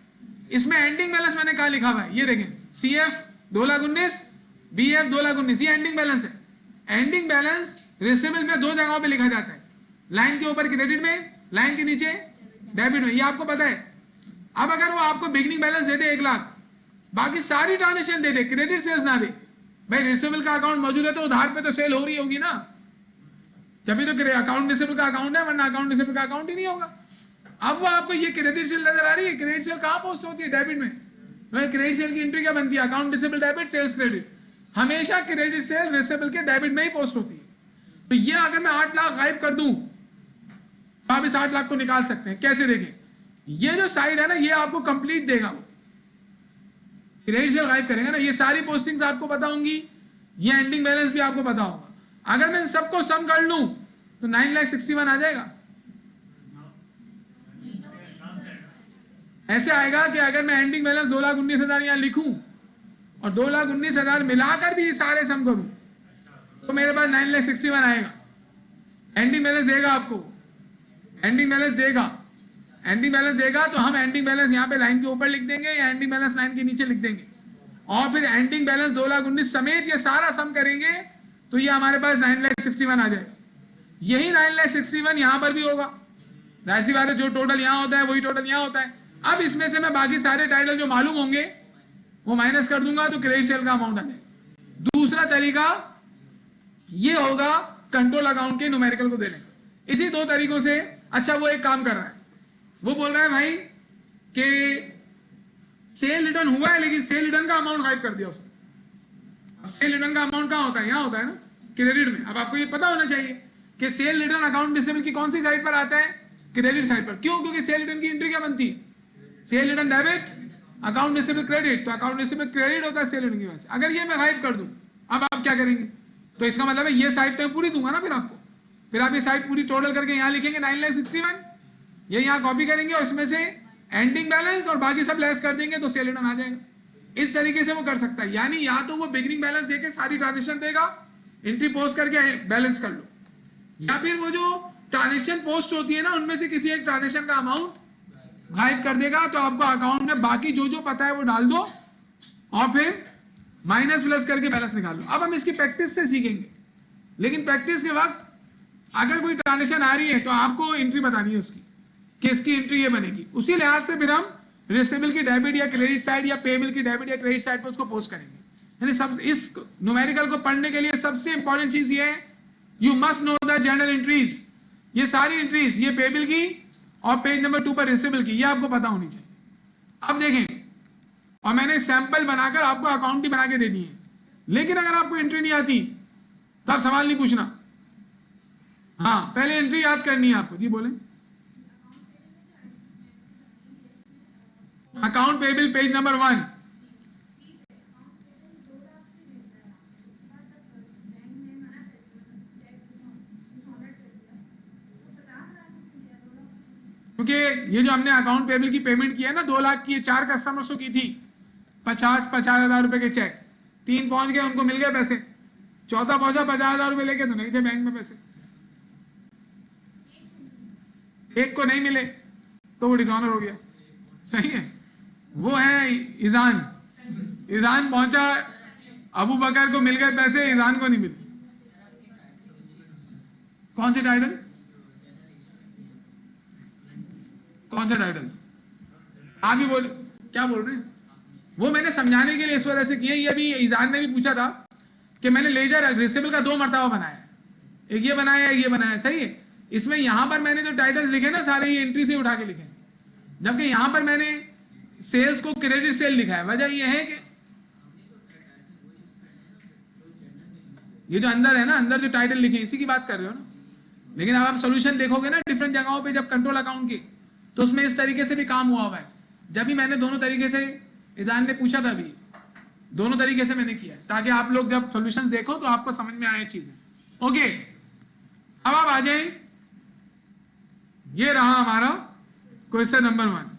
इसमें एंडिंग बैलेंस मैंने कहा लिखा हुआ है, ये देखें CF 2,19,000 BF 2,19,000, ये एंडिंग बैलेंस है। एंडिंग बैलेंस रिसीवेबल में 2 जगहों पे लिखा जाता है, लाइन के ऊपर क्रेडिट में, लाइन के नीचे डेबिट में, ये आपको पता है। अब अगर वो आपको बिगिनिंग बैलेंस दे दे 1 लाख, बाकी सारी ट्रांजेक्शन दे दे, क्रेडिट सेल्स ना दे, भाई रिसीवेबल का अकाउंट मौजूद है तो उधार पे तो सेल हो रही होगी ना, जब तो अकाउंट रिसीवेबल का अकाउंट है, वरना अकाउंट रिसीवेबल का अकाउंट ही नहीं होगा। अब वो आपको ये क्रेडिट सेल नजर आ रही है, क्रेडिट सेल कहाँ पोस्ट होती है, डेबिट में। क्रेडिट सेल की एंट्री क्या बनती है, account receivable debit sales credit, हमेशा क्रेडिट सेल रिसीवेबल के डेबिट में ही पोस्ट होती है। तो ये अगर मैं 8 लाख गायब कर दूं तो आप इस 8 लाख को निकाल सकते हैं। कैसे देखें, ये जो साइड है ना ये आपको कंप्लीट देगा, वो क्रेडिट सेल गायब करेंगे ना, ये सारी पोस्टिंग्स आपको पता होंगी, ये एंडिंग बैलेंस भी आपको पता होगा। अगर मैं इन सबको सम कर लूं तो 9,61,000 आ जाएगा। ऐसे आएगा कि अगर मैं एंडिंग बैलेंस 2,19,000 यहां लिखूं और 2,19,000 मिलाकर भी सारे सम करूं तो मेरे पास 9,61,000 आएगा। एंडिंग बैलेंस देगा आपको, एंडिंग बैलेंस देगा, एंडिंग बैलेंस देगा तो हम एंडिंग बैलेंस यहाँ पे लाइन के ऊपर लिख देंगे या एंडिंग बैलेंस लाइन के नीचे लिख देंगे, और फिर एंडिंग बैलेंस 2,19,000 समेत ये सारा सम करेंगे तो ये हमारे पास 9,61,000 आ जाएगा। यही 9,61,000 यहाँ पर भी होगा, जाहिर सी बात है, जो टोटल यहाँ होता है वही टोटल यहाँ होता है। अब इसमें से मैं बाकी सारे टाइटल जो मालूम होंगे वो माइनस कर दूंगा तो क्रेडिट सेल का अमाउंट आ जाएगा। दूसरा तरीका ये होगा कंट्रोल अकाउंट के न्यूमेरिकल को देने का। इसी 2 तरीकों से, अच्छा वो एक काम कर रहा है, वो बोल रहा है भाई कि सेल रिटर्न हुआ है लेकिन सेल रिटर्न का अमाउंट गायब कर दिया उसने। अब सेल रिटर्न का अमाउंट कहाँ होता है, यहाँ होता है ना क्रेडिट में। अब आपको ये पता होना चाहिए कि सेल रिटर्न अकाउंट रिसीवेबल की कौन सी साइड पर आता है, क्रेडिट साइड पर। क्यों, क्योंकि सेल रिटर्न की एंट्री क्या बनती है, cell return debit, account receivable credit, तो अकाउंट रिसीवेबल क्रेडिट होता है सेल रिटर्न की वजह से। अगर ये मैं गायब कर दूं अब आप क्या करेंगे, तो इसका मतलब है ये साइड तो पूरी दूंगा ना फिर आपको, फिर आप ये साइड पूरी टोटल करके यहाँ लिखेंगे 9,61,000, ये यहाँ कॉपी करेंगे और इसमें से एंडिंग बैलेंस और बाकी सब लेस कर देंगे तो सेल रिटर्न आ जाएगा। इस तरीके से वो कर सकता है, यानी या तो वो बिगिनिंग बैलेंस देके सारी ट्रांजेक्शन देगा, एंट्री पोस्ट करके बैलेंस कर लो, या फिर वो जो ट्रांजेक्शन पोस्ट होती है ना उनमें से किसी एक ट्रांजेक्शन का अमाउंट गायब कर देगा, तो आपको अकाउंट में बाकी जो जो पता है वो डाल दो और फिर माइनस प्लस करके बैलेंस निकाल लो। अब हम इसकी प्रैक्टिस से सीखेंगे, लेकिन प्रैक्टिस के वक्त अगर कोई ट्रांजेक्शन आ रही है तो आपको एंट्री बतानी है उसकी कि इसकी एंट्री ये बनेगी। उसी लिहाज से फिर हम रिसीवेबल की डेबिट या क्रेडिट साइड या पेबल की डेबिट या क्रेडिट साइड पर उसको पोस्ट करेंगे। यानी सब इस न्यूमेरिकल को पढ़ने के लिए सबसे इंपॉर्टेंट चीज ये है, you must know the general entries. ये सारी एंट्रीज, ये पेबल की और पेज नंबर 2 पर रिसीवेबल की, ये आपको पता होनी चाहिए। अब देखें, और मैंने सैंपल बनाकर आपको अकाउंट ही बना के दे दी है, लेकिन अगर आपको एंट्री नहीं आती तो आप सवाल नहीं पूछना, हाँ पहले एंट्री याद करनी है आपको। जी बोले, अकाउंट पेबल पेज नंबर 1, क्योंकि ये जो हमने अकाउंट पेबल की पेमेंट की है ना 2 लाख की, 4 कस्टमर्स को की थी, 50,000 रुपए के चेक, 3 पहुंच गए, उनको मिल गए पैसे, चौथा पहुंचा 50,000 रुपए लेके, तो नहीं थे बैंक में पैसे, एक को नहीं मिले तो वो डिसऑनर हो गया। सही है, वो है ईजान। ईजान पहुंचा, अबू बकर को मिल गए पैसे, ईजान को नहीं मिले। कौन से टाइटल, कौन सा टाइटल? आप ही बोले, क्या बोल रहे हैं? वो मैंने समझाने के लिए इस वजह से किया। ये अभी ईजान ने भी पूछा था कि मैंने लेजर रिसेबल का 2 मरतबा बनाया है, एक ये बनाया है, ये बनाया। सही है, इसमें यहां पर मैंने जो टाइटल्स लिखे ना सारे ये एंट्री से उठा के लिखे, जबकि यहां पर मैंने सेल्स को क्रेडिट सेल लिखा है। वजह यह है कि ये जो अंदर है ना, अंदर जो टाइटल लिखे इसी की बात कर रहे हो ना। लेकिन अब आप सोल्यूशन देखोगे ना डिफरेंट जगहों पे जब कंट्रोल अकाउंट के, तो उसमें इस तरीके से भी काम हुआ हुआ है। जब भी मैंने दोनों तरीके से, ईजान ने पूछा था भी, दोनों तरीके से मैंने किया है ताकि आप लोग जब सॉल्यूशन देखो तो आपको समझ में आए चीजें। ओके, अब आप आ जाए, ये रहा हमारा क्वेश्चन नंबर 1।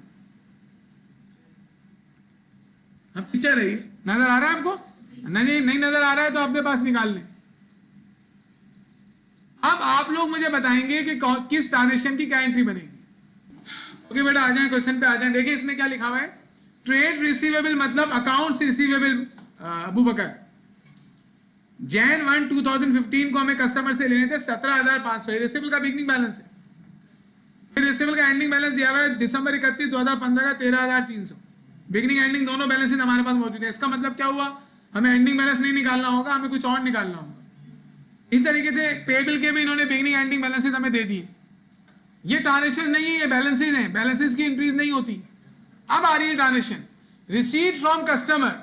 अब पिक्चर रही, नजर आ रहा है आपको? नहीं नजर आ रहा है तो अपने पास निकाल लें। अब आप लोग मुझे बताएंगे कि किस ट्रांजेक्शन की क्या एंट्री बनेगी। ओके बेटा, आ जाए क्वेश्चन पे आ जाए। देखिए इसमें क्या लिखा हुआ है, ट्रेड रिसीवेबल मतलब अकाउंट्स रिसीवेबल। अबू बकर, Jan 1, 2015 को हमें कस्टमर से लेने थे 17,500, रिसीवेबल का बिगनिंग बैलेंस है। फिर रिसीवेबल का एंडिंग बैलेंस दिया हुआ है दिसंबर 31, 2015 का 13,300। बिगनिंग एंडिंग दोनों बैलेंसेस हमारे पास मौजूद है। इसका मतलब क्या हुआ, हमें एंडिंग बैलेंस नहीं निकालना होगा, हमें कुछ और निकालना होगा। इस तरीके से पेबल के भी इन्होंने बिगनिंग एंडिंग बैलेंसेस हमें दे दिए। ये ट्रांजेक्शन नहीं है, ये बैलेंसेस हैं, बैलेंसेस की एंट्रीज नहीं होती। अब आ रही है ट्रांजेक्शन, रिसीट फ्रॉम कस्टमर।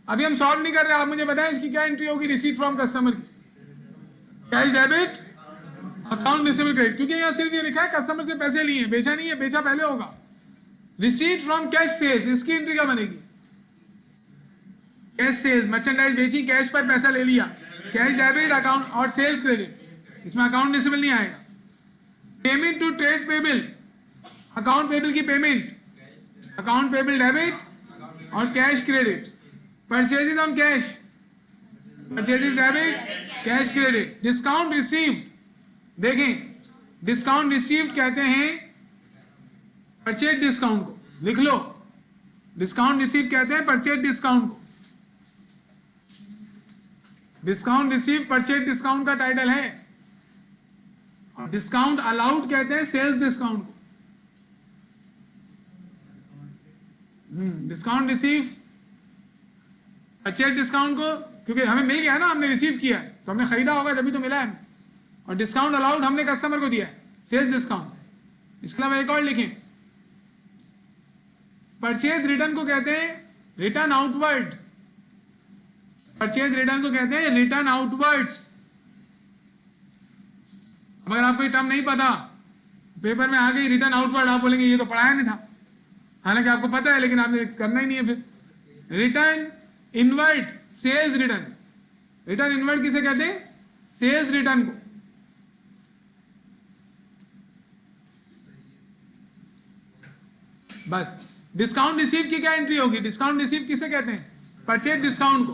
अभी हम सॉल्व नहीं कर रहे, आप मुझे बताएं इसकी क्या एंट्री होगी रिसीट फ्रॉम कस्टमर की। Cash debit, account receivable credit, क्योंकि यहाँ सिर्फ ये लिखा है कस्टमर से पैसे लिए, बेचा नहीं है, बेचा पहले होगा। रिसीट फ्रॉम कैश सेल्स, इसकी एंट्री क्या बनेगी? कैश सेल्स, मर्चेंडाइज बेची, कैश पर पैसा ले लिया, कैश डेबिट अकाउंट और सेल्स क्रेडिट, इसमें अकाउंट रिसीवेबल नहीं आएगा। Payment to trade payable, account payable की पेमेंट, अकाउंट पेबल डेबिट और cash credit. Purchases on cash, purchases debit, cash credit. Discount received, देखें डिस्काउंट रिसीव्ड कहते हैं परचेज डिस्काउंट को, लिख लो, डिस्काउंट रिसीव कहते हैं परचेज डिस्काउंट को। डिस्काउंट रिसीव परचेज डिस्काउंट का टाइटल है। और डिस्काउंट अलाउड कहते हैं सेल्स डिस्काउंट को। डिस्काउंट रिसीव परचेज डिस्काउंट को, क्योंकि हमें मिल गया ना, हमने रिसीव किया है तो हमने खरीदा होगा तभी तो मिला है। और डिस्काउंट अलाउड हमने कस्टमर को दिया है, सेल्स डिस्काउंट। इसके अलावा एक और लिखें, परचेज रिटर्न को कहते हैं रिटर्न आउटवर्ड। परचेज रिटर्न को कहते हैं रिटर्न आउटवर्ड्स। अगर आपको ये टर्म नहीं पता, पेपर में आ गई रिटर्न आउटवर्ड, आप बोलेंगे ये तो पढ़ाया नहीं था, हालांकि आपको पता है लेकिन आपने करना ही नहीं है। फिर return inward, sales return. Return inward किसे कहते हैं? सेल्स रिटर्न को। बस डिस्काउंट रिसीव की क्या एंट्री होगी? डिस्काउंट रिसीव किसे कहते हैं? परचेज डिस्काउंट को।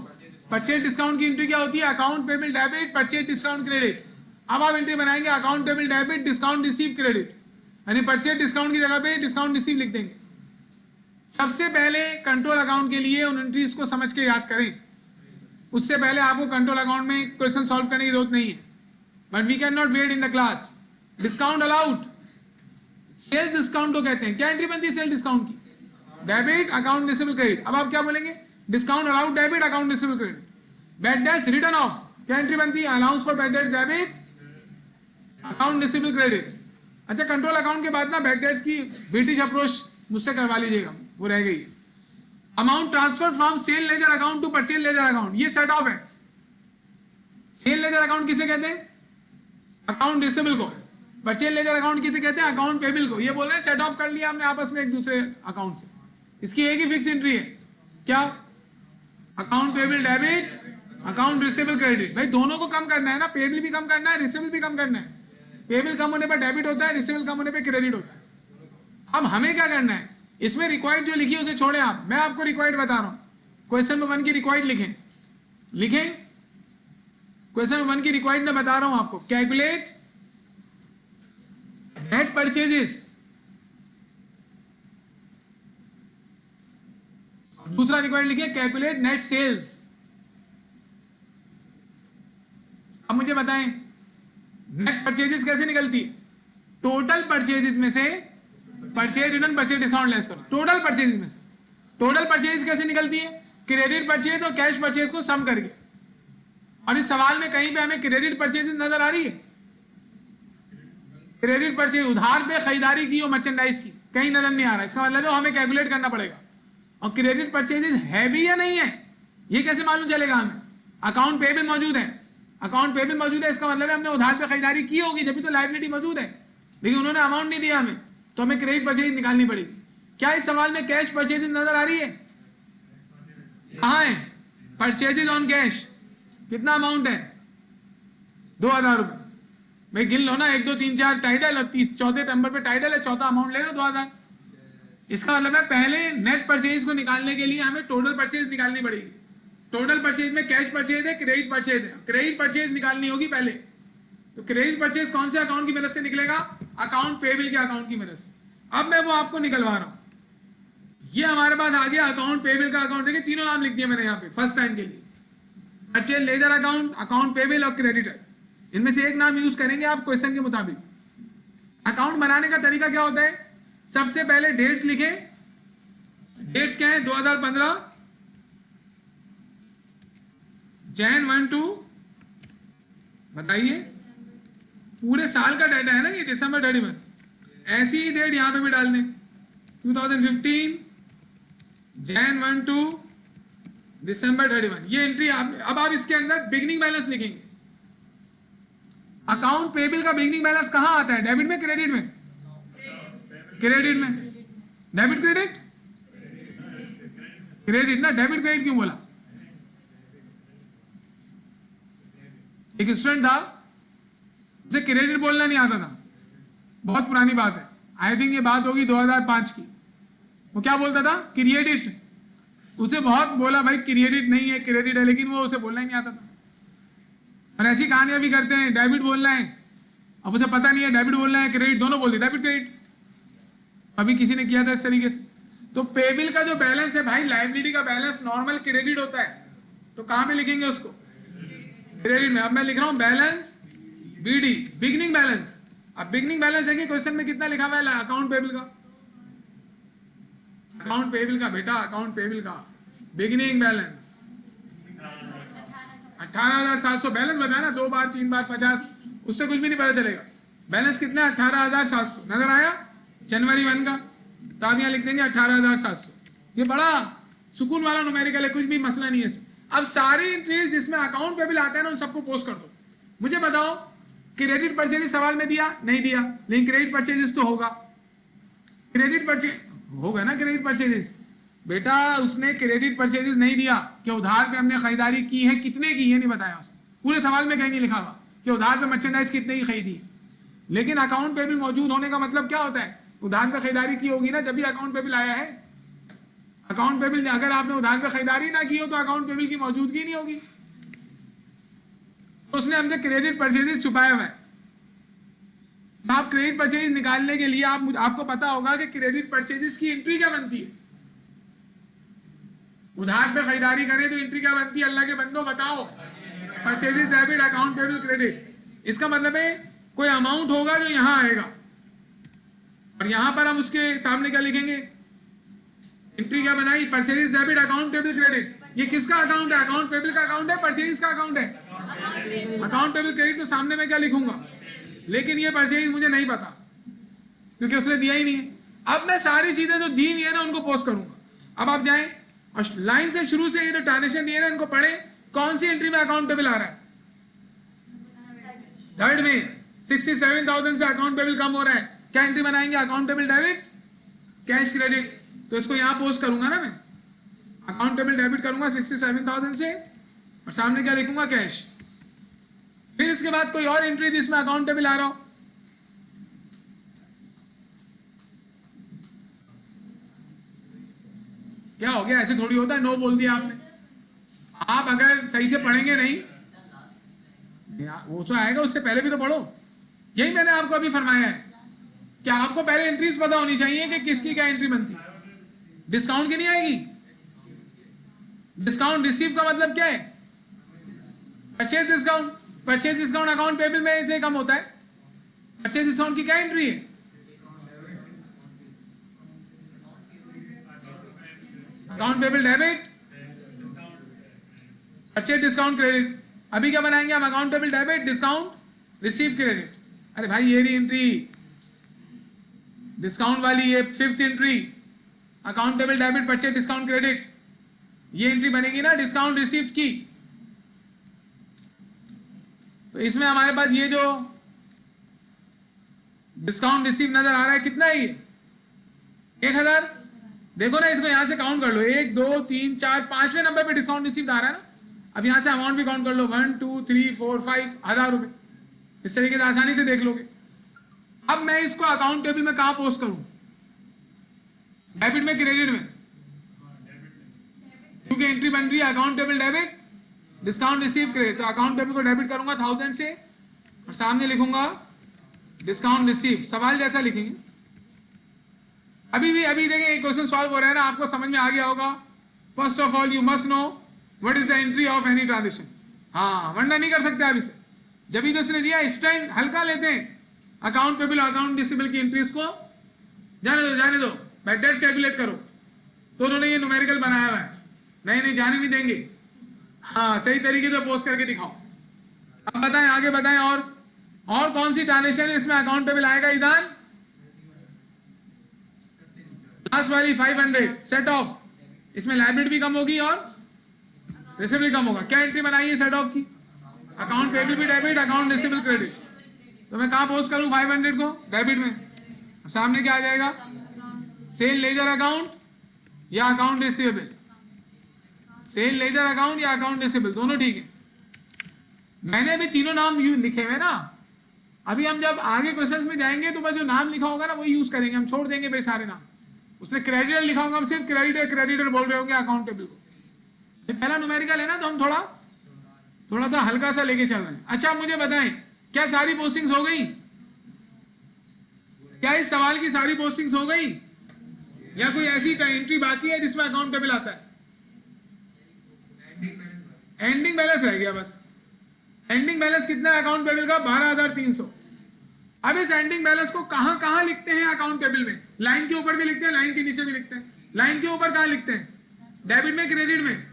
परचेज डिस्काउंट की एंट्री क्या होती है? Account payable debit, purchase discount credit. अब आप एंट्री बनाएंगे account payable debit, discount receive credit, यानी परचेज डिस्काउंट की जगह पे डिस्काउंट रिसीव लिख देंगे। सबसे पहले कंट्रोल अकाउंट के लिए उन एंट्रीज को समझ के याद करें, उससे पहले आपको कंट्रोल अकाउंट में क्वेश्चन सॉल्व करने की जरूरत नहीं है, but we can not wait in the class. Discount allowed, sales discount को कहते हैं। क्या एंट्री बनती है सेल्स डिस्काउंट की? Debit, account receivable credit. अब आप क्या बोलेंगे? Discount allowed debit, account receivable credit. Bad debts return off, क्या एंट्री बनती है? Allowance for bad debts debit, account receivable credit. अच्छा, कंट्रोल अकाउंट के बाद ना बैड डेट्स की ब्रिटिश अप्रोच मुझसे करवा लीजिएगा, वो रह गई। Amount transfer from sale ledger account to purchase ledger account, ये सेट ऑफ है। सेल लेजर अकाउंट किसे कहते हैं? अकाउंट रिसीवेबल को। परचेज लेजर अकाउंट किसे कहते हैं? अकाउंट पेबल को। ये बोल रहे हैं सेट ऑफ कर लिया हमने आपस में एक दूसरे अकाउंट से, इसकी एक ही फिक्स एंट्री है। क्या? Account payable debit, account receivable credit. भाई दोनों को कम करना है ना, पेबल भी कम करना है, रिसीवेबल भी कम करना है। पेबल कम होने पर डेबिट होता है, रिसीवेबल कम होने पर क्रेडिट होता है। अब हमें क्या करना है, इसमें रिक्वायर्ड जो लिखी है उसे छोड़े आप, मैं आपको रिक्वायर्ड बता रहा हूं। क्वेश्चन नंबर 1 की रिक्वायर्ड लिखें, क्वेश्चन नंबर 1 की रिक्वायर्ड मैं बता रहा हूं आपको, कैलकुलेट नेट परचेजेस। दूसरा रिक्वायर्ड लिखिए कैलकुलेट नेट सेल्स। अब मुझे बताएं नेट परचेजेस कैसे निकलती है? टोटल परचेजेस में से purchase return purchase discount less करो, टोटल परचेजेस में से। टोटल परचेज कैसे निकलती है? क्रेडिट परचेज और कैश परचेज को सम करके। और इस सवाल में कहीं पे हमें क्रेडिट परचेज नजर आ रही है? क्रेडिट परचेज उधार पे खरीदारी की हो मर्चेंडाइज की, कहीं नजर नहीं आ रहा। इसका मतलब है हमें कैलकुलेट करना पड़ेगा। और क्रेडिट परचेजेस है भी या नहीं है ये कैसे मालूम चलेगा हमें? अकाउंट पेबल मौजूद है, अकाउंट पेबल मौजूद है, इसका मतलब है हमने उधार पे खरीदारी की होगी, जब भी तो लायबिलिटी मौजूद है, लेकिन उन्होंने अमाउंट नहीं दिया हमें, तो हमें क्रेडिट परचेज निकालनी पड़ेगी। क्या इस सवाल में कैश परचेज नजर आ रही है? कहाँ है परचेजेज ऑन कैश? कितना अमाउंट है? 2000 रुपए। भाई गिन लो ना, 1 2 3 4 टाइटल और 4थे नंबर पे टाइटल है, चौथा अमाउंट लेगा 2000। इसका मतलब है पहले नेट परचेज को निकालने के लिए हमें टोटल परचेज निकालनी पड़ेगी। टोटल परचेज में कैश परचेज है, क्रेडिट परचेज है, क्रेडिट परचेज निकालनी होगी पहले। तो क्रेडिट परचेज कौन से अकाउंट की मदद से निकलेगा? अकाउंट पेबल के अकाउंट की मदद से। अब मैं वो आपको निकलवा रहा हूं। ये हमारे पास आ गया अकाउंट पेबल का अकाउंट। देखिए तीनों नाम लिख दिए मैंने यहाँ पे फर्स्ट टाइम के लिए, purchase ledger account, account payable और क्रेडिटर। इनमें से एक नाम यूज करेंगे आप क्वेश्चन के मुताबिक। अकाउंट बनाने का तरीका क्या होता है? सबसे पहले डेट्स लिखे। डेट्स क्या है? 2015 जैन 1 2, बताइए पूरे साल का डाटा है ना ये, दिसंबर 31। ऐसी ही डेट यहां पे भी डाल दें, 2015 जैन 1 2 दिसंबर 31। ये एंट्री अब आप इसके अंदर बिगनिंग बैलेंस लिखेंगे। अकाउंट पेबल का बिगनिंग बैलेंस कहां आता है? डेबिट में, क्रेडिट में? क्रेडिट में। Debit credit? क्रेडिट ना, डेबिट क्रेडिट क्यों बोला? एक स्टूडेंट था उसे क्रेडिट बोलना नहीं आता था, बहुत पुरानी बात है, आई थिंक ये बात होगी 2005 की। वो क्या बोलता था? क्रेडिट। उसे बहुत बोला भाई क्रेडिट नहीं है क्रेडिट है, लेकिन वो उसे बोलना ही नहीं आता था। और ऐसी कहानियां भी करते हैं, डेबिट बोलना है, अब उसे पता नहीं है डेबिट बोलना है क्रेडिट, दोनों बोलते डेबिट क्रेडिट। अभी किसी ने किया था इस तरीके से। तो पेबिल का जो बैलेंस है भाई, लायबिलिटी का बैलेंस नॉर्मल क्रेडिट होता है, तो कहां पे लिखेंगे उसको? क्रेडिट में। अब मैं लिख रहा हूं बैलेंस बीडी, बिगनिंग बैलेंस। अब बिगनिंग बैलेंस देखिए क्वेश्चन में कितना लिखा हुआ है अकाउंट पेबल का, अकाउंट पेबल का बेटा, अकाउंट पेबल का बिगनिंग बैलेंस 18,700। बैलेंस बताया ना, 2 बार 3 बार 50, उससे कुछ भी नहीं पता चलेगा। बैलेंस कितना है? 18,700 नजर आया जनवरी 1 का, तो आप यहाँ लिख देंगे 18,700। ये बड़ा सुकून वाला न्यूमेरिकल है, कुछ भी मसला नहीं है इसमें। अब सारी एंट्रीज जिसमें अकाउंट पेबल आता है ना, उन सबको पोस्ट कर दो। मुझे बताओ क्रेडिट परचेज सवाल में दिया नहीं दिया, लेकिन क्रेडिट परचेजेस तो होगा, क्रेडिट परचेज होगा ना। क्रेडिट परचेजेस बेटा उसने क्रेडिट परचेजेस नहीं दिया कि उधार पे हमने खरीदारी की है, कितने की ये नहीं बताया उसने, पूरे सवाल में कहीं नहीं लिखा हुआ कि उधार पे मर्चेंडाइज कितने की खरीदी है। लेकिन अकाउंट पेबल मौजूद होने का मतलब क्या होता है? उधार पे खरीदारी की होगी ना, जब भी अकाउंट पेबल आया है। अकाउंट पेबल अगर आपने उधार पे खरीदारी ना की हो तो अकाउंट पेबल की मौजूदगी नहीं होगी। तो उसने हमसे क्रेडिट परचेजेस छुपाया हुआ है। आप क्रेडिट परचेज निकालने के लिए आपको पता होगा कि क्रेडिट परचेजेस की एंट्री क्या बनती है। उधार पे खरीदारी करें तो एंट्री क्या बनती है? अल्लाह के बंदो बताओ। Purchases debit, account payable, credit. इसका मतलब है कोई अमाउंट होगा जो यहां आएगा, और यहां पर हम उसके सामने क्या लिखेंगे? एंट्री क्या बनाई? Purchases debit, account payable, credit. ये किसका अकाउंट है? अकाउंट पेबल का अकाउंट है, परचेज का अकाउंट है अकाउंट पेबल, क्रेडिट। तो सामने में क्या लिखूंगा? लेकिन ये परचेज मुझे नहीं पता क्योंकि उसने दिया ही नहीं है। अब मैं सारी चीजें जो दी हुई है ना उनको पोस्ट करूंगा। अब आप जाएं और लाइन से शुरू से ये जो ट्रांजेक्शन दिए ना इनको पढ़े, कौन सी एंट्री में अकाउंट पेबल आ रहा है? थर्ड में 67,000 से अकाउंट पेबल कम हो रहा है, क्या एंट्री बनाएंगे? Account payable debit, cash credit. तो इसको यहां पोस्ट करूंगा ना मैं, अकाउंट पेबल डेबिट करूंगा 67,000 से, और सामने क्या लिखूंगा? कैश। फिर इसके बाद कोई और एंट्री जिसमें अकाउंट पेबल आ रहा हो, क्या हो गया, ऐसे थोड़ी होता है, नो बोल दिया आपने। आप अगर सही से पढ़ेंगे नहीं, वो तो आएगा, उससे पहले भी तो पढ़ो। यही मैंने आपको अभी फरमाया है कि आपको पहले एंट्रीज पता होनी चाहिए कि किसकी क्या एंट्री बनती है। डिस्काउंट की नहीं आएगी। डिस्काउंट रिसीव का मतलब क्या है? Purchase discount. Purchase discount account payable में से कम होता है। परचेज डिस्काउंट की क्या एंट्री है? Account payable debit, purchase discount credit. अभी क्या बनाएंगे हम? Account payable debit, discount receive credit. अरे भाई ये रही एंट्री डिस्काउंट वाली, ये 5th entry, account payable debit purchase discount credit. ये एंट्री बनेगी ना डिस्काउंट रिसीव्ड की। तो इसमें हमारे पास ये जो डिस्काउंट रिसीव नजर आ रहा है कितना है ये? 1000। देखो ना, इसको यहां से काउंट कर लो, 1 2 3 4 5वें नंबर पे डिस्काउंट रिसीव्ड आ रहा है ना। अब यहां से अमाउंट भी काउंट कर लो, 1 2 3 4 5 1000 रुपए। इस तरीके से आसानी से देख लोगे। अब मैं इसको अकाउंट टेबल में कहां पोस्ट करूं? डेबिट में, क्रेडिट में? क्योंकि एंट्री बन रही है account table debit, discount receive credit. तो अकाउंट टेबल को डेबिट करूंगा 1000 से और सामने लिखूंगा डिस्काउंट रिसीव, सवाल जैसा लिखेंगे। अभी देखिए क्वेश्चन सॉल्व हो रहा है ना, आपको समझ में आ गया होगा। First of all you must know what is the entry of any transaction. हाँ, वरना नहीं कर सकते आप इसे। जब भी तो इसने दिया स्टैंड हल्का लेते हैं, अकाउंट पेबल अकाउंट रिसीवेबल की एंट्रीज को जाने दो भाई, डेट्स कैलकुलेट करो। तो उन्होंने ये न्यूमेरिकल बनाया हुआ है, नहीं जाने नहीं देंगे। हाँ, सही तरीके से पोस्ट करके दिखाओ। अब बताएं, आगे बताएं। और कौन सी ट्रांजेक्शन है इसमें अकाउंट पेबल आएगा? ईदान लास्ट वाली 500 सेट ऑफ, इसमें लायबिलिटी भी कम होगी और रिसीवेबल भी कम होगा। क्या एंट्री बनाई है सेट ऑफ की? अकाउंट पेबल भी डेबिट, अकाउंट रिसीवेबल क्रेडिट। तो मैं कहां पोस्ट करूं 500 को? डेबिट में। सामने क्या आ जाएगा? सेल लेजर अकाउंट या account receivable? Sale ledger account या अकाउंट रिसीवेबल, दोनों ठीक है। मैंने भी तीनों नाम लिखे हुए ना। अभी हम जब आगे क्वेश्चंस में जाएंगे तो बस जो नाम लिखा होगा ना वही यूज करेंगे, हम छोड़ देंगे भाई सारे नाम। उसने क्रेडिटर लिखा होगा, हम सिर्फ क्रेडिटर बोल रहे होंगे अकाउंटेबल को। ये पहला न्यूमेरिकल है ना, तो हम थोड़ा सा हल्का सा लेके चल रहे हैं। अच्छा मुझे बताएं, क्या सारी पोस्टिंग्स हो गई? क्या इस सवाल की सारी पोस्टिंग्स हो गई या कोई ऐसी एंट्री बाकी है जिसमें अकाउंटेबल आता है? एंडिंग बैलेंस रह गया बस। एंडिंग बैलेंस कितना है अकाउंट पेबल का? 12300। अब इस एंडिंग बैलेंस को कहां लिखते हैं अकाउंट टेबल में? लाइन के ऊपर भी लिखते हैं, लाइन के नीचे भी लिखते हैं। लाइन के ऊपर कहां लिखते हैं? डेबिट में, क्रेडिट में?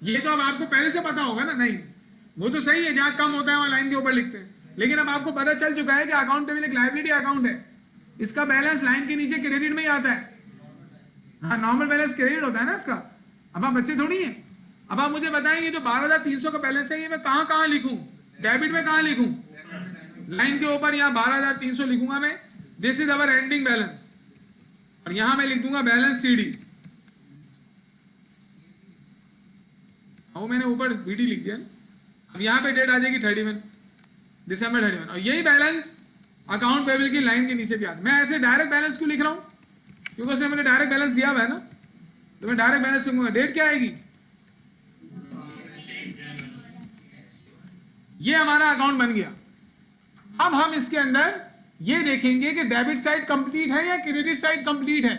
ये तो अब आपको पहले से पता होगा ना। नहीं, वो तो सही है, जहां कम होता है वहां लाइन के ऊपर लिखते हैं। लेकिन अब आपको पता चल चुका है कि अकाउंट टेबल एक लायबिलिटी अकाउंट है, इसका बैलेंस लाइन के नीचे क्रेडिट में ही आता है। हाँ, नॉर्मल बैलेंस क्रेडिट होता है ना इसका। अब आप बच्चे थोड़ी है। अब आप मुझे बताएं, ये जो 12300 का बैलेंस है, ये मैं कहां लिखूं? डेबिट में कहां लिखूं? लाइन के ऊपर यहाँ 12300 लिखूंगा मैं, this is our ending balance. और यहां मैं लिख दूंगा बैलेंस सीडी। वो मैंने ऊपर बीडी लिख दिया। अब यहाँ पे डेट आ जाएगी 31 दिसंबर 31, और यही बैलेंस अकाउंट पेबल की लाइन के नीचे भी आता है। मैं ऐसे डायरेक्ट बैलेंस क्यों लिख रहा हूं? क्योंकि उसने मैंने डायरेक्ट बैलेंस दिया हुआ है ना, तो मैं डायरेक्ट बैलेंस लिखूंगा। डेट क्या आएगी? ये हमारा अकाउंट बन गया। अब हम इसके अंदर ये देखेंगे कि डेबिट साइड कंप्लीट है या क्रेडिट साइड कंप्लीट है।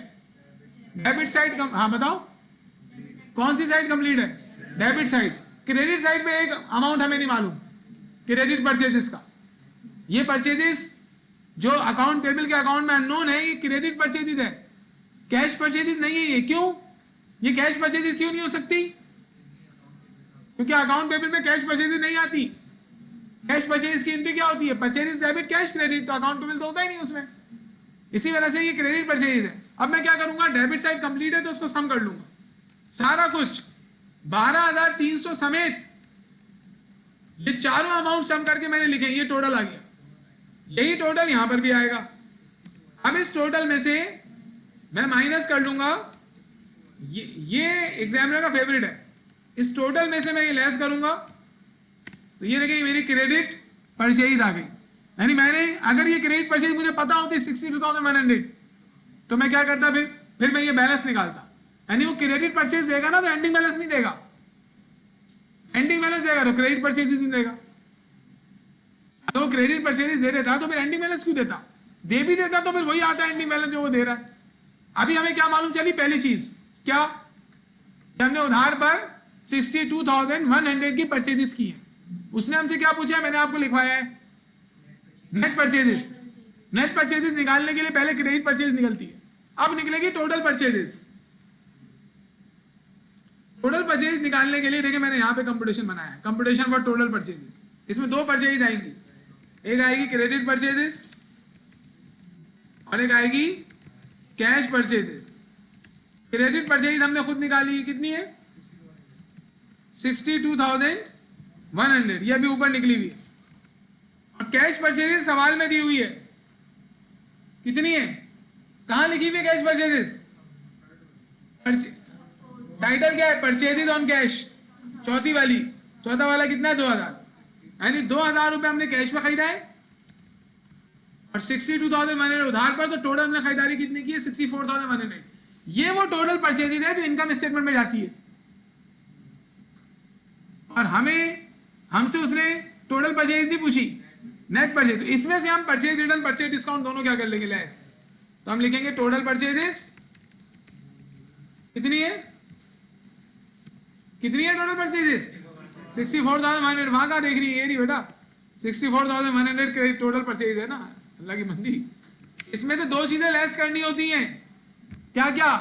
डेबिट साइड हाँ बताओ, कौन सी साइड कंप्लीट है? Debit side. क्रेडिट साइड पे एक अमाउंट हमें नहीं मालूम, क्रेडिट परचेजेस का। ये परचेजेस जो अकाउंट पेबल के अकाउंट में अननोन है, ये क्रेडिट परचेजेस है, कैश परचेजेस नहीं है। ये क्यों? ये कैश परचेजेस क्यों नहीं हो सकती? क्योंकि अकाउंट पेबल में कैश परचेजेस नहीं आती। कैश परचेज की एंट्री क्या होती है? Purchase debit, cash credit. तो अकाउंट पेबल तो होता ही नहीं उसमें, इसी वजह से ये क्रेडिट परचेज है। अब मैं क्या करूंगा? डेबिट साइड कंप्लीट है तो उसको सम कर लूंगा, सारा कुछ 12300 समेत ये चारों अमाउंट सम करके मैंने लिखे, ये टोटल आ गया। यही टोटल यहां पर भी आएगा। अब इस टोटल में से मैं माइनस कर लूंगा, ये एग्जामिनर का फेवरेट है, इस टोटल में से मैं ये लेस करूंगा, तो ये देखिए मेरी क्रेडिट परचेज आ गई। यानी मैंने अगर ये क्रेडिट परचेज मुझे पता होती 62,100, तो मैं क्या करता? फिर मैं ये बैलेंस निकालता। यानी वो क्रेडिट परचेज देगा ना तो एंडिंग बैलेंस नहीं देगा, एंडिंग बैलेंस देगा तो क्रेडिट परचेज नहीं देगा। अगर वो क्रेडिट परचेज दे देता तो फिर एंडिंग बैलेंस क्यों देता? दे भी देता तो फिर वही आता है एंडिंग बैलेंस जो वो दे रहा है। अभी हमें क्या मालूम चली? पहली चीज क्या, हमने उधार पर 62,100 की परचेजेस की है। उसने हमसे क्या पूछा? मैंने आपको लिखवाया है नेट परचेजेस। नेट परचेजेस निकालने के लिए पहले क्रेडिट परचेज निकलती है, अब निकलेगी टोटल परचेजेस। टोटल परचेज निकालने के लिए देखिए मैंने यहाँ पे कंप्यूटेशन बनाया है, कंप्यूटेशन फॉर टोटल परचेजेस। इसमें दो परचेज आएंगी, एक आएगी क्रेडिट परचेजेस और एक आएगी कैश परचेजेस। क्रेडिट परचेज हमने खुद निकाली है, कितनी है? 62,100, ये अभी ऊपर निकली हुई है। और कैश परचेजेस सवाल में दी हुई है, कितनी है? कहां लिखी हुई है कैश परचेजेस? टाइटल क्या है? परचेजेस ऑन कैश, चौथी वाली। चौथा वाला कितना है? 2,000, यानी 2,000 रुपए हमने कैश में खरीदा है और 62,100 उधार पर। तो टोटल हमने खरीदारी कितनी की है? 64,100। ये वो टोटल परचेजेज है जो इनकम स्टेटमेंट में जाती है। और हमसे उसने टोटल परचेज नहीं पूछी, नेट परचेज। तो इसमें से हम परचेज रिटर्न, परचेज डिस्काउंट दोनों क्या कर लेंगे? लेस। तो हम लिखेंगे टोटल परचेजेस कितनी है? कितनी है टोटल परचेजेस? 64,100। वहां का देख रही है? ये नहीं बेटा, 64,100 टोटल परचेज है ना, अल्लाह की बंदी। इसमें तो दो चीजें लेस करनी होती हैं, क्या क्या?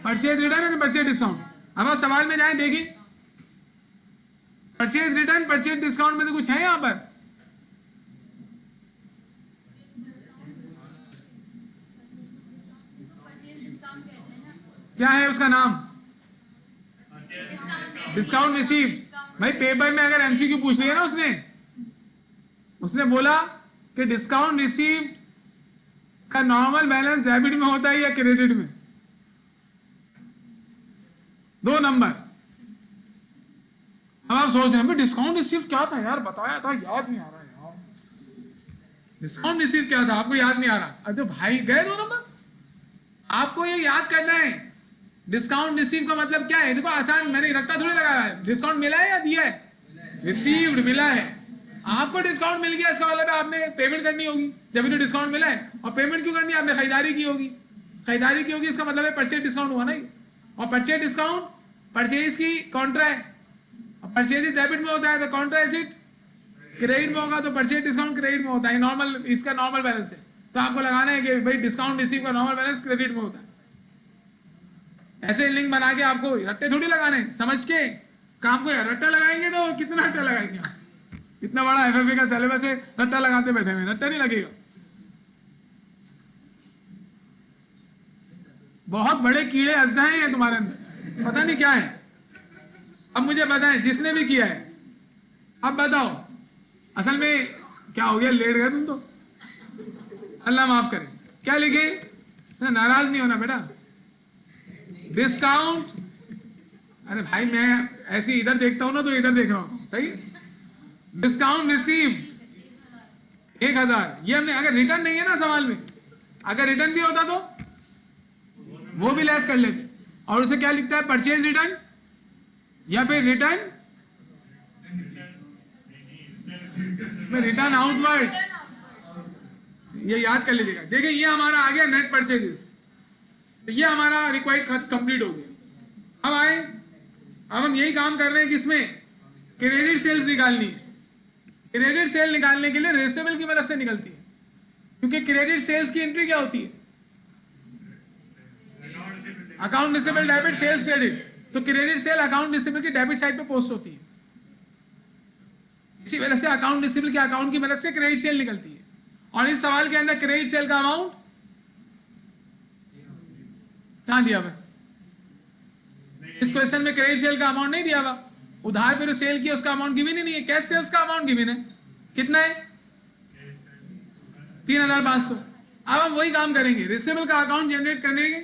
परचेज रिटर्न और परचेज डिस्काउंट। अब आप सवाल में जाएं, देखिए परचेज रिटर्न, परचेज डिस्काउंट में तो कुछ है यहां पर? क्या है उसका नाम? Discount receive. भाई पेपर में अगर एमसीक्यू पूछ लिया ना उसने बोला कि डिस्काउंट रिसीव का नॉर्मल बैलेंस डेबिट में होता है या क्रेडिट में? 2 नंबर। अब आप सोच रहे हैं डिस्काउंट रिसीव क्या था यार, बताया था, याद नहीं आ रहा यार। डिस्काउंट रिसीव क्या था आपको याद नहीं आ रहा? अरे तो भाई गए 2 नंबर। आपको ये याद करना है डिस्काउंट रिसीव का मतलब क्या है। देखो आसान, मैंने रट्टा थोड़ी लगाया है। डिस्काउंट मिला है या दिया है? रिसीव्ड, मिला है। आपको डिस्काउंट मिल गया, इसका मतलब आपने पेमेंट करनी होगी, जब तो डिस्काउंट मिला है। और पेमेंट क्यों करनी है? आपने खरीदारी की होगी, खरीदारी की होगी, इसका मतलब है परचेज डिस्काउंट हुआ ना। और परचेज डिस्काउंट परचेज की कॉन्ट्रा है, और परचेज डेबिट में होता है तो कॉन्ट्रा एसेट क्रेडिट में होगा, तो परचेज डिस्काउंट क्रेडिट में होता है। नॉर्मल, इसका नॉर्मल बैलेंस है, तो आपको लगाना है कि भाई डिस्काउंट रिसीव का नॉर्मल बैलेंस क्रेडिट में होता है। ऐसे लिंक बना के आपको रट्टे थोड़ी लगाने, समझ के काम को। रट्टा लगाएंगे तो कितना रट्टा लगाएंगे आप? इतना बड़ा एफएफए का सिलेबस है, रट्टा लगाते बैठे हुए, रट्टा नहीं लगेगा। बहुत बड़े कीड़े अजदाए हैं तुम्हारे अंदर, पता नहीं क्या है। अब मुझे बताएं, जिसने भी किया है, अब बताओ असल में क्या हो गया? लेट गए तुम तो, अल्लाह माफ करे। क्या लिखे? नाराज नहीं होना बेटा। डिस्काउंट, अरे भाई मैं ऐसे इधर देखता हूं ना तो इधर देख रहा हूं, सही। डिस्काउंट रिसीव 1,000, ये हमने, अगर रिटर्न नहीं है ना सवाल में, अगर रिटर्न भी होता तो वो भी लेस कर लेते। और उसे क्या लिखता है? परचेज रिटर्न या फिर रिटर्न में रिटर्न आउटवर्ड, ये याद कर लीजिएगा। देखिए ये हमारा आ गया नेट परचेजेस, तो ये हमारा रिक्वायर्ड कंप्लीट हो गया। अब आए, अब हम यही काम कर रहे हैं कि इसमें क्रेडिट सेल्स निकालनी है। क्रेडिट सेल निकालने के लिए रेसिबल की मदद से निकलती है, क्योंकि क्रेडिट सेल्स की एंट्री क्या होती है? Account receivable debit sales credit. तो क्रेडिट सेल अकाउंट रिसीवेबल की डेबिट साइड पे पोस्ट होती है, इसी वजह से अकाउंट रिसीवेबल के अकाउंट की मदद से क्रेडिट सेल निकलती है। और इस सवाल के अंदर क्रेडिट सेल का अमाउंट कहां दिया हुआ? इस क्वेश्चन में क्रेडिट सेल का अमाउंट नहीं दिया हुआ। उधार पे जो सेल किया उसका अमाउंट गिवन ही नहीं है। कैश सेल्स का अमाउंट गिवन है, कितना है? 3,500। अब हम वही काम करेंगे, रिसीवेबल का अकाउंट जनरेट करने के।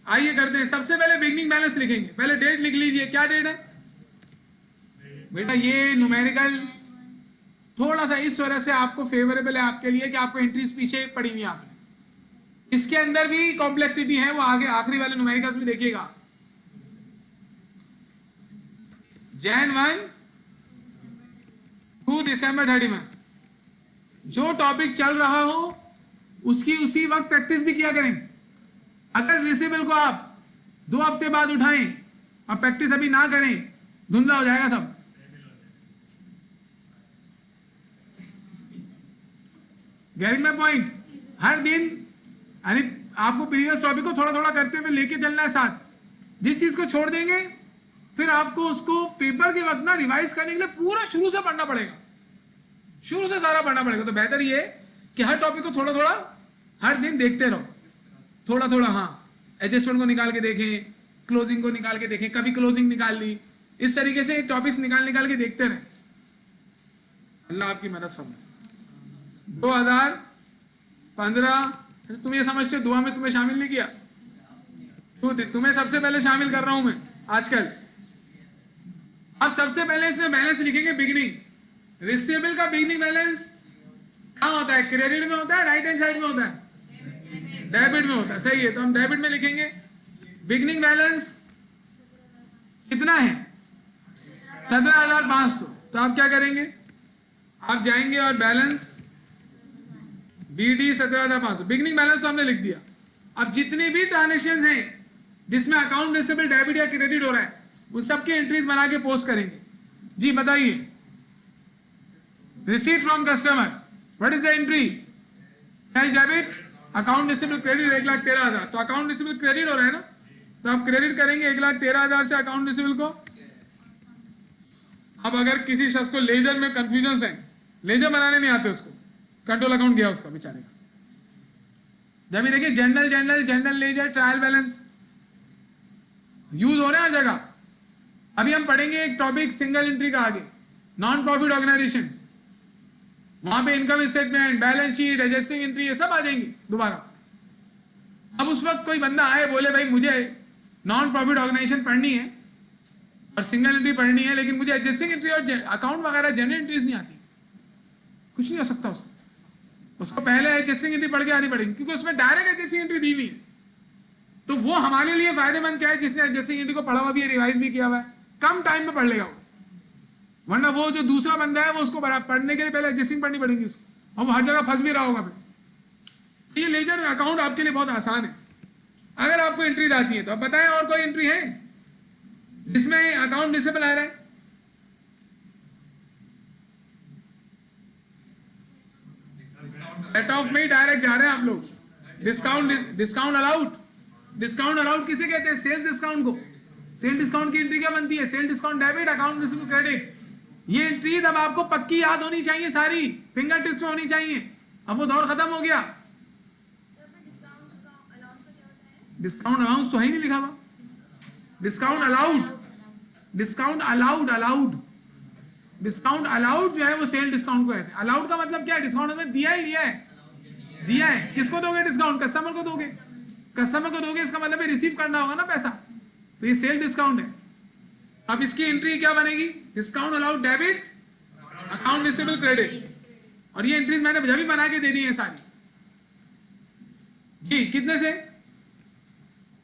आइए करते हैं। सबसे पहले बिगनिंग बैलेंस लिखेंगे। पहले डेट लिख लीजिए, क्या डेट है बेटा? ये न्यूमेरिकल थोड़ा सा इस वजह से आपको फेवरेबल है आपके लिए कि आपको एंट्रीज पीछे पड़ी हुई आपने, इसके अंदर भी कॉम्प्लेक्सिटी है, वो आगे आखिरी वाले न्यूमेरिकल्स में देखिएगा। Jan 1 टू December 31, जो टॉपिक चल रहा हो उसकी उसी वक्त प्रैक्टिस भी किया करें। अगर रिसीवेबल को आप 2 हफ्ते बाद उठाएं और प्रैक्टिस अभी ना करें, धुंधला हो जाएगा सब। Getting my point? हर दिन यानी आपको प्रीवियस टॉपिक को थोड़ा थोड़ा करते हुए लेके चलना है साथ। जिस चीज को छोड़ देंगे फिर आपको उसको पेपर के वक्त ना रिवाइज करने के लिए पूरा शुरू से पढ़ना पड़ेगा, शुरू से सारा पढ़ना पड़ेगा। तो बेहतर ये कि हर टॉपिक को थोड़ा थोड़ा हर दिन देखते रहो, थोड़ा थोड़ा। हाँ, एडजस्टमेंट को निकाल के देखें, क्लोजिंग को निकाल के देखें, कभी क्लोजिंग निकाल ली, इस तरीके से टॉपिक्स निकाल के देखते रहें। अल्लाह आपकी मदद फरमाए। 2015 तुम ये समझते हो दुआ में तुम्हें शामिल नहीं किया, तुम्हें सबसे पहले शामिल कर रहा हूं मैं आजकल। अब सबसे पहले इसमें बैलेंस लिखेंगे, बिगिनिंग। रिसीवेबल का बिगिनिंग बैलेंस कहाँ होता है? क्रेडिट में होता है, राइट हैंड साइड में होता है, डेबिट में होता है। सही है, तो हम डेबिट में लिखेंगे। बिगिनिंग बैलेंस कितना है? 17,500। तो आप क्या करेंगे? आप जाएंगे और बैलेंस BD 17,500, बिगिनिंग बैलेंस तो हमने लिख दिया। अब जितने भी ट्रांजेक्शन हैं जिसमें अकाउंट रिसीवेबल डेबिट या क्रेडिट हो रहा है, उन सबकी एंट्रीज बना के पोस्ट करेंगे। जी बताइए, receipt from customer, what is the entry? Cash debit, account receivable credit 1,13,000। तो अकाउंट रिसीवेबल क्रेडिट हो रहा है ना, तो आप क्रेडिट करेंगे 1,13,000 से अकाउंट रिसीवेबल को। अब अगर किसी शख्स को लेजर में कंफ्यूजन है, लेजर बनाने नहीं आते, उसको कंट्रोल अकाउंट गया उसका बेचारे का। जब भी देखिए general ledger, trial balance use हो रहे हैं हर जगह। अभी हम पढ़ेंगे एक टॉपिक सिंगल एंट्री का आगे, नॉन प्रॉफिट ऑर्गेनाइजेशन। वहां पे income statement, balance sheet, adjusting entry, ये सब आ जाएंगे दोबारा। अब उस वक्त कोई बंदा आए बोले भाई मुझे नॉन प्रॉफिट ऑर्गेनाइजेशन पढ़नी है और सिंगल एंट्री पढ़नी है, लेकिन मुझे एडजस्टिंग एंट्री और अकाउंट वगैरह जनरल एंट्रीज नहीं आती, कुछ नहीं हो सकता उसको पहले एडजस्टिंग एंट्री पढ़ के आनी पड़ेगी, क्योंकि उसमें डायरेक्ट एडजस्टिंग एंट्री दी हुई है। तो वो हमारे लिए फायदेमंद क्या है? जिसने एडजस्टिंग एंट्री को पढ़ा हुआ भी है, रिवाइज भी किया हुआ है, कम टाइम में पढ़ लेगा वो। वरना वो जो दूसरा बंदा है वो उसको पढ़ने के लिए पहले एडजस्टिंग पढ़नी पड़ेगी उसको, और वो हर जगह फंस भी रहा होगा फिर। ये लेजर अकाउंट आपके लिए बहुत आसान है अगर आपको एंट्रीज आती है तो। अब बताएं और कोई एंट्री है जिसमें अकाउंट रिसीवेबल आ रहा है? सेट ऑफ में ही डायरेक्ट जा रहे हैं आप लोग। डिस्काउंट अलाउड किसे कहते हैं? सेल्स डिस्काउंट को। सेल डिस्काउंट की एंट्री क्या बनती है? Sale discount debit, account receivable credit. ये एंट्री अब आपको पक्की याद होनी चाहिए, सारी फिंगर टिप्स में होनी चाहिए। अब वो दौर खत्म हो गया। डिस्काउंट अलाउंस तो है ही नहीं लिखा हुआ। डिस्काउंट अलाउड जो है वो सेल डिस्काउंट को कहते हैं। अलाउड का मतलब क्या है? डिस्काउंट हमें दिया है, दिया है। किसको दोगे डिस्काउंट? कस्टमर को दोगे। कस्टमर को दोगे इसका मतलब रिसीव करना होगा ना पैसा, तो ये सेल डिस्काउंट है। अब इसकी एंट्री क्या बनेगी? Discount allowed debit, account receivable credit. और ये एंट्रीज मैंने जब भी बना के दे दी है सारी। जी कितने से?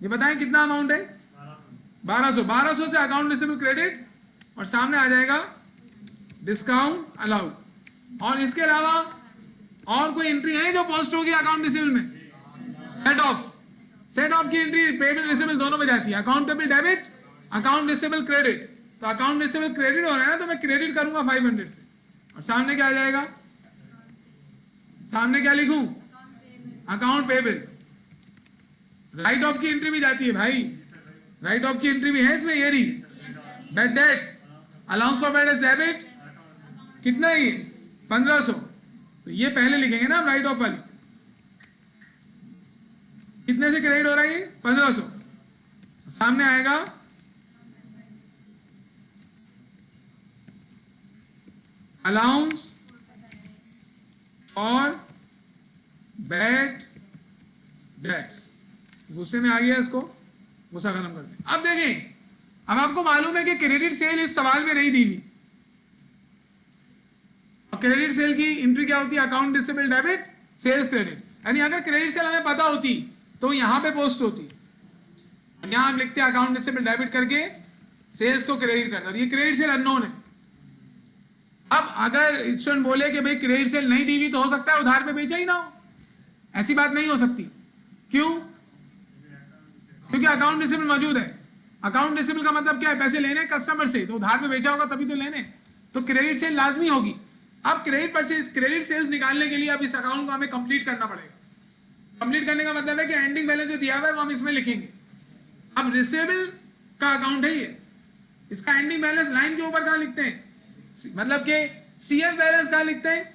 ये बताएं कितना अमाउंट है? 1200 से अकाउंट रिसीवेबल क्रेडिट और सामने आ जाएगा डिस्काउंट अलाउड। और इसके अलावा और कोई एंट्री है जो पोस्ट होगी अकाउंट रिसीवेबल में? सेट ऑफ की एंट्री पेबल रिसीवेबल दोनों में जाती है। Account payable debit, account receivable credit. तो अकाउंट रिसीवेबल क्रेडिट हो रहा है ना, तो मैं क्रेडिट करूंगा 500 से, और सामने क्या आ जाएगा? सामने क्या लिखूं? Account payable. राइट ऑफ की एंट्री भी जाती है भाई, राइट ऑफ की एंट्री भी है इसमें। ये रही bad debts, allowance for bad debts debit, कितना है ये? 1500। तो ये पहले लिखेंगे ना हम राइट ऑफ वाली। कितने से क्रेडिट हो रहा है ये? 1500। सामने आएगा अलाउंस और बैड डेट्स। गुस्से में आ गया, इसको गुस्सा खत्म कर दे। अब देखें, अब आपको मालूम है कि क्रेडिट सेल इस सवाल में नहीं दी हुई। क्रेडिट सेल की एंट्री क्या होती है? Account receivable debit, sales credit. यानी अगर क्रेडिट सेल हमें पता होती तो यहाँ पे पोस्ट होती, यहाँ हम लिखते हैं अकाउंट रिसीवेबल डेबिट करके सेल्स को क्रेडिट करता, ये क्रेडिट सेल अननोन है। अब अगर स्टूडेंट बोले कि भाई क्रेडिट सेल नहीं दी हुई तो हो सकता है उधार पे बेचा ही ना हो, ऐसी बात नहीं हो सकती। क्यों? क्योंकि अकाउंट रिसीवेबल मौजूद है। अकाउंट रिसीवेबल का मतलब क्या है? पैसे लेने कस्टमर से, तो उधार पे बेचा होगा तभी तो लेने, तो क्रेडिट सेल लाजमी होगी। अब क्रेडिट सेल्स निकालने के लिए अब इस अकाउंट को हमें कंप्लीट करना पड़ेगा। कंप्लीट करने का मतलब है कि एंडिंग बैलेंस जो दिया हुआ है वो हम इसमें लिखेंगे। अब रिसीवेबल का अकाउंट है ये, इसका एंडिंग बैलेंस लाइन के ऊपर कहाँ लिखते हैं? मतलब कि सीएफ बैलेंस कहाँ लिखते हैं?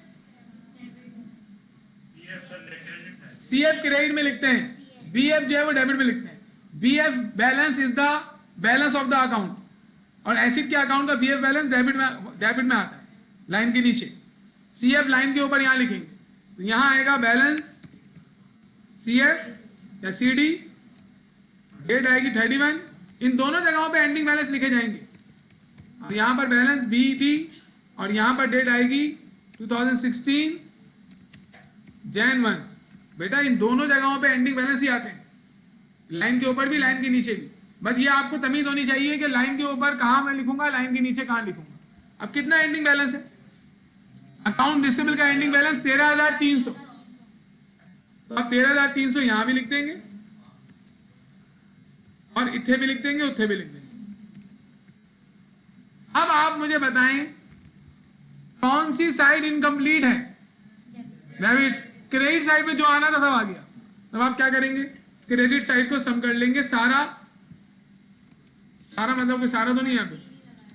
सीएफ क्रेडिट में लिखते हैं, बीएफ जो है वो डेबिट में लिखते हैं। BF balance is the balance of the account, और एसिड के अकाउंट का बीएफ बैलेंस डेबिट में आता है लाइन के नीचे। सीएफ लाइन के ऊपर यहाँ लिखेंगे, तो यहाँ आएगा बैलेंस सीएफ या सीडी, डेट आएगी 31। इन दोनों जगहों पे एंडिंग बैलेंस लिखे जाएंगे, और यहाँ पर बैलेंस बीडी, और यहाँ पर डेट आएगी 2016 Jan 1। बेटा इन दोनों जगहों पे एंडिंग बैलेंस ही आते हैं, लाइन के ऊपर भी लाइन के नीचे भी। बस ये आपको तमीज होनी चाहिए कि लाइन के ऊपर कहाँ मैं लिखूंगा, लाइन के नीचे कहाँ लिखूंगा। अब कितना एंडिंग बैलेंस है? अकाउंट रिसीवेबल का एंडिंग बैलेंस 13,300, तो अब 13,300 यहां भी लिख देंगे, और इथे भी लिख देंगे, उथे भी लिख देंगे। अब आप मुझे बताएं कौन सी साइड इनकम्प्लीट है? डेबिट। क्रेडिट साइड पे जो आना था सब आ गया। अब आप क्या करेंगे? क्रेडिट साइड को सम कर लेंगे, सारा मतलब कोई सारा तो नहीं है,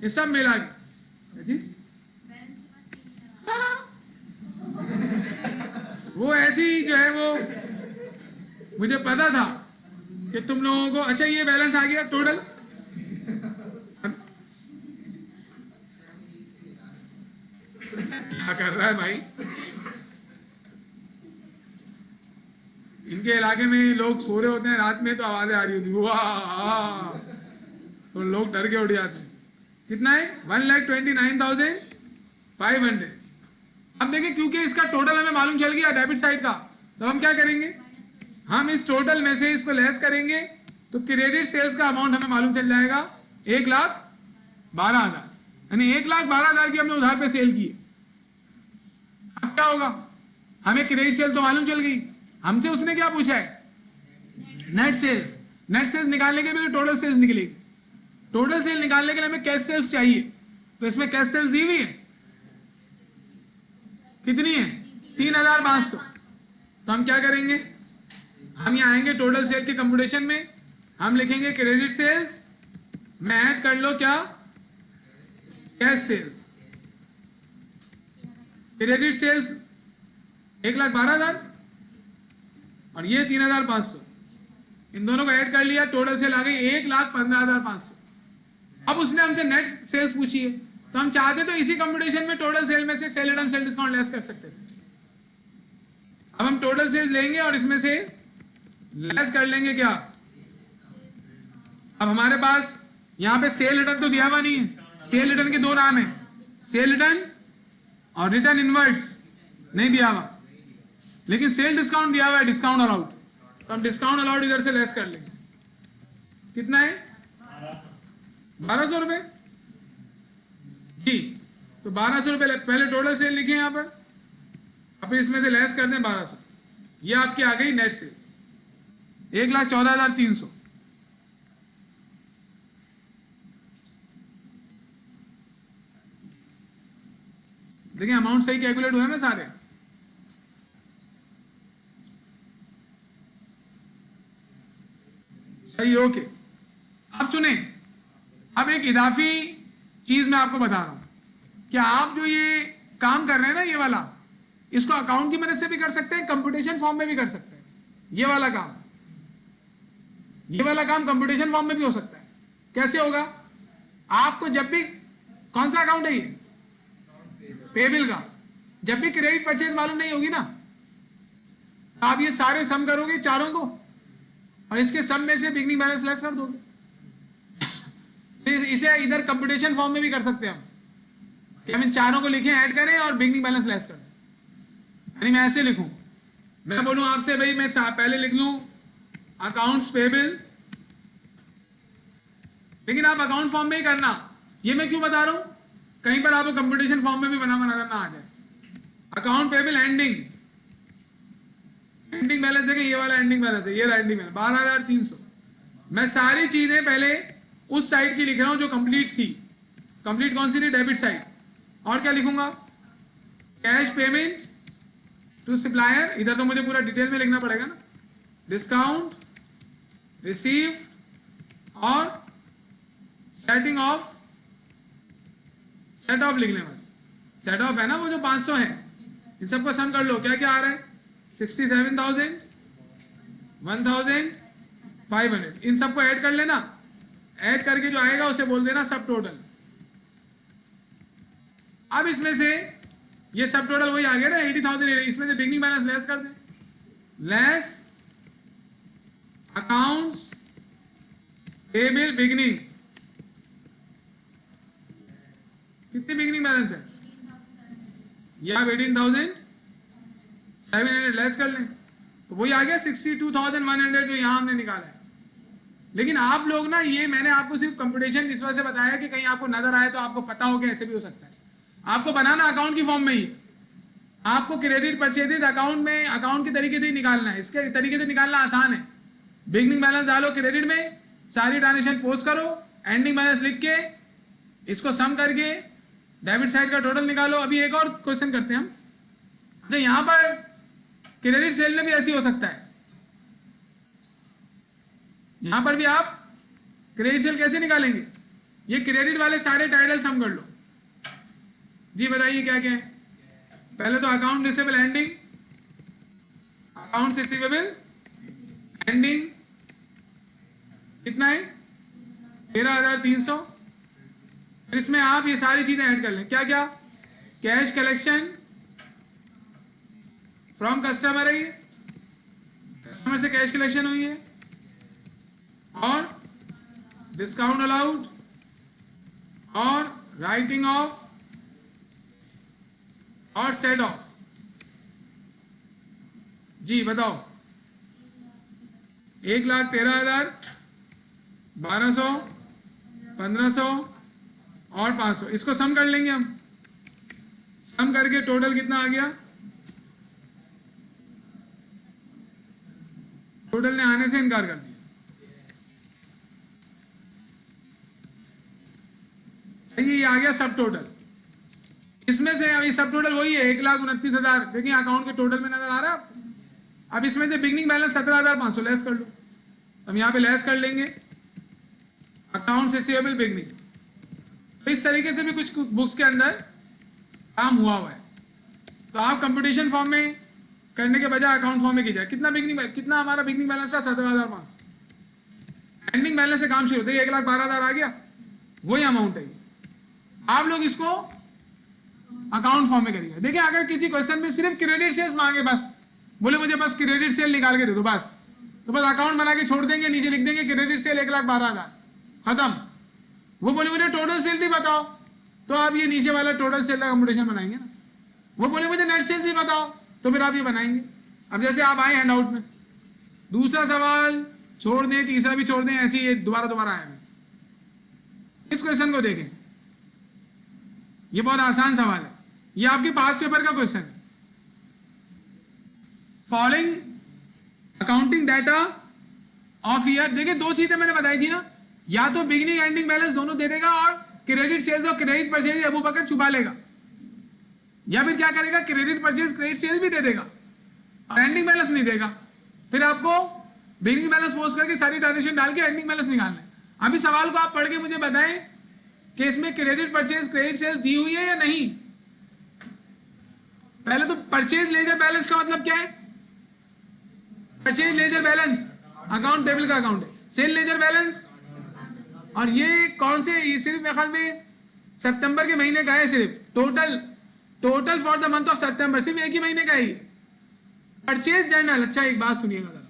ये सब मिला के जी। वो ऐसी जो है वो मुझे पता था कि तुम लोगों को, अच्छा ये बैलेंस आ गया टोटल। क्या कर रहा है भाई? इनके इलाके में लोग सो रहे होते हैं रात में तो आवाजें आ रही होती, वाह, तो लोग डर के उठ जाते हैं। कितना है? 1,29,500। अब देखिए क्योंकि इसका टोटल हमें मालूम चल गया डेबिट साइड का, तो हम क्या करेंगे? हम इस टोटल में से इसको लेस करेंगे, तो क्रेडिट सेल्स का अमाउंट हमें मालूम चल जाएगा 1,12,000, यानी 1,12,000 की हमने उधार पे सेल की। अब क्या होगा? हमें क्रेडिट सेल तो मालूम चल गई, हमसे उसने क्या पूछा है? Net sales. नेट सेल्स निकालने के लिए टोटल सेल्स निकलेगी। टोटल सेल निकालने के लिए हमें कैश सेल्स चाहिए, तो इसमें कैश सेल्स दी हुई है, कितनी है? 3,500। तो हम क्या करेंगे? हम यहाँ आएंगे टोटल सेल के कंप्यूटेशन में, हम लिखेंगे क्रेडिट सेल्स में ऐड कर लो क्या? Cash sales. क्रेडिट सेल्स 1,12,000 और ये 3,500, इन दोनों को ऐड कर लिया, टोटल सेल आ गई 1,15,500। अब उसने हमसे नेट सेल्स पूछी है, तो हम चाहते तो इसी कंप्यूटेशन में टोटल सेल में से cell return sale discount less कर सकते थे। अब हम टोटल सेल्स लेंगे और इसमें से लेस कर लेंगे क्या? अब हमारे पास यहां पे सेल रिटर्न तो दिया हुआ नहीं है, सेल रिटर्न के दो नाम है, सेल रिटर्न और रिटर्न इनवर्ट्स नहीं दिया हुआ, लेकिन सेल डिस्काउंट दिया हुआ है, डिस्काउंट अलाउड। तो हम डिस्काउंट अलाउड इधर से लेस कर लेंगे। कितना है? 1,200 रुपए जी। तो 1,200 रुपए पहले टोटल सेल लिखे यहां पर, अब इसमें से लेस कर दें 1,200, ये आपकी आ गई नेट सेल्स 1,14,300। देखिए अमाउंट सही कैलकुलेट हुए ना सारे। सही, ओके। अब सुने, अब एक इजाफी चीज मैं आपको बता रहा हूं कि आप जो ये काम कर रहे हैं ना, ये वाला, इसको अकाउंट की मदद से भी कर सकते हैं, कंप्यूटेशन फॉर्म में भी कर सकते हैं। ये वाला काम कंप्यूटेशन फॉर्म में भी हो सकता है। कैसे होगा? आपको जब भी, कौन सा अकाउंट है ये? पेबिल का। जब भी क्रेडिट परचेज मालूम नहीं होगी ना, आप ये सारे सम करोगे चारों को, और इसके सम में से बिगनिंग बैलेंस लेस कर दोगे। इसे इधर कंप्यूटेशन फॉर्म में भी कर सकते हैं हम, कि हम इन चारों को लिखें, ऐड करें और बिगनिंग बैलेंस लेस कर दें। यानी मैं ऐसे लिखूं मैं बोलूं आपसे भाई मैं पहले लिख लूं अकाउंट्स पेबल, लेकिन आप अकाउंट फॉर्म में ही करना। ये मैं क्यों बता रहा हूं, कहीं पर आपको कंपटीशन फॉर्म में भी बना नजर ना आ जाए। अकाउंट पेबल एंडिंग बैलेंस है कि ये वाला एंडिंग बैलेंस है, ये एंडिंग बैलेंस 12,300। मैं सारी चीजें पहले उस साइड की लिख रहा हूं जो कंप्लीट थी। कंप्लीट कौन सी थी, डेबिट साइड। और क्या लिखूंगा, कैश पेमेंट टू सप्लायर, इधर तो मुझे पूरा डिटेल में लिखना पड़ेगा ना, डिस्काउंट रिसीव और सेटिंग ऑफ, सेट ऑफ लिख लें बस। सेट ऑफ है ना वो जो 500 है, इन सबको सम कर लो, क्या क्या आ रहा है 67,000, 1,500, इन सबको ऐड कर लेना। ऐड करके जो आएगा उसे बोल देना सब टोटल। अब इसमें से ये सब टोटल वही आ गया ना 80,000, इसमें से बिगनिंग बैलेंस लेस कर दें, लेस अकाउंट्स पेबल बिगनिंग। कितनी बिगनिंग बैलेंस है, ये आप 18,700 लेस कर लें तो वही आ गया 62,100 जो यहां हमने निकाला है। लेकिन आप लोग ना, ये मैंने आपको सिर्फ कंपटीशन इस वजह से बताया कि कहीं आपको नजर आए तो आपको पता हो कि ऐसे भी हो सकता है। आपको बनाना अकाउंट की फॉर्म में ही, आपको क्रेडिट परचेजेज अकाउंट में अकाउंट के तरीके से ही निकालना है। इसके तरीके से निकालना आसान है, बिगनिंग बैलेंस डालो क्रेडिट में, सारी ट्रांजेक्शन पोस्ट करो, एंडिंग बैलेंस लिख के इसको सम करके डेबिट साइड का टोटल निकालो। अभी एक और क्वेश्चन करते हैं हम। तो यहां पर क्रेडिट सेल में भी ऐसी हो सकता है, यहां पर भी आप क्रेडिट सेल कैसे निकालेंगे, ये क्रेडिट वाले सारे टाइटल सम कर लो जी। बताइए क्या क्या है। पहले तो account receivable ending, account receivable ending कितना है 13,300। फिर इसमें आप ये सारी चीजें ऐड कर लें, क्या क्या, कैश कलेक्शन फ्रॉम कस्टमर है, कस्टमर से कैश कलेक्शन हुई है, और डिस्काउंट अलाउड, और राइटिंग ऑफ, और सेट ऑफ। जी बताओ, 1,13,000, 1,200, 1,500 और 500, इसको सम कर लेंगे हम। सम करके टोटल कितना आ गया, टोटल ने आने से इनकार कर दिया। सही, ये आ गया सब टोटल। इसमें से अभी सब टोटल वही है 1,29,000। देखिए अकाउंट के टोटल में नजर आ रहा है आपको। अब इसमें से बिगनिंग बैलेंस 17,500 लेस कर लो, हम यहाँ पे लेस कर लेंगे अकाउंट रिसीवेबल बिगनिंग। तो इस तरीके से भी कुछ बुक्स के अंदर काम हुआ है। तो आप कंपटीशन फॉर्म में करने के बजाय अकाउंट फॉर्म में कीजिए। कितना बिगनिंग, कितना हमारा बिगनिंग बैलेंस था 17,500। एंडिंग बैलेंस से काम शुरू होता है, 1,12,000 आ गया, वही अमाउंट है। आप लोग इसको अकाउंट फॉर्म में करिए। देखिए अगर किसी क्वेश्चन में सिर्फ क्रेडिट सेल्स मांगे, बस बोले मुझे बस क्रेडिट सेल निकाल के दे दो बस, तो बस अकाउंट बना के छोड़ देंगे, नीचे लिख देंगे क्रेडिट सेल 1,12,000 खत्म। वो बोले मुझे टोटल सेल भी बताओ, तो आप ये नीचे वाला टोटल सेल का कंपटीशन बनाएंगे ना। वो बोले मुझे नेट सेल भी बताओ, तो फिर आप ये बनाएंगे। अब जैसे आप आए हैंडआउट में, दूसरा सवाल छोड़ दें, तीसरा भी छोड़ दें, ऐसे ही दोबारा आए हैं। इस क्वेश्चन को देखें, ये बहुत आसान सवाल है, ये आपके पास पेपर का क्वेश्चन है। Following accounting data of year. देखिए दो चीजें मैंने बताई थी ना, या तो बिगिनिंग एंडिंग बैलेंस दोनों दे देगा और क्रेडिट सेल्स और क्रेडिट परचेज अबू बकर छुपा लेगा, या फिर क्या करेगा क्रेडिट परचेज क्रेडिट सेल्स भी दे देगा और एंडिंग बैलेंस नहीं देगा। फिर आपको बिगिनिंग बैलेंस पोस्ट करके सारी ट्रांजेक्शन डाल के एंडिंग बैलेंस निकालना है। अभी सवाल को आप पढ़ के मुझे बताएं कि इसमें क्रेडिट परचेज क्रेडिट सेल्स दी हुई है या नहीं। पहले तो परचेज लेजर बैलेंस का मतलब क्या है, purchase ledger balance account table का अकाउंट है, सेल लेजर बैलेंस, और ये कौन से, ये सिर्फ मेरे ख्याल में सितंबर के महीने का है, सिर्फ total for the month of September, सिर्फ एक ही महीने का है परचेज जर्नल। अच्छा एक बात सुनिएगा जरा,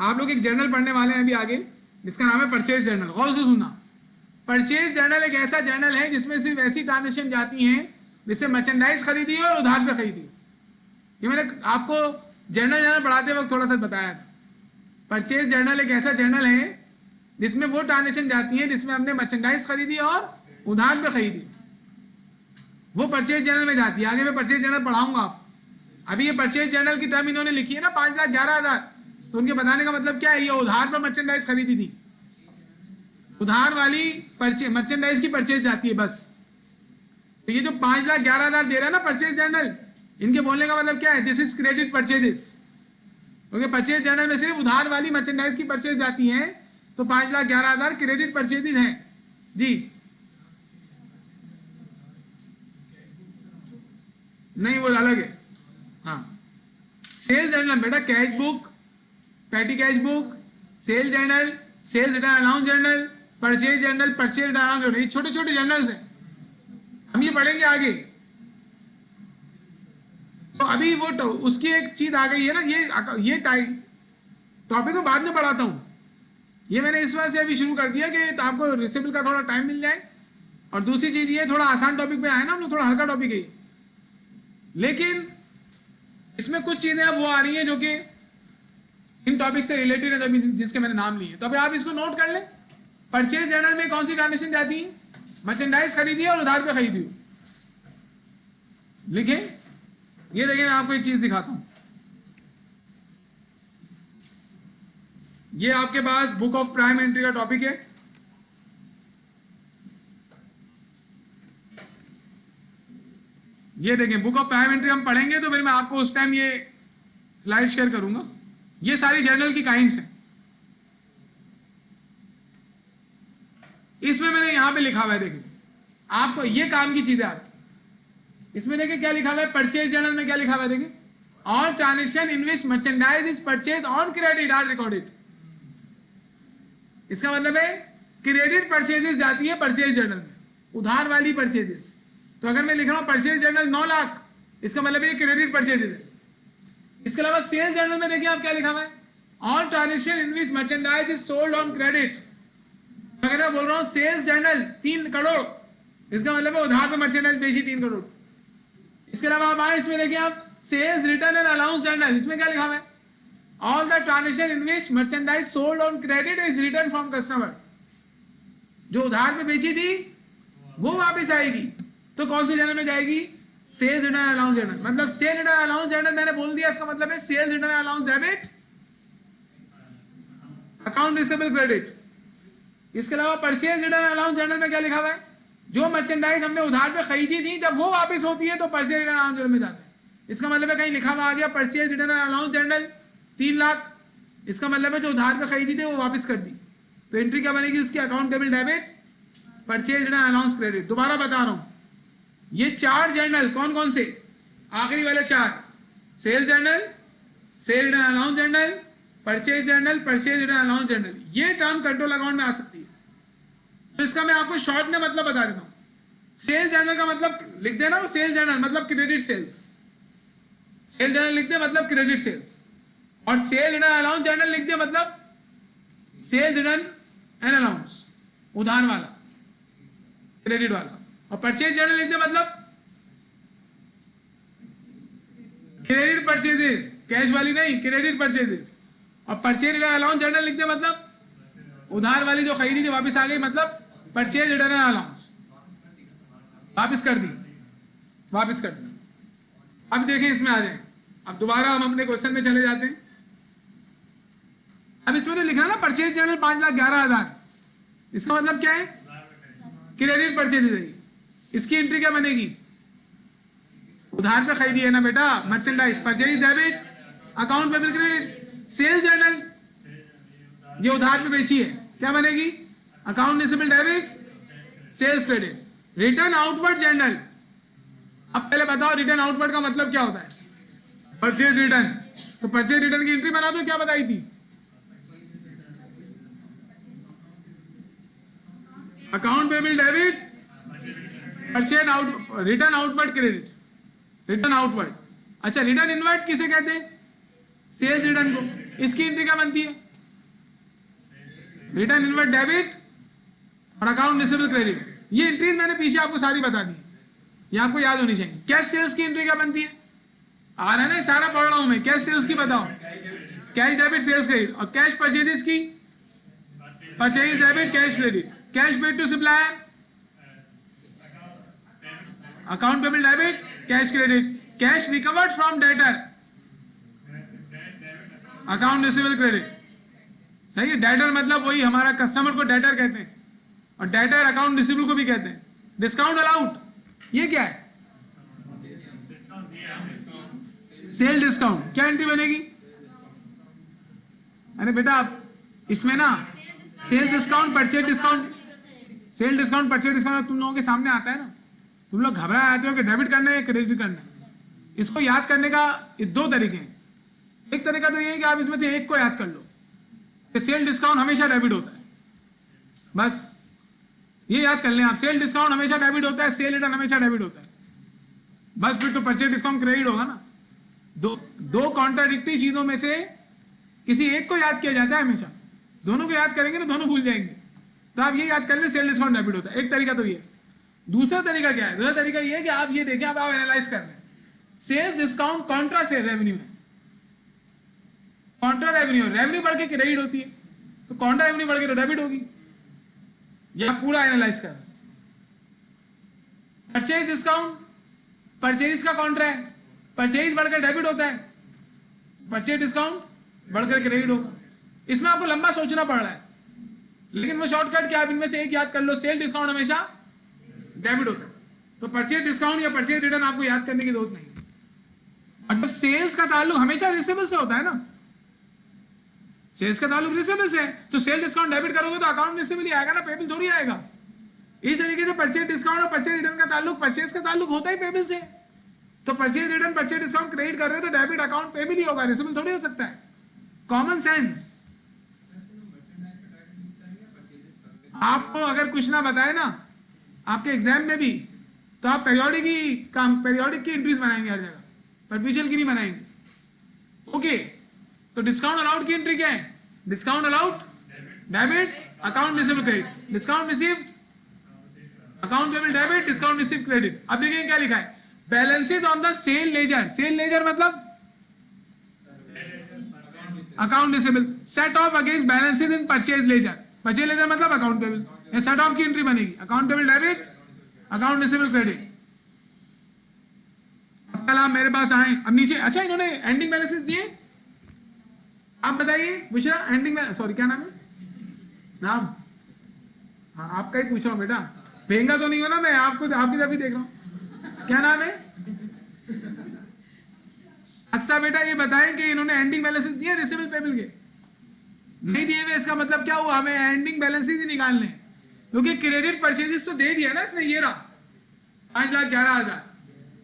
आप लोग एक जर्नल पढ़ने वाले हैं अभी आगे जिसका नाम है परचेज जर्नल। गौर से सुनना, परचेज जर्नल एक ऐसा जर्नल है जिसमें सिर्फ ऐसी ट्रांजेक्शन जाती हैं जिससे मर्चेंडाइज खरीदी और उधार पे खरीदी। ये मैंने आपको जर्नल पढ़ाते वक्त थोड़ा सा बताया था। परचेज जर्नल एक ऐसा जर्नल है जिसमें वो ट्रांजेक्शन जाती है जिसमें हमने मर्चेंडाइज खरीदी और उधार पे खरीदी, वो परचेज जर्नल में जाती है। आगे मैं परचेज जर्नल पढ़ाऊंगा आप। अभी ये परचेज जर्नल की टर्म इन्होंने लिखी है ना 5,11,000, तो उनके बताने का मतलब क्या है, ये उधार पर मर्चेंडाइज खरीदी थी, उधार वाली मर्चेंडाइज की परचेज जाती है बस। तो ये जो 5,11,000 दे रहा है ना परचेज जर्नल, इनके बोलने का मतलब क्या है, दिस इज क्रेडिट परचेजेस। क्योंकि परचेज जर्नल में सिर्फ उधार वाली मर्चेंडाइज की परचेज जाती है, तो 5,11,000 क्रेडिट परचेजेस हैं जी। नहीं वो अलग है। हाँ, सेल्स जर्नल बेटा, cash book, petty cash book, sale journal, sales return allowance journal, purchase journal, purchase return allowance journal, ये छोटे छोटे जर्नल्स हैं, हम ये पढ़ेंगे आगे। तो अभी वो उसकी एक चीज आ गई है ना, ये टॉपिक को बाद में पढ़ाता हूँ। ये मैंने इस वजह से अभी शुरू कर दिया कि तो आपको रिसिबल का थोड़ा टाइम मिल जाए, और दूसरी चीज ये थोड़ा आसान टॉपिक पे आए ना हम लोग, थोड़ा हल्का टॉपिक है, लेकिन इसमें कुछ चीजें अब वो आ रही हैं जो कि इन टॉपिक से रिलेटेड है, तो जिसके मैंने नाम लिए। तो अभी आप इसको नोट कर लें। परचेज जर्नल में कौन सी ट्रांजेक्शन जाती है, मर्चेंडाइज खरीदी और उधार पे खरीदी, लिखें। ये देखिए मैं आपको एक चीज दिखाता हूं, ये आपके पास बुक ऑफ प्राइम एंट्री का टॉपिक है। ये देखें बुक ऑफ प्राइम एंट्री हम पढ़ेंगे तो फिर मैं आपको उस टाइम ये स्लाइड शेयर करूंगा। ये सारी जर्नल की काइंड्स हैं, इसमें मैंने यहां पे लिखा हुआ है, देखिए आपको ये काम की चीजें आपकी। इसमें देखिए क्या लिखा हुआ है, परचेज जर्नल में क्या लिखा हुआ है, देखिए all transaction in which merchandise is purchase on credit are recorded. इसका मतलब है क्रेडिट परचेजेस जाती है परचेज जर्नल में, उधार वाली परचेजेस। तो अगर मैं लिख रहा हूं परचेज जर्नल 9 लाख, इसका मतलब ये क्रेडिट परचेजेस है। इसके अलावा सेल्स जर्नल में देखिए आप क्या लिखा हुआ है, all transaction in which merchandise is sold on credit. अगर मैं बोल रहा हूं सेल्स जर्नल 3 करोड़, इसका मतलब है उधार पे मर्चेंडाइज बेची 3 करोड़। इसके अलावा आप आए इसमें देखिए आप sales return and allowance journal, इसमें क्या लिखा हुआ है, all the transaction in which merchandise sold on credit is return from customer. जो उधार पे बेची थी वो वापस आएगी, तो कौन सी जर्नल में जाएगी, सेल्स रिटर्न अलाउंस जर्नल। मतलब सेल रिटर्न अलाउंस जर्नल मैंने बोल दिया, इसका मतलब है sales return allowance debit account receivable credit. इसके अलावा परचेज रिटर्न अलाउंस जर्नल में क्या लिखा हुआ है, जो मर्चेंडाइज हमने उधार पे खरीदी थी जब वो वापस होती है तो परचेज रिटर्न अलाउंस जर्नल में जाता है। इसका मतलब है कहीं लिखा हुआ आ गया purchase return allowance journal 3 lakh, इसका मतलब है जो उधार पे खरीदी थी वो वापस कर दी, तो एंट्री क्या बनेगी उसकी, accountable debit purchase return allowance credit. दोबारा बता रहा हूं, ये 4 जर्नल कौन कौन से, आखिरी वाले 4, sale journal, sale return allowance journal, purchase journal, purchase return allowance journal, ये टर्म कंट्रोल अकाउंट में आ सकती है। तो इसका मैं आपको शॉर्ट में मतलब बता देता हूं। सेल जर्नल का मतलब लिख देना, वो सेल जर्नल मतलब क्रेडिट सेल्स, सेल जर्नल लिख दे मतलब क्रेडिट सेल्स, और सेल रिटर्न अलाउंस जर्नल लिख दे मतलब सेल रिटर्न एंड अलाउंस, उधार वाला क्रेडिट वाला, और परचेज जर्नल लिख दे मतलब क्रेडिट परचेजेस, कैश वाली नहीं, क्रेडिट परचेजेस, और परचेज रिटर्न अलाउंस जर्नल लिख दे मतलब उधार वाली जो खरीदी थी वापस आ गई, मतलब परचेज रिटर्न अलाउंस वापस कर दी, वापस कर दी। अब देखें इसमें आ जाए, अब दोबारा हम अपने क्वेश्चन में चले जाते हैं। अब इसमें तो लिखना ना परचेज जर्नल 5,11,000, इसका मतलब क्या है, क्रेडिट परचेज है। इसकी एंट्री क्या बनेगी, उधार पे खरीदी है ना बेटा merchandise, purchase debit account payable credit. Sale journal ये उधार पे बेची है, क्या बनेगी, account receivable debit sales credit. Return outward journal, अब पहले बताओ रिटर्न आउटवर्ड का मतलब क्या होता है, परचेज रिटर्न। तो परचेज रिटर्न की एंट्री बना दो, क्या बताई थी, account payable debit purchase out, return outward credit, return outward. अच्छा रिटर्न इनवर्ड किसे कहते हैं, सेल्स रिटर्न को। इसकी एंट्री क्या बनती है, रिटर्न इनवर्ड डेबिट और अकाउंट रिसीवेबल क्रेडिट। ये एंट्रीज मैंने पीछे आपको सारी बता दी, ये आपको याद होनी चाहिए। कैश सेल्स की एंट्री क्या बनती है, आ रहा है ना, सारा पढ़ रहा हूं मैं। कैश सेल्स की बताओ, कैश डेबिट सेल्स क्रेडिट, और कैश परचेजेस की purchase debit cash credit, cash paid to supplier account payable debit cash credit, cash recovered from debtor account receivable credit. सही है, डेटर मतलब वही हमारा कस्टमर को डेटर कहते हैं, और डेटर अकाउंट रिसीवेबल को भी कहते हैं। डिस्काउंट अलाउड, ये क्या है? Sale discount. क्या एंट्री बनेगी? अरे बेटा इसमें ना sale discount, purchase discount, sale discount, purchase discount तुम लोगों के सामने आता है ना। तुम लोग घबराए आते हो कि डेबिट करना है या क्रेडिट करना है। इसको याद करने का दो तरीके हैं। एक तरीका तो ये है कि आप इसमें से एक को याद कर लो कि सेल डिस्काउंट हमेशा डेबिट होता है, बस ये याद कर लें आप। सेल डिस्काउंट हमेशा डेबिट होता है, सेल रिटर्न हमेशा डेबिट होता है, बस फिर तो परचेज डिस्काउंट क्रेडिट होगा ना। दो कॉन्ट्राडिक्टरी चीजों में से किसी एक को याद किया जाता है हमेशा। दोनों को याद करेंगे ना दोनों भूल जाएंगे। तो आप ये याद कर लें सेल डिस्काउंट डेबिट होता है। एक तरीका तो ये। दूसरा तरीका क्या है? दूसरा तरीका ये है कि आप ये देखें, अब आप एनालाइज कर रहे हैं sales discount contra sale revenue है। कॉन्ट्रा रेवेन्यू, रेवेन्यू बढ़ के क्रेडिट होती है, तो कॉन्ट्रा रेवेन्यू बढ़ के तो डेबिट होगी। ये आप पूरा एनालाइज कर रहे हैं। परचेज डिस्काउंट, परचेज का कॉन्ट्रा है, परचेज बढ़कर डेबिट होता है, परचेज डिस्काउंट बढ़कर क्रेडिट होगा। इसमें आपको लंबा सोचना पड़ रहा है, लेकिन वो शॉर्टकट क्या, आप इनमें से एक याद कर लो, सेल डिस्काउंट हमेशा डेबिट होता है, तो परचेज डिस्काउंट या परचेज रिटर्न आपको याद करने की जरूरत नहीं है। और जब सेल्स का ताल्लुक हमेशा रिसीवेबल से होता है ना, सेल्स का ताल्लुक रिसीवेबल से है, तो सेल डिस्काउंट डेबिट करोगे तो अकाउंट रिसीवेबल ही आएगा ना, पेबल थोड़ी आएगा। इस तरीके से परचेज डिस्काउंट और परचेज रिटर्न का ताल्लुक, परचेज का ताल्लुक होता ही पेबल से, तो purchase return purchase discount credit कर रहे हो तो डेबिट अकाउंट पेबल ही होगा, रिसीवेबल थोड़ी हो सकता है। Common sense. आपको अगर कुछ ना बताए ना आपके एग्जाम में भी, तो आप पेरियोडिक की एंट्रीज बनाएंगे हर जगह, परपेचुअल की नहीं बनाएंगे। ओके, तो डिस्काउंट अलाउड की एंट्री क्या है? Discount allowed debit account receivable credit, discount received account payable debit, discount received credit. अब देखिए क्या लिखा है, balances on the sale ledger. Sale ledger मतलब account receivable, set off against balances in purchase ledger. Purchase ledger मतलब account payable, या set off की entry बनेगी, account payable debit account receivable credit. अब कल आप मेरे पास आए, अब नीचे, अच्छा इन्होंने एंडिंग बैलेंसेस दिए, आप बताइए बुशरा, एंडिंग में, सॉरी क्या नाम है, नाम, हाँ आपका ही पूछ रहा हूँ बेटा, भेंगा तो नहीं हो ना मैं आपको, आपकी तरफ ही देख रहा हूँ। क्या नाम है? अक्सा बेटा ये बताएं कि इन्होंने एंडिंग बैलेंसेस दिए रिसीवेबल पेबल के? नहीं दिए हुए, इसका मतलब क्या हुआ, हमें एंडिंग बैलेंसेस ही निकालने हैं, क्योंकि क्रेडिट परचेजेस तो दे दिया ना इसने, ये रहा 5,11,000,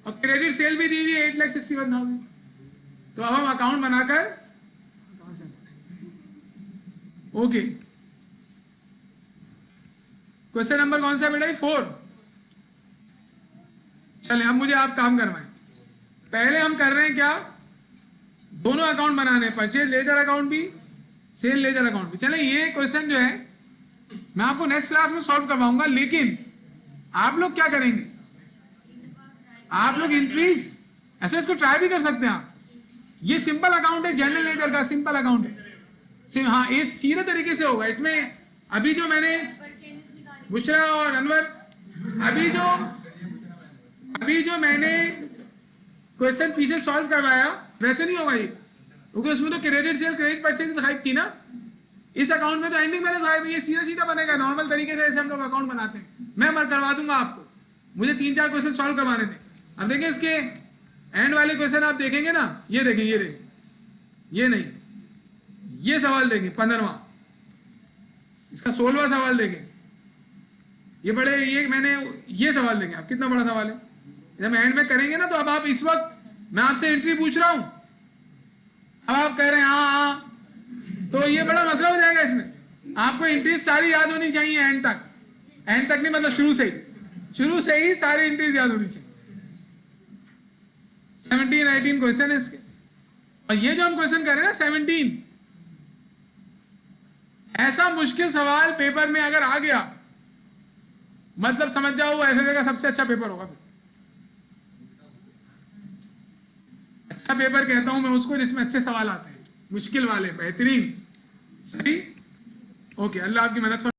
और क्रेडिट सेल भी दी हुई है 8,61,000। तो अब हम अकाउंट बनाकर, ओके, क्वेश्चन नंबर कौन सा है बेटा? 4। चले अब मुझे आप काम करवाएं। पहले हम कर रहे हैं क्या, दोनों अकाउंट बनाने, परचेज लेजर अकाउंट भी, सेल लेजर अकाउंट भी। चले ये क्वेश्चन जो है मैं आपको नेक्स्ट क्लास में सॉल्व करवाऊंगा, लेकिन आप लोग क्या करेंगे, आप लोग एंट्रीज ऐसे इसको ट्राई भी कर सकते हैं आप। ये सिंपल अकाउंट है, जनरल लेजर का सिंपल अकाउंट है। हाँ, ये सीधे तरीके से होगा। इसमें अभी जो मैंने बुशरा और अनवर, अभी जो मैंने क्वेश्चन पीछे सॉल्व करवाया वैसे नहीं होगा ये, क्योंकि उसमें तो क्रेडिट सेल क्रेडिट परचेज दिखाई थी ना, इस अकाउंट में तो एंडिंग बैलेंस आएगा। ये सीधा सीधा बनेगा नॉर्मल तरीके से, जैसे हम लोग अकाउंट बनाते हैं। मैं करवा दूंगा आपको, मुझे 3-4 क्वेश्चन सॉल्व करवाने थे। अब देखिए इसके एंड वाले क्वेश्चन आप देखेंगे ना, ये देखें, ये देखें, ये नहीं, ये सवाल देखें 15वां, इसका 16वां सवाल देखें, ये बड़े, ये मैंने ये सवाल देखें आप, कितना बड़ा सवाल है। जब एंड में करेंगे ना, तो अब आप इस वक्त मैं आपसे एंट्री पूछ रहा हूं, अब आप कह रहे हैं हाँ, तो ये बड़ा मसला हो जाएगा। इसमें आपको एंट्रीज सारी याद होनी चाहिए एंड तक नहीं मतलब शुरू से ही सारी एंट्रीज याद होनी चाहिए। 17-18 क्वेश्चन है इसके, और ये जो हम क्वेश्चन कर रहे हैं ना 17, ऐसा मुश्किल सवाल पेपर में अगर आ गया, मतलब समझ जाओ वो एफएफए का सबसे अच्छा पेपर होगा। अच्छा पेपर कहता हूं मैं उसको जिसमें अच्छे सवाल आते हैं, मुश्किल वाले बेहतरीन। सही, ओके, अल्लाह आपकी मदद